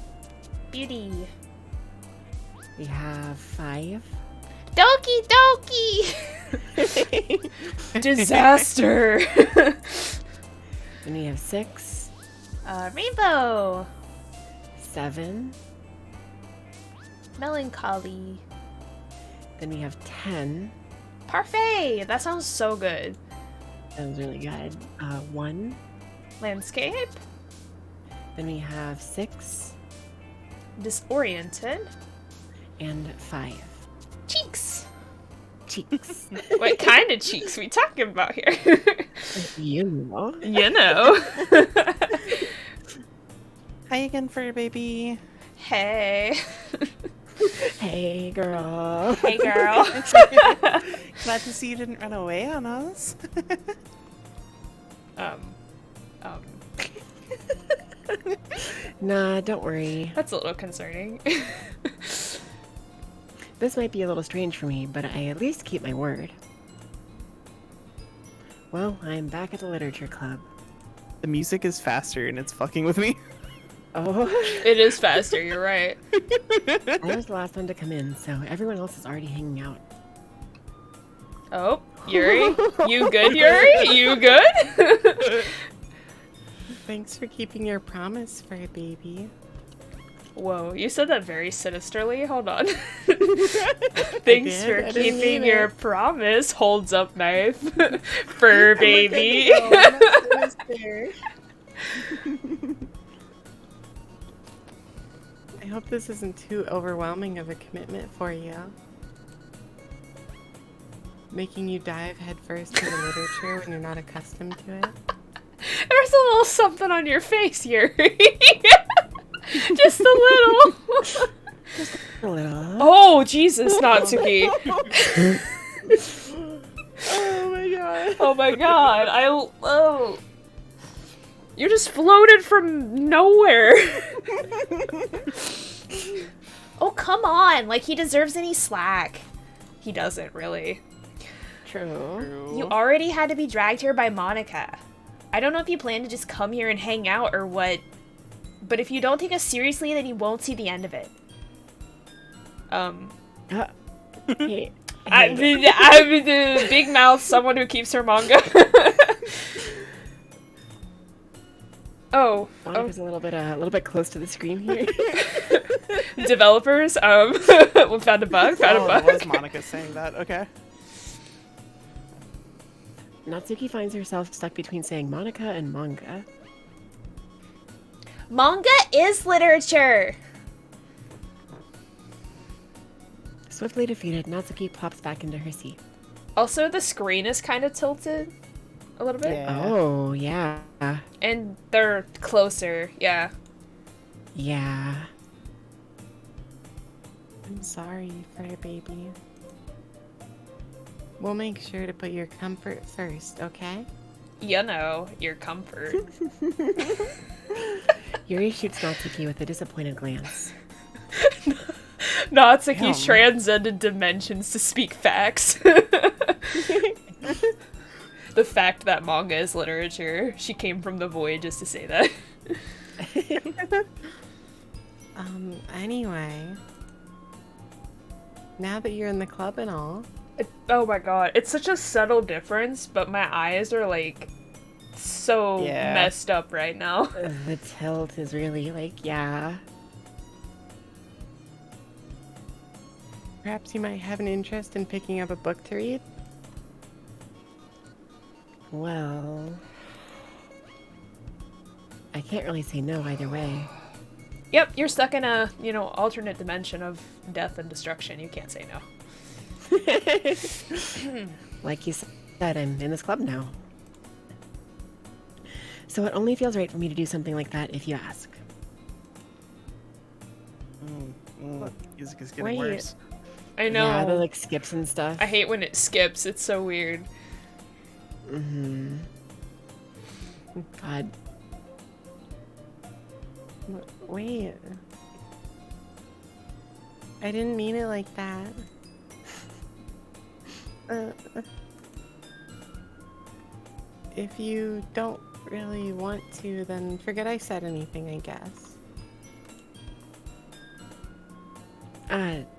Beauty. We have 5. Doki Doki. Disaster. And we have 6, Rainbow. 7. Melancholy. Then we have 10. Parfait. That sounds so good. That was really good. 1. Landscape. Then we have 6 Disoriented. and 5. Cheeks. Cheeks. What kind of cheeks we talking about here? You know. You know. Hi again, fur baby. Hey. Hey, girl. Hey, girl. Glad to see you didn't run away on us. Nah, don't worry. That's a little concerning. This might be a little strange for me, but I at least keep my word. Well, I'm back at the literature club. The music is faster and it's fucking with me. Oh, It is faster, you're right. I was the last one to come in, so everyone else is already hanging out. Oh, Yuri? You good, Yuri? You good? Thanks for keeping your promise, fur baby. Whoa, you said that very sinisterly. Hold on. Thanks for I didn't keeping mean your it. promise. Holds up knife. Fur baby. I hope this isn't too overwhelming of a commitment for you. Making you dive headfirst into literature when you're not accustomed to it. There's a little something on your face, Yuri. Just a little. A little. Oh, Jesus, Natsuki. Oh my god. Oh my god. Oh. You just floated from nowhere. Oh, come on. Like, he deserves any slack. He doesn't, really. True. You already had to be dragged here by Monica. I don't know if you plan to just come here and hang out or what, but if you don't take us seriously, then you won't see the end of it. Hey, I'm the big mouth, someone who keeps her manga. Oh, Monica's a little bit close to the screen here. developers, we found a bug, Oh, that was Monica saying that. Okay. Natsuki finds herself stuck between saying Monica and manga. Manga is literature! Swiftly defeated, Natsuki plops back into her seat. Also, the screen is kind of tilted a little bit. Yeah. Oh, yeah. And they're closer, yeah. Yeah. I'm sorry, fur baby. We'll make sure to put your comfort first, okay? You know, your comfort. Yuri shoots Natsuki with a disappointed glance. Natsuki's Damn. transcended dimensions to speak facts. The fact that manga is literature. She came from the void just to say that. Anyway. Now that you're in the club and all, Oh my god, it's such a subtle difference, but my eyes are like so Yeah. messed up right now. The tilt is really like, yeah. perhaps you might have an interest in picking up a book to read? Well, I can't really say no either way. Yep, you're stuck in a, alternate dimension of death and destruction. You can't say no. Like you said, I'm in this club now. So it only feels right for me to do something like that if you ask. Music is getting Wait. worse. I know. Yeah, the like skips and stuff. I hate when it skips. It's so weird. Mm-hmm. God. Wait. I didn't mean it like that. If you don't really want to, then forget I said anything, I guess.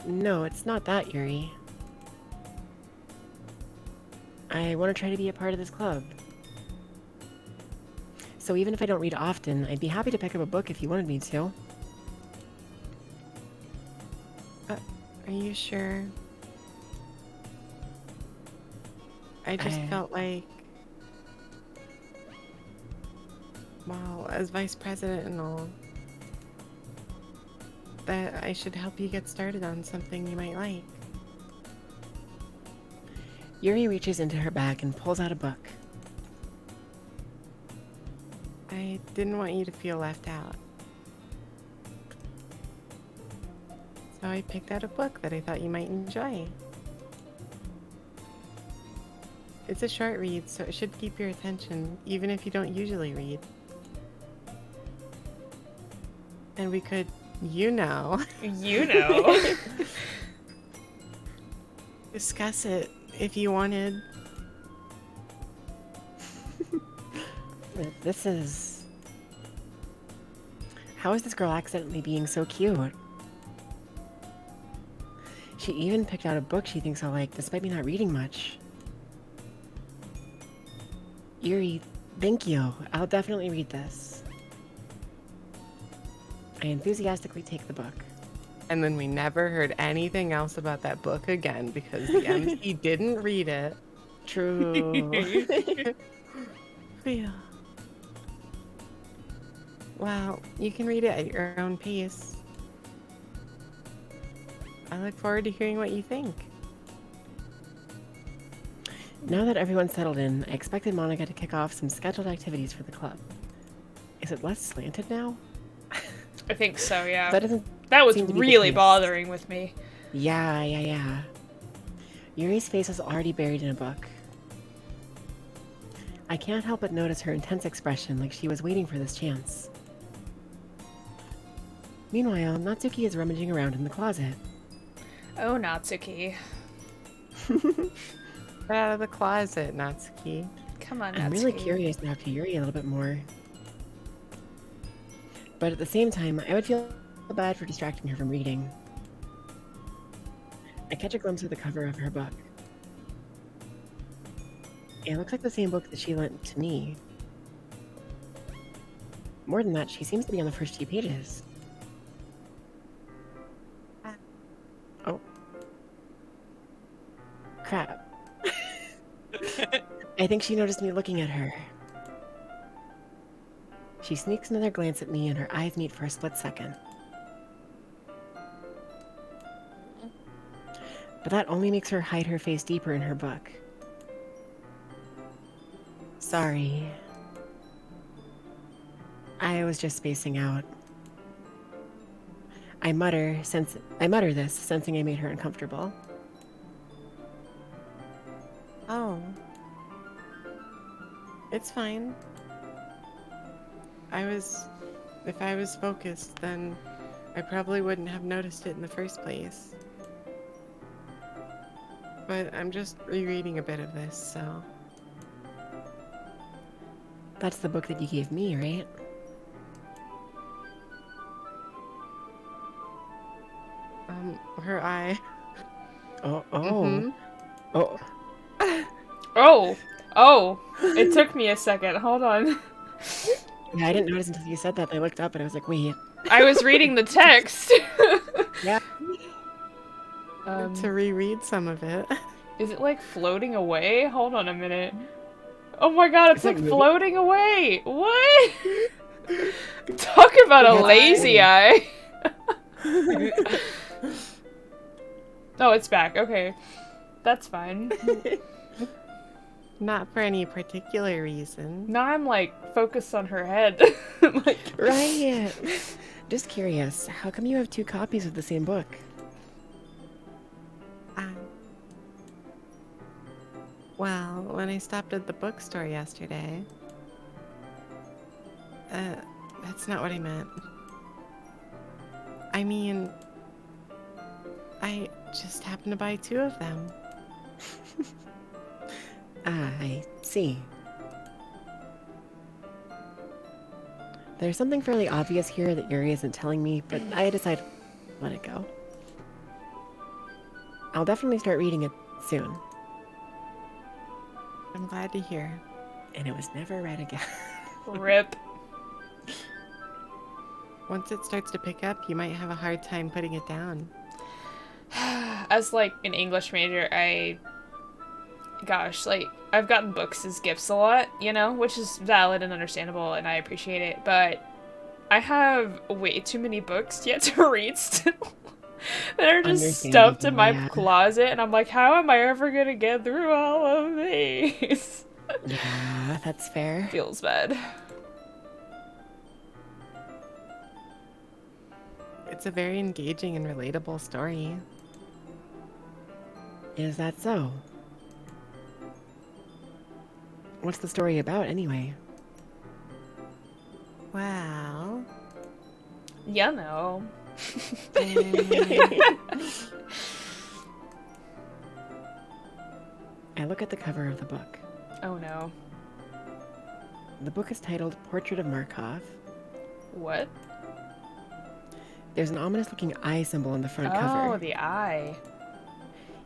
No, it's not that, Yuri. I want to try to be a part of this club. So even if I don't read often, I'd be happy to pick up a book if you wanted me to. Are you sure? I just felt like, well, as vice president and all, that I should help you get started on something you might like. Yuri reaches into her bag and pulls out a book. I didn't want you to feel left out. So I picked out a book that I thought you might enjoy. It's a short read, so it should keep your attention, even if you don't usually read. And we could, You know. discuss it if you wanted. This is... How is this girl accidentally being so cute? She even picked out a book she thinks I'll like, despite me not reading much. Yuri, thank you. I'll definitely read this. I enthusiastically take the book. And then we never heard anything else about that book again because the MC didn't read it. True. Phew. Well, you can read it at your own pace. I look forward to hearing what you think. Now that everyone's settled in, I expected Monica to kick off some scheduled activities for the club. Is it less slanted now? I think so, yeah. That doesn't That was seem to be the really case. bothering with me. Yeah. Yuri's face was already buried in a book. I can't help but notice her intense expression, like she was waiting for this chance. Meanwhile, Natsuki is rummaging around in the closet. Oh, Natsuki. Get out of the closet, Natsuki. Come on, Natsuki. I'm really curious to talk to Yuri a little bit more. But at the same time, I would feel bad for distracting her from reading. I catch a glimpse of the cover of her book. It looks like the same book that she lent to me. More than that, she seems to be on the first few pages. Oh. Crap. I think she noticed me looking at her. She sneaks another glance at me and her eyes meet for a split second. But that only makes her hide her face deeper in her book. Sorry. I was just spacing out. I mutter this, sensing I made her uncomfortable. Oh. It's fine. If I was focused, then I probably wouldn't have noticed it in the first place. But I'm just rereading a bit of this, so. That's the book that you gave me, right? Her eye. Oh, oh. Mhm. Oh. Oh, it took me a second. Hold on. Yeah, I didn't notice until you said that. I looked up and I was like, wait. I was reading the text. Yeah. To reread some of it. Is it like floating away? Hold on a minute. Oh my god, it's Is it like moving? floating away. What? Talk about a Yeah, lazy eye. Oh, it's back. Okay. That's fine. Not for any particular reason. Now I'm like focused on her head. Like, Right. Just curious, how come you have 2 copies of the same book? Well, when I stopped at the bookstore yesterday, that's not what I meant. I mean, I just happened to buy 2 of them. Ah, I see. There's something fairly obvious here that Yuri isn't telling me, but I decided to let it go. I'll definitely start reading it soon. I'm glad to hear. And it was never read again. rip. Once it starts to pick up, you might have a hard time putting it down. As like an English major, gosh, like I've gotten books as gifts a lot, you know, which is valid and understandable and I appreciate it, but I have way too many books yet to read still. That are just stuffed in my Yeah. closet, and I'm like, how am I ever gonna get through all of these? Yeah, that's fair. Feels bad. It's a very engaging and relatable story. Is that so? What's the story about, anyway? Well, You know. I look at the cover of the book. Oh no. The book is titled Portrait of Markov. What? There's an ominous-looking eye symbol on the front Oh, cover. the eye.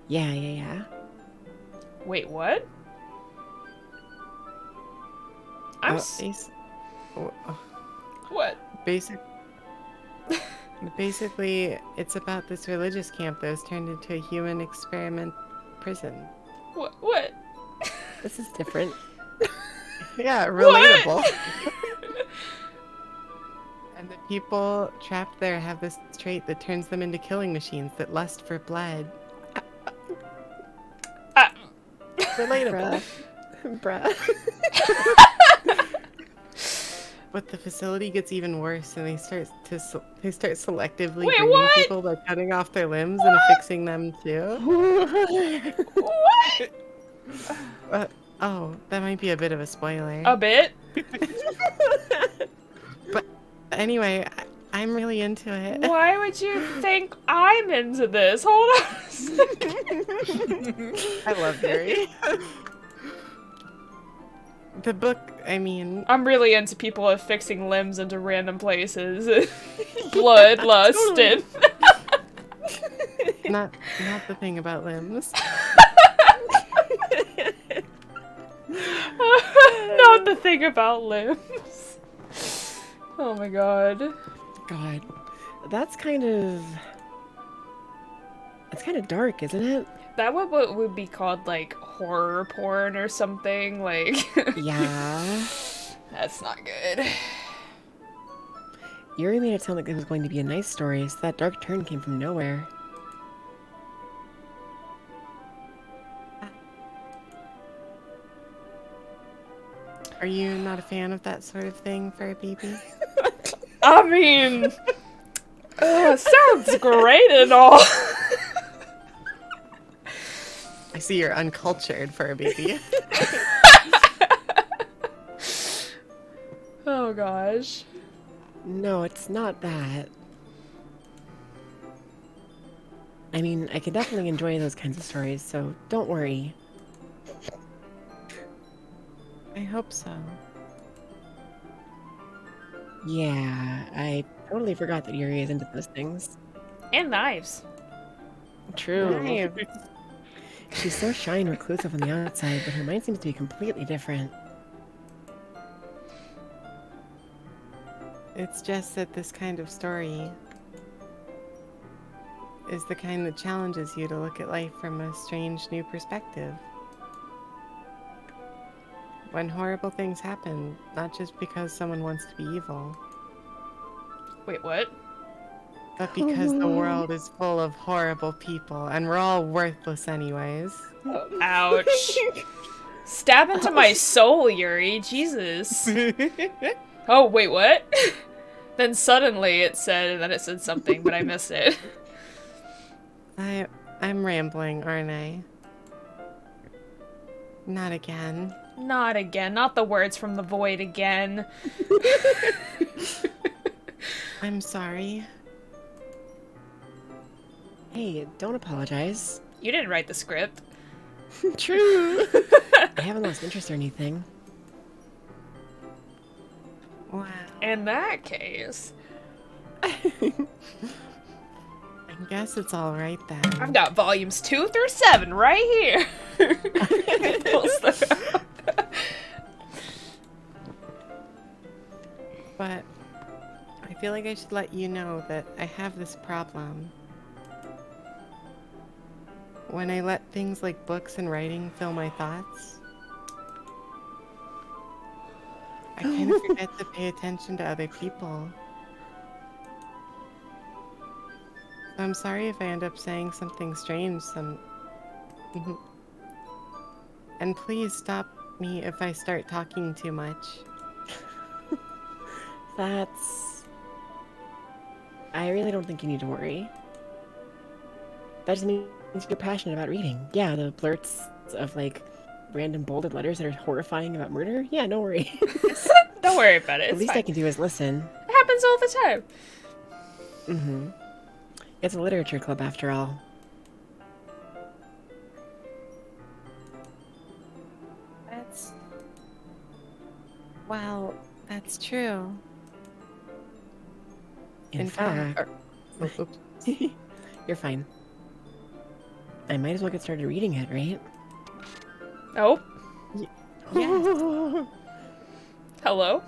Yeah. Wait, what? I'm Uh, what? Basically, it's about this religious camp that was turned into a human experiment prison. What? This is different. Yeah, relatable. And the people trapped there have this trait that turns them into killing machines that lust for blood. Relatable. Bruh. But the facility gets even worse, and they start selectively Wait, breeding what? people by cutting off their limbs and affixing them too. What? Oh, that might be a bit of a spoiler. A bit? But anyway, I'm really into it. Why would you think I'm into this? Hold on a second. I love Yuri. The book, I mean, I'm really into people affixing limbs into random places. Bloodlust and... not the thing about limbs. Not the thing about limbs. Oh my god. God. That's kind of... It's kind of dark, isn't it? That would be called, like, horror porn or something, like... Yeah. That's not good. Yuri made it sound like it was going to be a nice story, so that dark turn came from nowhere. Are you not a fan of that sort of thing for a baby? I mean... sounds great and all. I see you're uncultured for a baby. Oh gosh. No, it's not that. I mean, I can definitely enjoy those kinds of stories, so don't worry. I hope so. Yeah, I totally forgot that Yuri is into those things. And knives. True. Right. She's so shy and reclusive on the outside, but her mind seems to be completely different. It's just that this kind of story is the kind that challenges you to look at life from a strange new perspective. When horrible things happen, not just because someone wants to be evil, Wait, what? but because the world is full of horrible people and we're all worthless anyways. Ouch. Stab into my soul, Yuri. Jesus. Oh, wait, what? Then suddenly it said, and then it said something, but I missed it. I'm rambling, aren't I? Not again. Not again. Not the words from the void again. I'm sorry. Hey, don't apologize. You didn't write the script. True. I haven't lost interest or anything. Wow. In that case, I guess it's all right then. I've got volumes 2 through 7 right here. Pulls them out. But I feel like I should let you know that I have this problem. When I let things like books and writing fill my thoughts, I kind of forget to pay attention to other people. So I'm sorry if I end up saying something strange and please stop me if I start talking too much. I really don't think you need to worry. That just means you're passionate about reading. Yeah, the blurts of, like, random bolded letters that are horrifying about murder? Yeah, no worry. Don't worry about it. The It's least fine. I can do is listen. It happens all the time. Mm-hmm. It's a literature club, after all. Well, that's true. In fact, oops. you're fine. I might as well get started reading it, right? Oh, Yes. hello.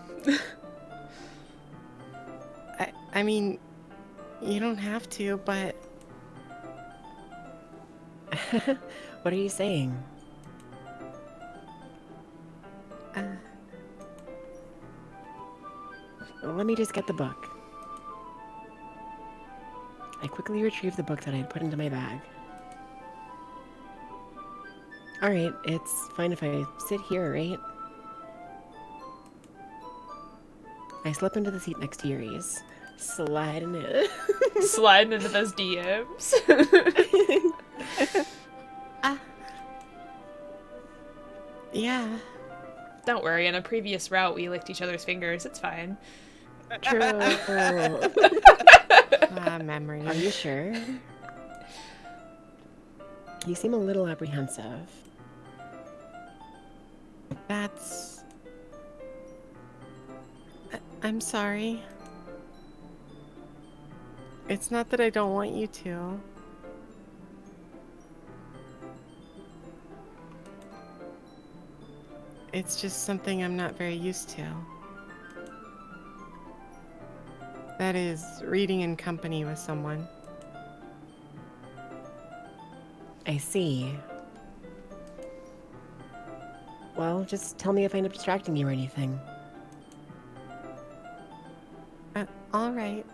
I mean, you don't have to, but What are you saying? Let me just get the book. I quickly retrieved the book that I had put into my bag. Alright, it's fine if I sit here, right? I slip into the seat next to Yuri's, sliding in. Sliding into those DMs. yeah. Don't worry, in a previous route we licked each other's fingers. It's fine. True. Memory. Are you sure? You seem a little apprehensive. That's... I'm sorry. It's not that I don't want you to. It's just something I'm not very used to. That is, reading in company with someone. I see. Well, just tell me if I end up distracting you or anything. All right.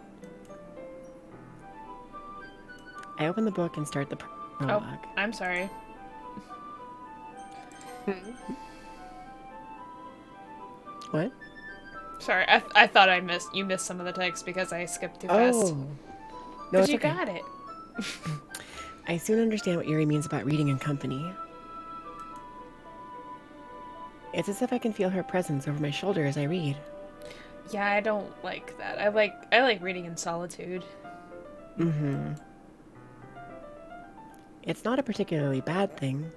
I open the book and start the prologue. Oh, I'm sorry. What? Sorry, I thought you missed some of the text because I skipped too fast. Oh. No, But it's you okay. got it. I soon understand what Yuri means about reading in company. It's as if I can feel her presence over my shoulder as I read. Yeah, I don't like that. I like reading in solitude. Mm-hmm. It's not a particularly bad thing.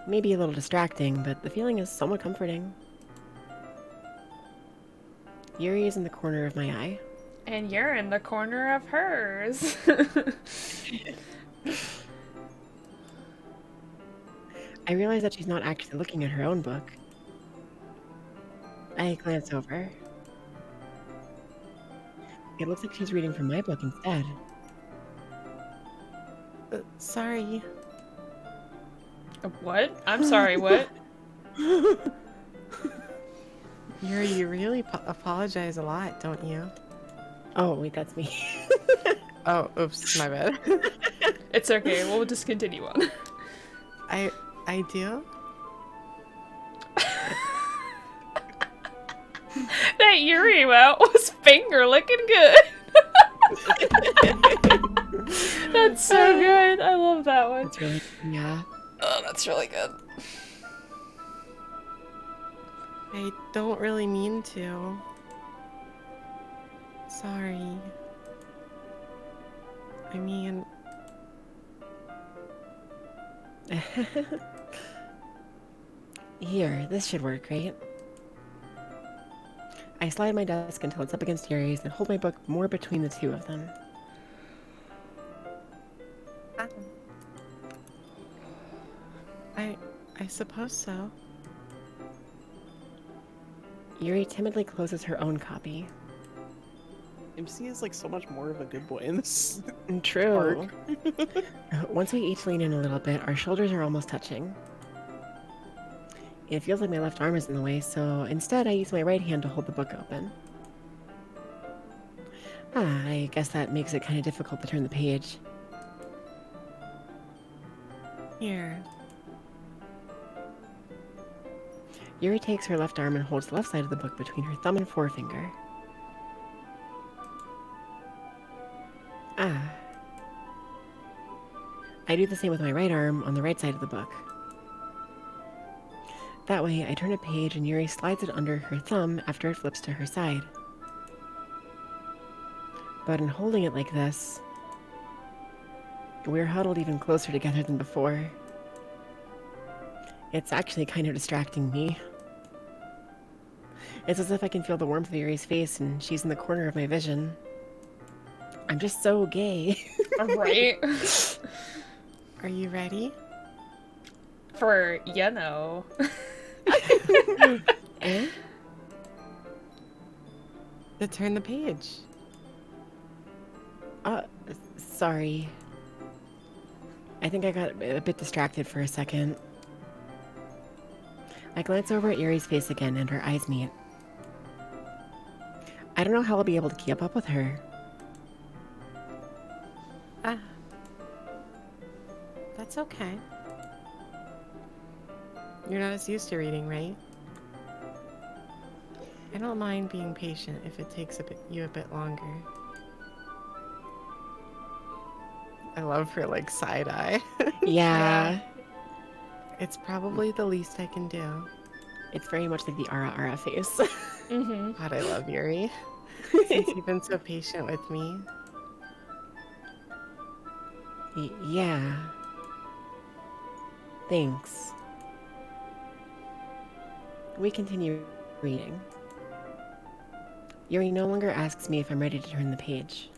Maybe a little distracting, but the feeling is somewhat comforting. Yuri is in the corner of my eye. And you're in the corner of hers. I realize that she's not actually looking at her own book. I glance over. It looks like she's reading from my book instead. Sorry. What? I'm sorry, what? Yuri, you really apologize a lot, don't you? Oh, wait, that's me. Oh, oops, my bad. It's okay, we'll just continue on. I do? That Yuri out was finger licking good. That's so good. I love that one. That's really, yeah. Oh, that's really good. I don't really mean to. Sorry. I mean... Here, this should work, right? I slide my desk until it's up against Yuri's and hold my book more between the two of them. I suppose so. Yuri timidly closes her own copy. MC is like so much more of a good boy in this. True. Once we each lean in a little bit, our shoulders are almost touching. It feels like my left arm is in the way, so instead I use my right hand to hold the book open. I guess that makes it kind of difficult to turn the page. Here. Yuri takes her left arm and holds the left side of the book between her thumb and forefinger. I do the same with my right arm on the right side of the book. That way, I turn a page and Yuri slides it under her thumb after it flips to her side. But in holding it like this, we're huddled even closer together than before. It's actually kind of distracting me. It's as if I can feel the warmth of Yuri's face and she's in the corner of my vision. I'm just so gay. Right? Are you ready? For, you know. Eh? To turn the page. Sorry. I think I got a bit distracted for a second. I glance over at Yuri's face again and her eyes meet. I don't know how I'll be able to keep up with her. That's okay. You're not as used to reading, right? I don't mind being patient if it takes you a bit longer. I love her, like, side eye. Yeah. It's probably the least I can do. It's very much like the Ara Ara face. Mm-hmm. God, I love Yuri. Since you've been so patient with me. Yeah. Thanks. We continue reading. Yuri no longer asks me if I'm ready to turn the page.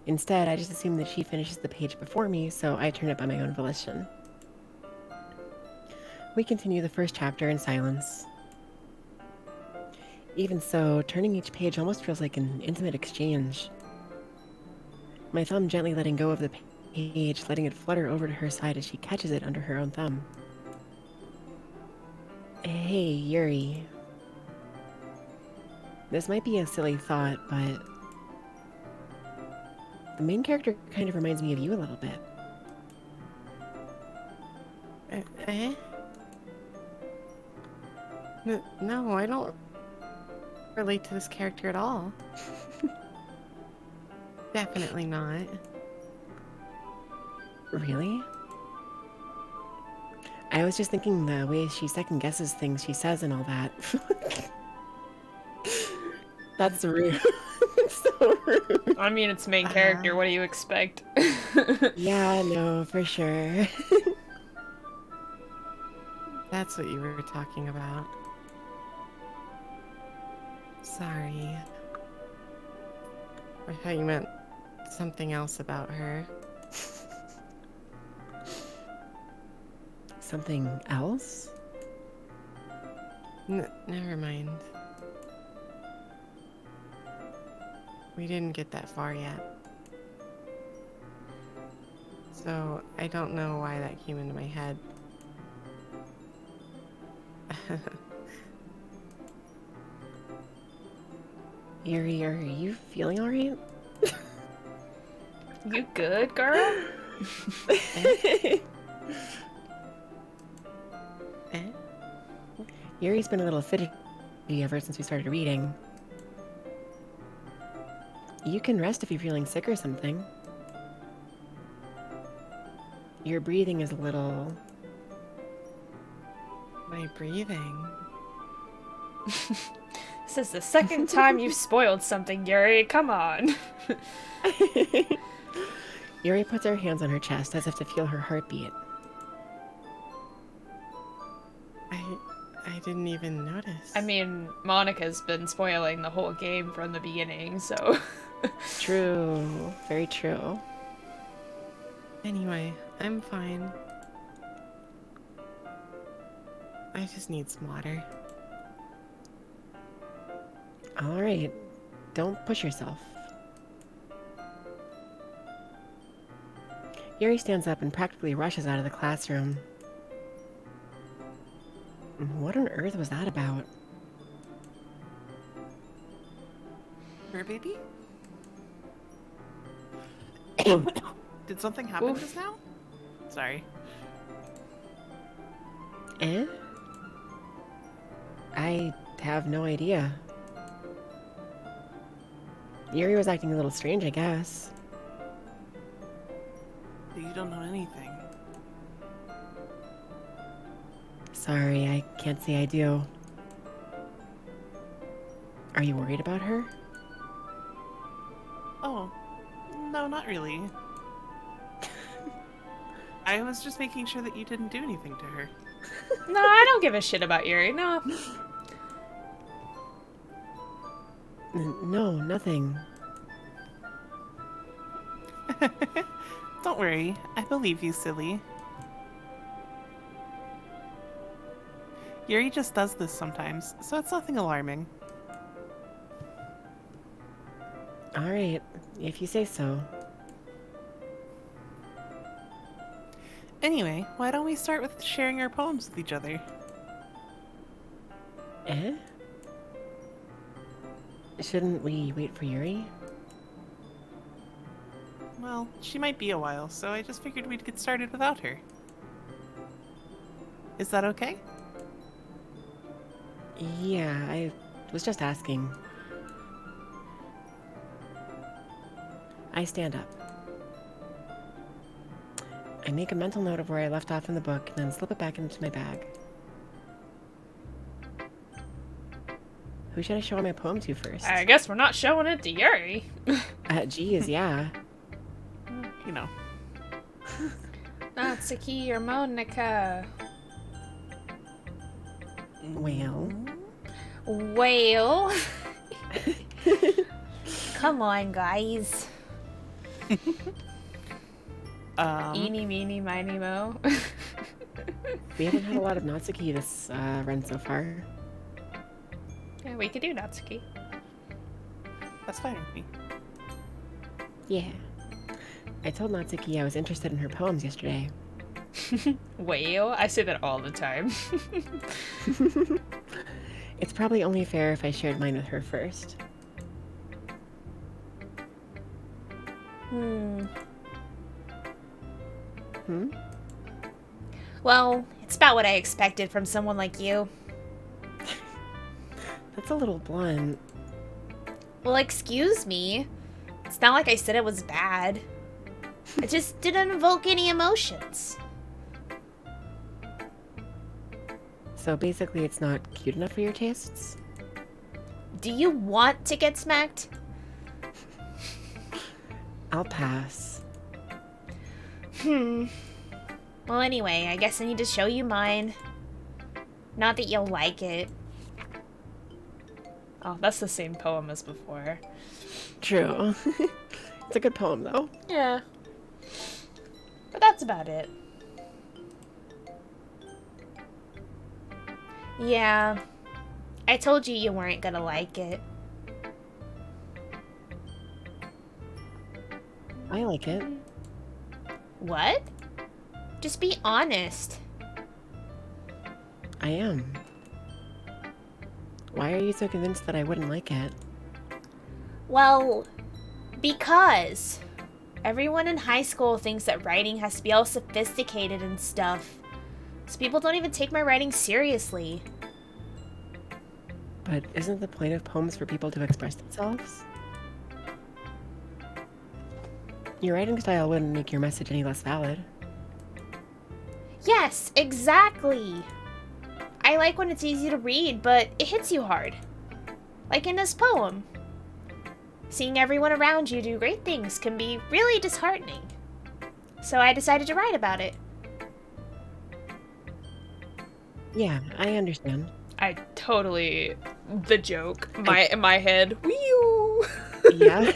Instead, I just assume that she finishes the page before me, so I turn it by my own volition. We continue the first chapter in silence. Even so, turning each page almost feels like an intimate exchange. My thumb gently letting go of the page, letting it flutter over to her side as she catches it under her own thumb. Hey, Yuri. This might be a silly thought, but the main character kind of reminds me of you a little bit. No, I don't relate to this character at all. Definitely not. Really? I was just thinking the way she second guesses things she says and all that. That's rude. It's so rude. I mean, it's main character. What do you expect? Yeah, no, for sure. That's what you were talking about. Sorry. I thought you meant something else about her. Something else? Never mind. We didn't get that far yet. So, I don't know why that came into my head. Yuri, are you feeling alright? You good, girl? Yuri's been a little fidgety ever since we started reading. You can rest if you're feeling sick or something. Your breathing is a little... My breathing. This is the second time you've spoiled something, Yuri. Come on. Yuri puts her hands on her chest as if to feel her heartbeat. I didn't even notice. I mean, Monica's been spoiling the whole game from the beginning, so... True. Very true. Anyway, I'm fine. I just need some water. Alright. Don't push yourself. Yuri stands up and practically rushes out of the classroom. What on earth was that about? FurBaby? Did something happen just now? Sorry. Eh? I have no idea. Yuri was acting a little strange, I guess. You don't know anything. Sorry, I can't say I do. Are you worried about her? Oh, no, not really. I was just making sure that you didn't do anything to her. No, I don't give a shit about Yuri, no. No, nothing. Don't worry, I believe you, silly. Yuri just does this sometimes, so it's nothing alarming. Alright, if you say so. Anyway, why don't we start with sharing our poems with each other? Eh? Shouldn't we wait for Yuri? Well, she might be a while, so I just figured we'd get started without her. Is that okay? Yeah, I was just asking. I stand up. I make a mental note of where I left off in the book, and then slip it back into my bag. Who should I show my poem to first? I guess we're not showing it to Yuri. Geez, yeah. You know. Natsuki or Monica? Well. Well. Come on, guys. Eeny, meeny, miny, mo. We haven't had a lot of Natsuki this run so far. Yeah, we could do Natsuki. That's fine with me. Yeah. I told Natsuki I was interested in her poems yesterday. Well, I say that all the time. It's probably only fair if I shared mine with her first. Hmm? Well, it's about what I expected from someone like you. That's a little blunt. Well, excuse me. It's not like I said it was bad. It just didn't evoke any emotions. So basically it's not cute enough for your tastes? Do you want to get smacked? I'll pass. Well, anyway, I guess I need to show you mine. Not that you'll like it. Oh, that's the same poem as before. True. It's a good poem, though. Yeah. But that's about it. Yeah. I told you you weren't gonna like it. I like it. What? Just be honest. I am. Why are you so convinced that I wouldn't like it? Well, because everyone in high school thinks that writing has to be all sophisticated and stuff. So people don't even take my writing seriously. But isn't the point of poems for people to express themselves? Your writing style wouldn't make your message any less valid. Yes, exactly. I like when it's easy to read, but it hits you hard. Like in this poem. Seeing everyone around you do great things can be really disheartening. So I decided to write about it. Yeah, I understand. I totally... the joke. In my head. Wee-oo! Yeah.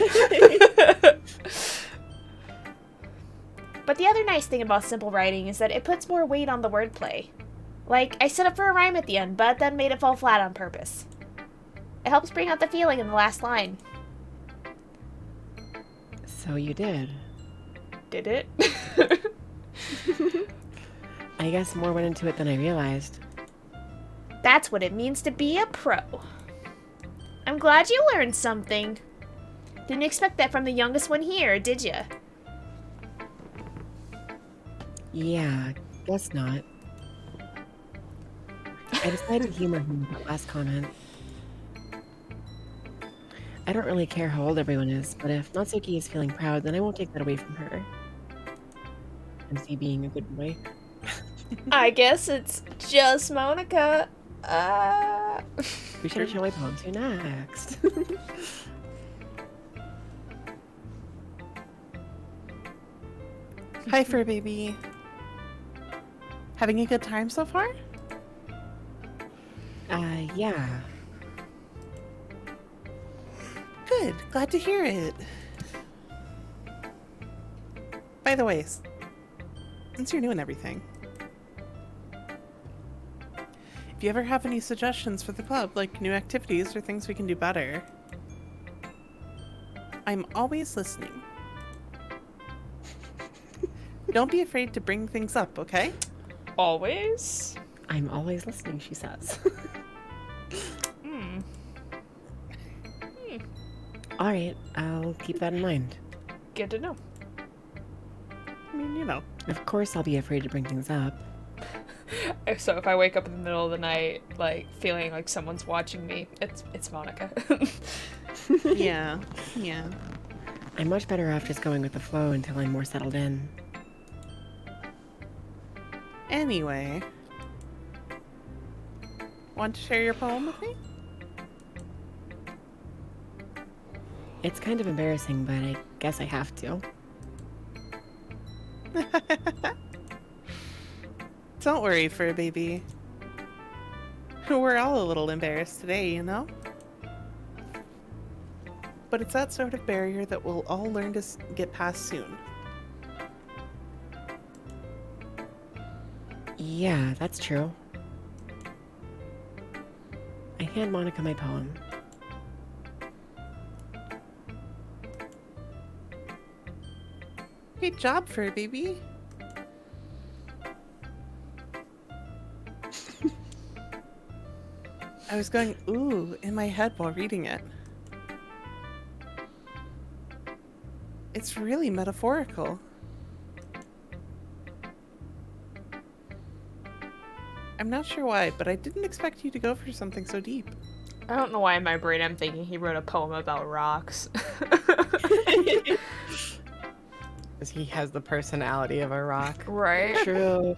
But the other nice thing about simple writing is that it puts more weight on the wordplay. Like, I set up for a rhyme at the end, but then made it fall flat on purpose. It helps bring out the feeling in the last line. So you did. Did it? I guess more went into it than I realized. That's what it means to be a pro. I'm glad you learned something. Didn't expect that from the youngest one here, did ya? Yeah, guess not. I decided to humor him with that last comment. I don't really care how old everyone is, but if Natsuki is feeling proud, then I won't take that away from her. Is he being a good boy? I guess it's just Monica. We should show my poem to next. Hi, FurBaby. Having a good time so far? Yeah. Good. Glad to hear it. By the way, since you're new and everything, if you ever have any suggestions for the club, like new activities or things we can do better, I'm always listening. Don't be afraid to bring things up, okay? Always? I'm always listening, she says. Alright, I'll keep that in mind. Good to know. I mean, you know. Of course I'll be afraid to bring things up. So if I wake up in the middle of the night, like, feeling like someone's watching me, it's Monica. Yeah. Yeah. I'm much better off just going with the flow until I'm more settled in. Anyway. Want to share your poem with me? It's kind of embarrassing, but I guess I have to. Don't worry, FurBaby. We're all a little embarrassed today, you know? But it's that sort of barrier that we'll all learn to get past soon. Yeah, that's true. I hand Monica my poem. Great job, FurBaby. I was going, ooh, in my head while reading it. It's really metaphorical. I'm not sure why, but I didn't expect you to go for something so deep. I don't know why in my brain I'm thinking he wrote a poem about rocks. Because he has the personality of a rock. Right? True.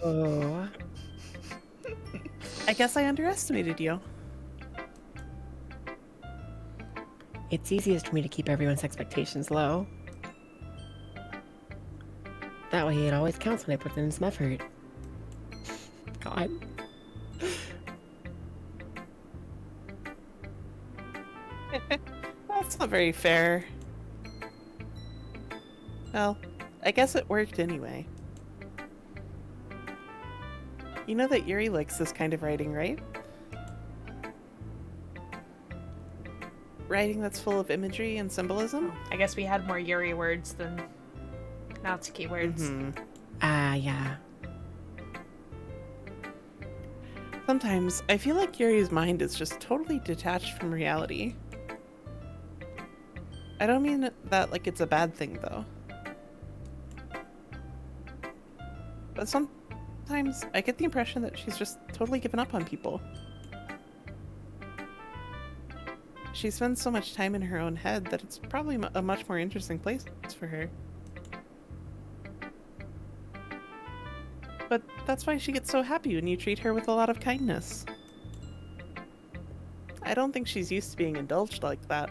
I guess I underestimated you. It's easiest for me to keep everyone's expectations low. That way it always counts when I put in some effort. God. That's not very fair. Well, I guess it worked anyway. You know that Yuri likes this kind of writing, right? Writing that's full of imagery and symbolism? I guess we had more Yuri words than Natsuki words. Yeah. Sometimes I feel like Yuri's mind is just totally detached from reality. I don't mean that like it's a bad thing, though. But sometimes I get the impression that she's just totally given up on people. She spends so much time in her own head that it's probably a much more interesting place for her. But that's why she gets so happy when you treat her with a lot of kindness. I don't think she's used to being indulged like that.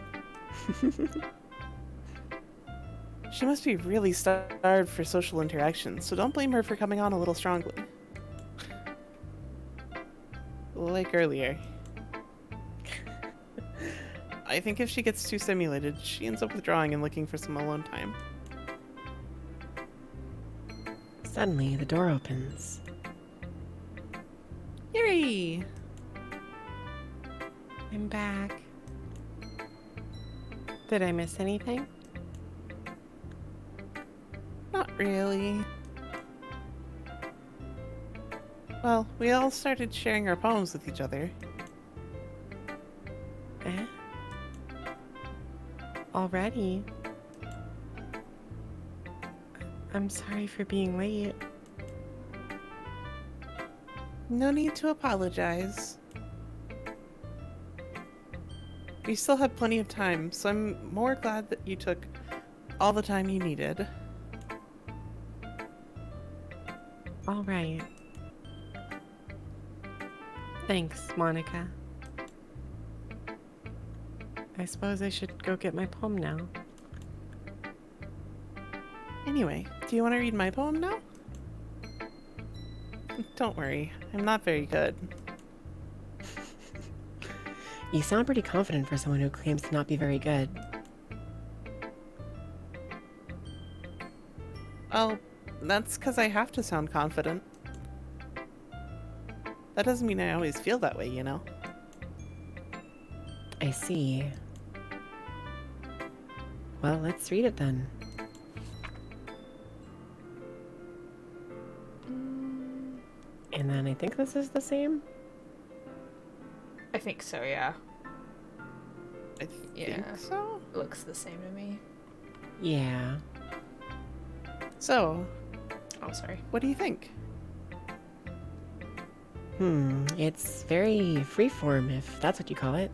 She must be really starved for social interaction, so don't blame her for coming on a little strongly. Like earlier. I think if she gets too stimulated, she ends up withdrawing and looking for some alone time. Suddenly, the door opens. Yuri! I'm back. Did I miss anything? Not really. Well, we all started sharing our poems with each other. Eh? Already? I'm sorry for being late. No need to apologize. We still have plenty of time, so I'm more glad that you took all the time you needed. All right. Thanks, Monica. I suppose I should go get my poem now. Anyway, do you want to read my poem now? Don't worry, I'm not very good. You sound pretty confident for someone who claims to not be very good. Well, that's because I have to sound confident. That doesn't mean I always feel that way, you know? I see. Well, let's read it then. And then I think this is the same? I think so, yeah. I think Yeah. so. It looks the same to me. Yeah. So, Oh, sorry. what do you think? It's very freeform, if that's what you call it.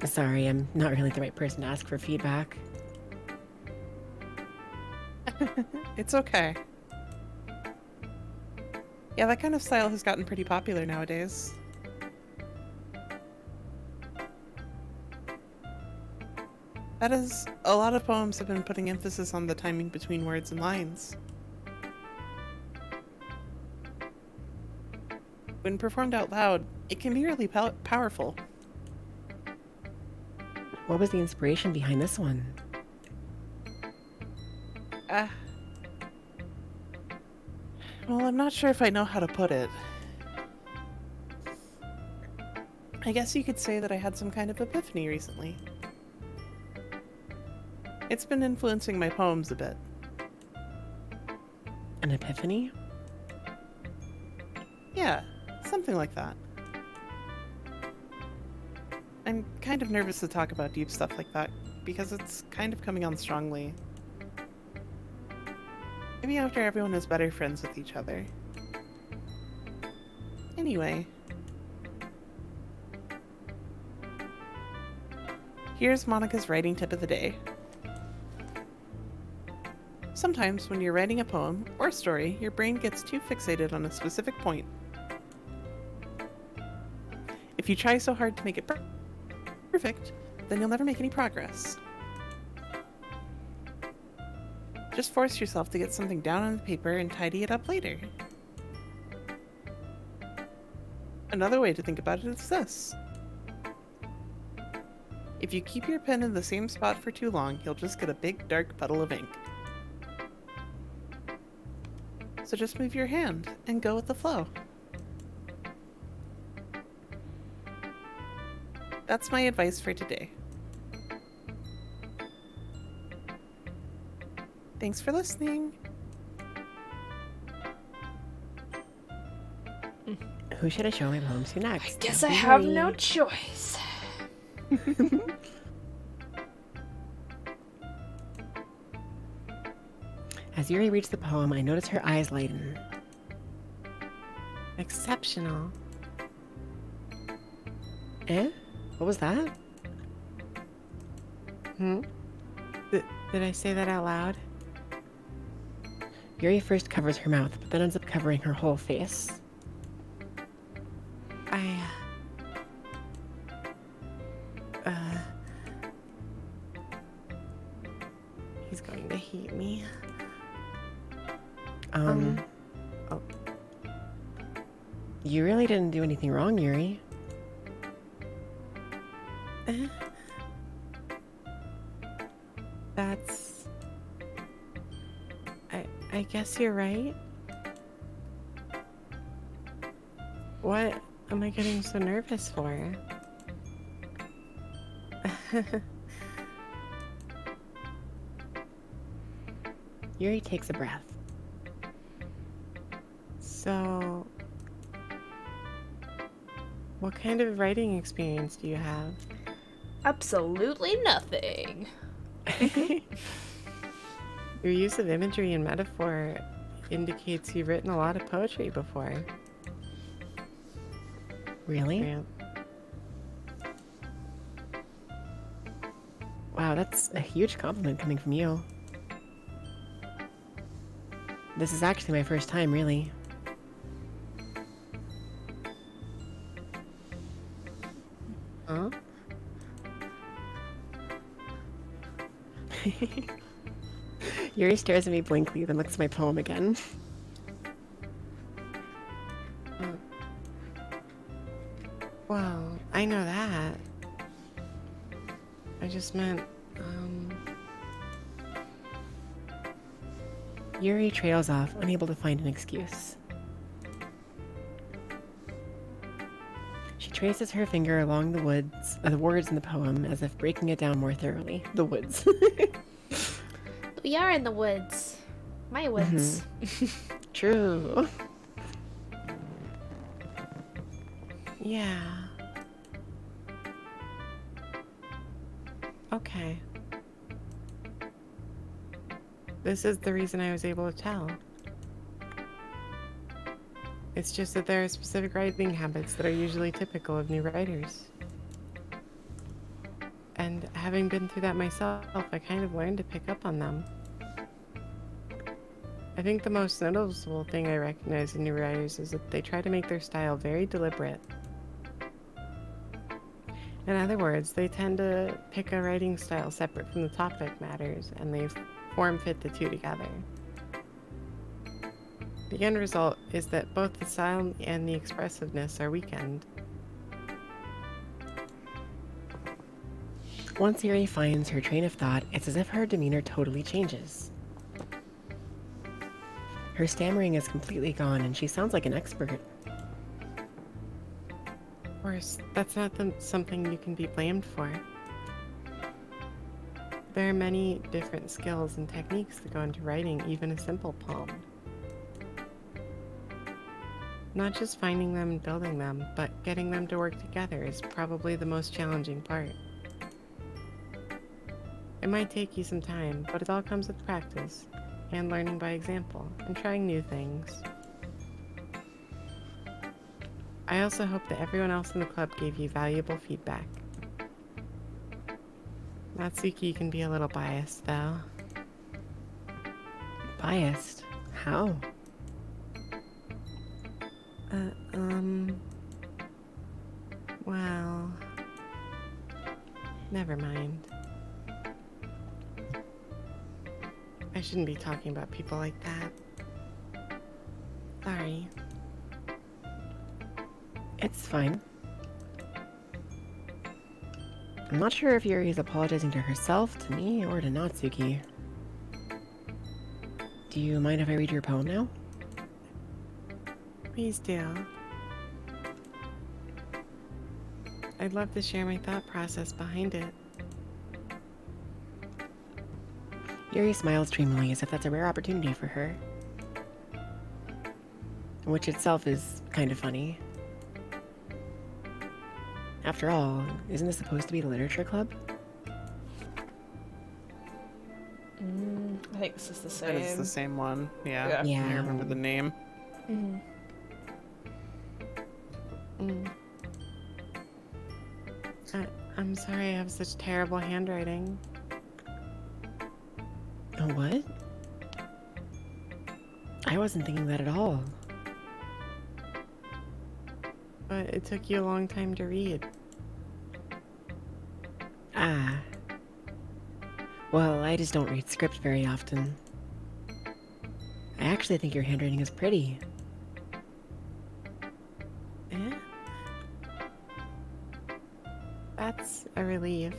Sorry, I'm not really the right person to ask for feedback. It's okay. Yeah, that kind of style has gotten pretty popular nowadays. That is, a lot of poems have been putting emphasis on the timing between words and lines. When performed out loud, it can be really powerful. What was the inspiration behind this one? Well, I'm not sure if I know how to put it. I guess you could say that I had some kind of epiphany recently. It's been influencing my poems a bit. An epiphany? Yeah, something like that. I'm kind of nervous to talk about deep stuff like that, because it's kind of coming on strongly. Maybe after everyone is better friends with each other. Anyway. Here's Monica's writing tip of the day. Sometimes when you're writing a poem or story, your brain gets too fixated on a specific point, If you try so hard to make it perfect, then you'll never make any progress. Just force yourself to get something down on the paper and tidy it up later. Another way to think about it is this. If you keep your pen in the same spot for too long, you'll just get a big dark puddle of ink. So just move your hand and go with the flow. That's my advice for today. Thanks for listening. Who should I show my poems to next? I guess Don't I be have worried. no choice. As Yuri reads the poem, I notice her eyes lighten. Exceptional. Eh? What was that? Hmm? Did I say that out loud? Yuri first covers her mouth, but then ends up covering her whole face. He's going to hate me. Oh. You really didn't do anything wrong, Yuri. That's... I guess you're right. What am I getting so nervous for? Yuri takes a breath. So... what kind of writing experience do you have? Absolutely nothing. Your use of imagery and metaphor indicates you've written a lot of poetry before. Really? Yeah. Wow, that's a huge compliment coming from you. This is actually my first time, really. Huh? Yuri stares at me blankly, then looks at my poem again. Well, I know that. I just meant, Yuri trails off, unable to find an excuse. She traces her finger along the words in the poem, as if breaking it down more thoroughly. The woods. We are in the woods. My woods. True. yeah. Okay. This is the reason I was able to tell. It's just that there are specific writing habits that are usually typical of new writers. And having been through that myself, I kind of learned to pick up on them. I think the most noticeable thing I recognize in new writers is that they try to make their style very deliberate. In other words, they tend to pick a writing style separate from the topic matters, and they form fit the two together. The end result is that both the style and the expressiveness are weakened. Once Yuri finds her train of thought, it's as if her demeanor totally changes. Her stammering is completely gone, and she sounds like an expert. Of course, that's not something you can be blamed for. There are many different skills and techniques that go into writing even a simple poem. Not just finding them and building them, but getting them to work together is probably the most challenging part. It might take you some time, but it all comes with practice, and learning by example, and trying new things. I also hope that everyone else in the club gave you valuable feedback. Natsuki can be a little biased, though. Biased? How? Well, never mind. I shouldn't be talking about people like that. Sorry. It's fine. I'm not sure if Yuri is apologizing to herself, to me, or to Natsuki. Do you mind if I read your poem now? Please do. I'd love to share my thought process behind it. Yuri smiles dreamily as if that's a rare opportunity for her. Which itself is kind of funny. After all, isn't this supposed to be the literature club? I think this is the That is the same. same one. Yeah. Yeah. I remember the name. Mhm. I'm sorry I have such terrible handwriting. Oh, what? I wasn't thinking that at all. But it took you a long time to read. Ah. Well, I just don't read script very often. I actually think your handwriting is pretty. Eh? That's a relief.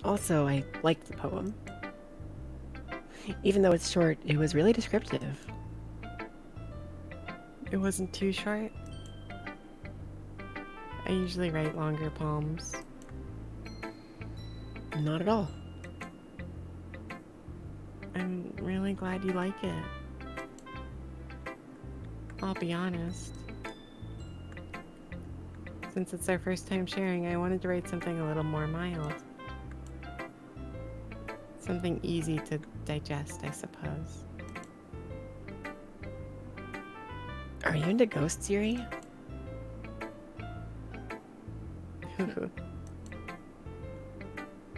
Also, I liked the poem. Even though it's short, it was really descriptive. It wasn't too short. I usually write longer poems. Not at all. I'm really glad you like it. I'll be honest. Since it's our first time sharing, I wanted to write something a little more mild. Something easy to digest, I suppose. Are you into ghosts, Yuri?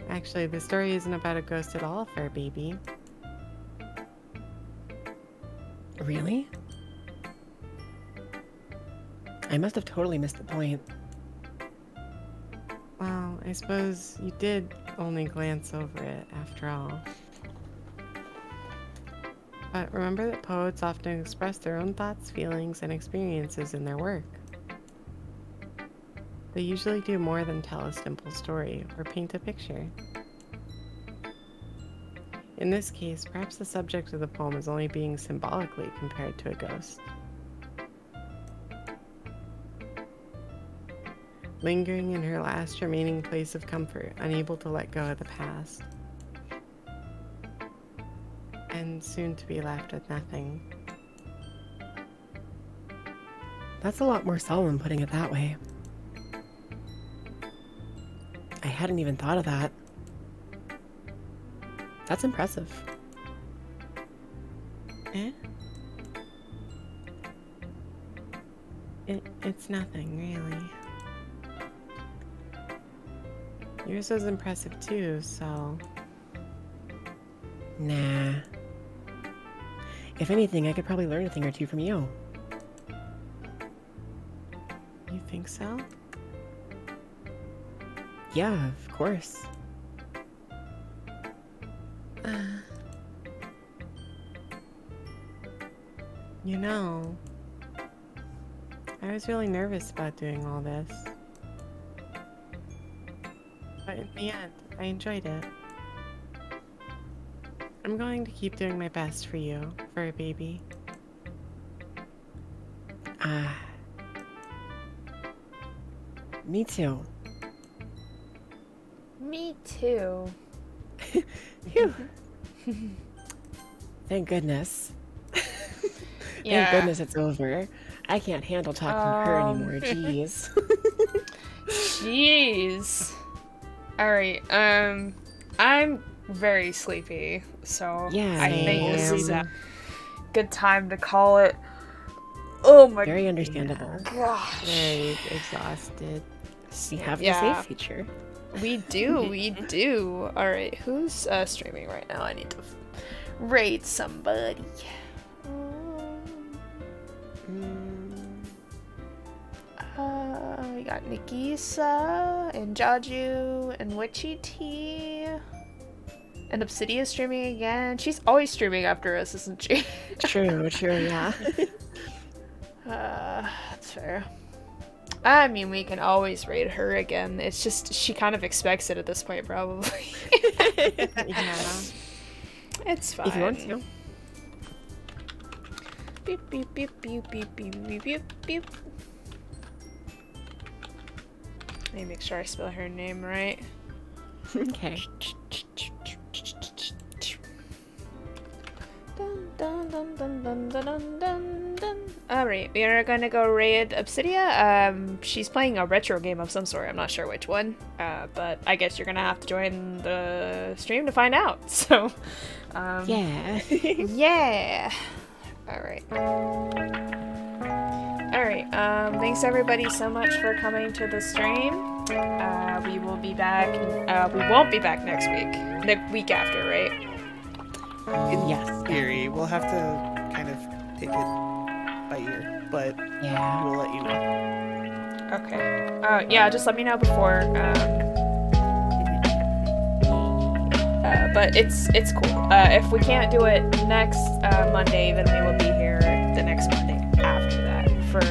Actually, the story isn't about a ghost at all, FurBaby. Really? I must have totally missed the point. Well, I suppose you did only glance over it after all. But remember that poets often express their own thoughts, feelings, and experiences in their work. They usually do more than tell a simple story or paint a picture. In this case, perhaps the subject of the poem is only being symbolically compared to a ghost. Lingering in her last remaining place of comfort, unable to let go of the past. And soon to be left with nothing. That's a lot more solemn putting it that way. I hadn't even thought of that. That's impressive. Eh? It's nothing, really. Yours was impressive too, so... Nah. If anything, I could probably learn a thing or two from you. You think so? Yeah, of course. You know, I was really nervous about doing all this. But in the end, I enjoyed it. I'm going to keep doing my best for you, FurBaby. Ah. Me too. Me too. Phew. Thank goodness. Yeah. Thank goodness it's over. I can't handle talking to her anymore. Jeez. Jeez. Alright, I'm very sleepy, so Yeah, I think this is same. a good time to call it. Oh my Very understandable. gosh. Very exhausted. We have the Yeah. save feature. We do. Alright, who's streaming right now? I need to raid somebody. got Nikisa and Jaju and Witchy T. And Obsidia streaming again. She's always streaming after us, isn't she? True, yeah. That's fair. I mean, we can always raid her again. It's just she kind of expects it at this point, probably. Yeah. It's fine. If you want to. Beep, beep, beep, beep, beep, beep, beep, beep, beep. Let me make sure I spell her name right. Okay. Dun, dun, dun, dun, dun, dun, dun, dun, dun. Alright, we are gonna go raid Obsidia. She's playing a retro game of some sort. I'm not sure which one. But I guess you're gonna have to join the stream to find out. So, Yeah. yeah. Alright. Alright, thanks everybody so much for coming to the stream. We will be back, we won't be back next week. The week after, right? In Yes. theory, we'll have to kind of take it by ear, but Yeah. we'll let you know. Okay. Yeah, just let me know before, but it's cool. If we can't do it next Monday, then we will be here the next Monday after that for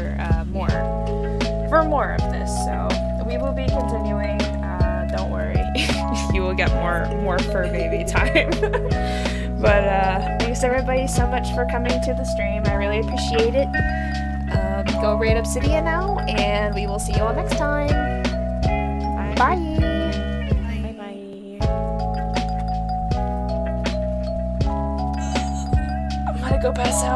more of this. So we will be continuing. Don't worry, you will get more fur baby time. But thanks everybody so much for coming to the stream. I really appreciate it. Go raid Obsidia now, and we will see you all next time. Bye. Bye-bye. I'm gonna go pass out.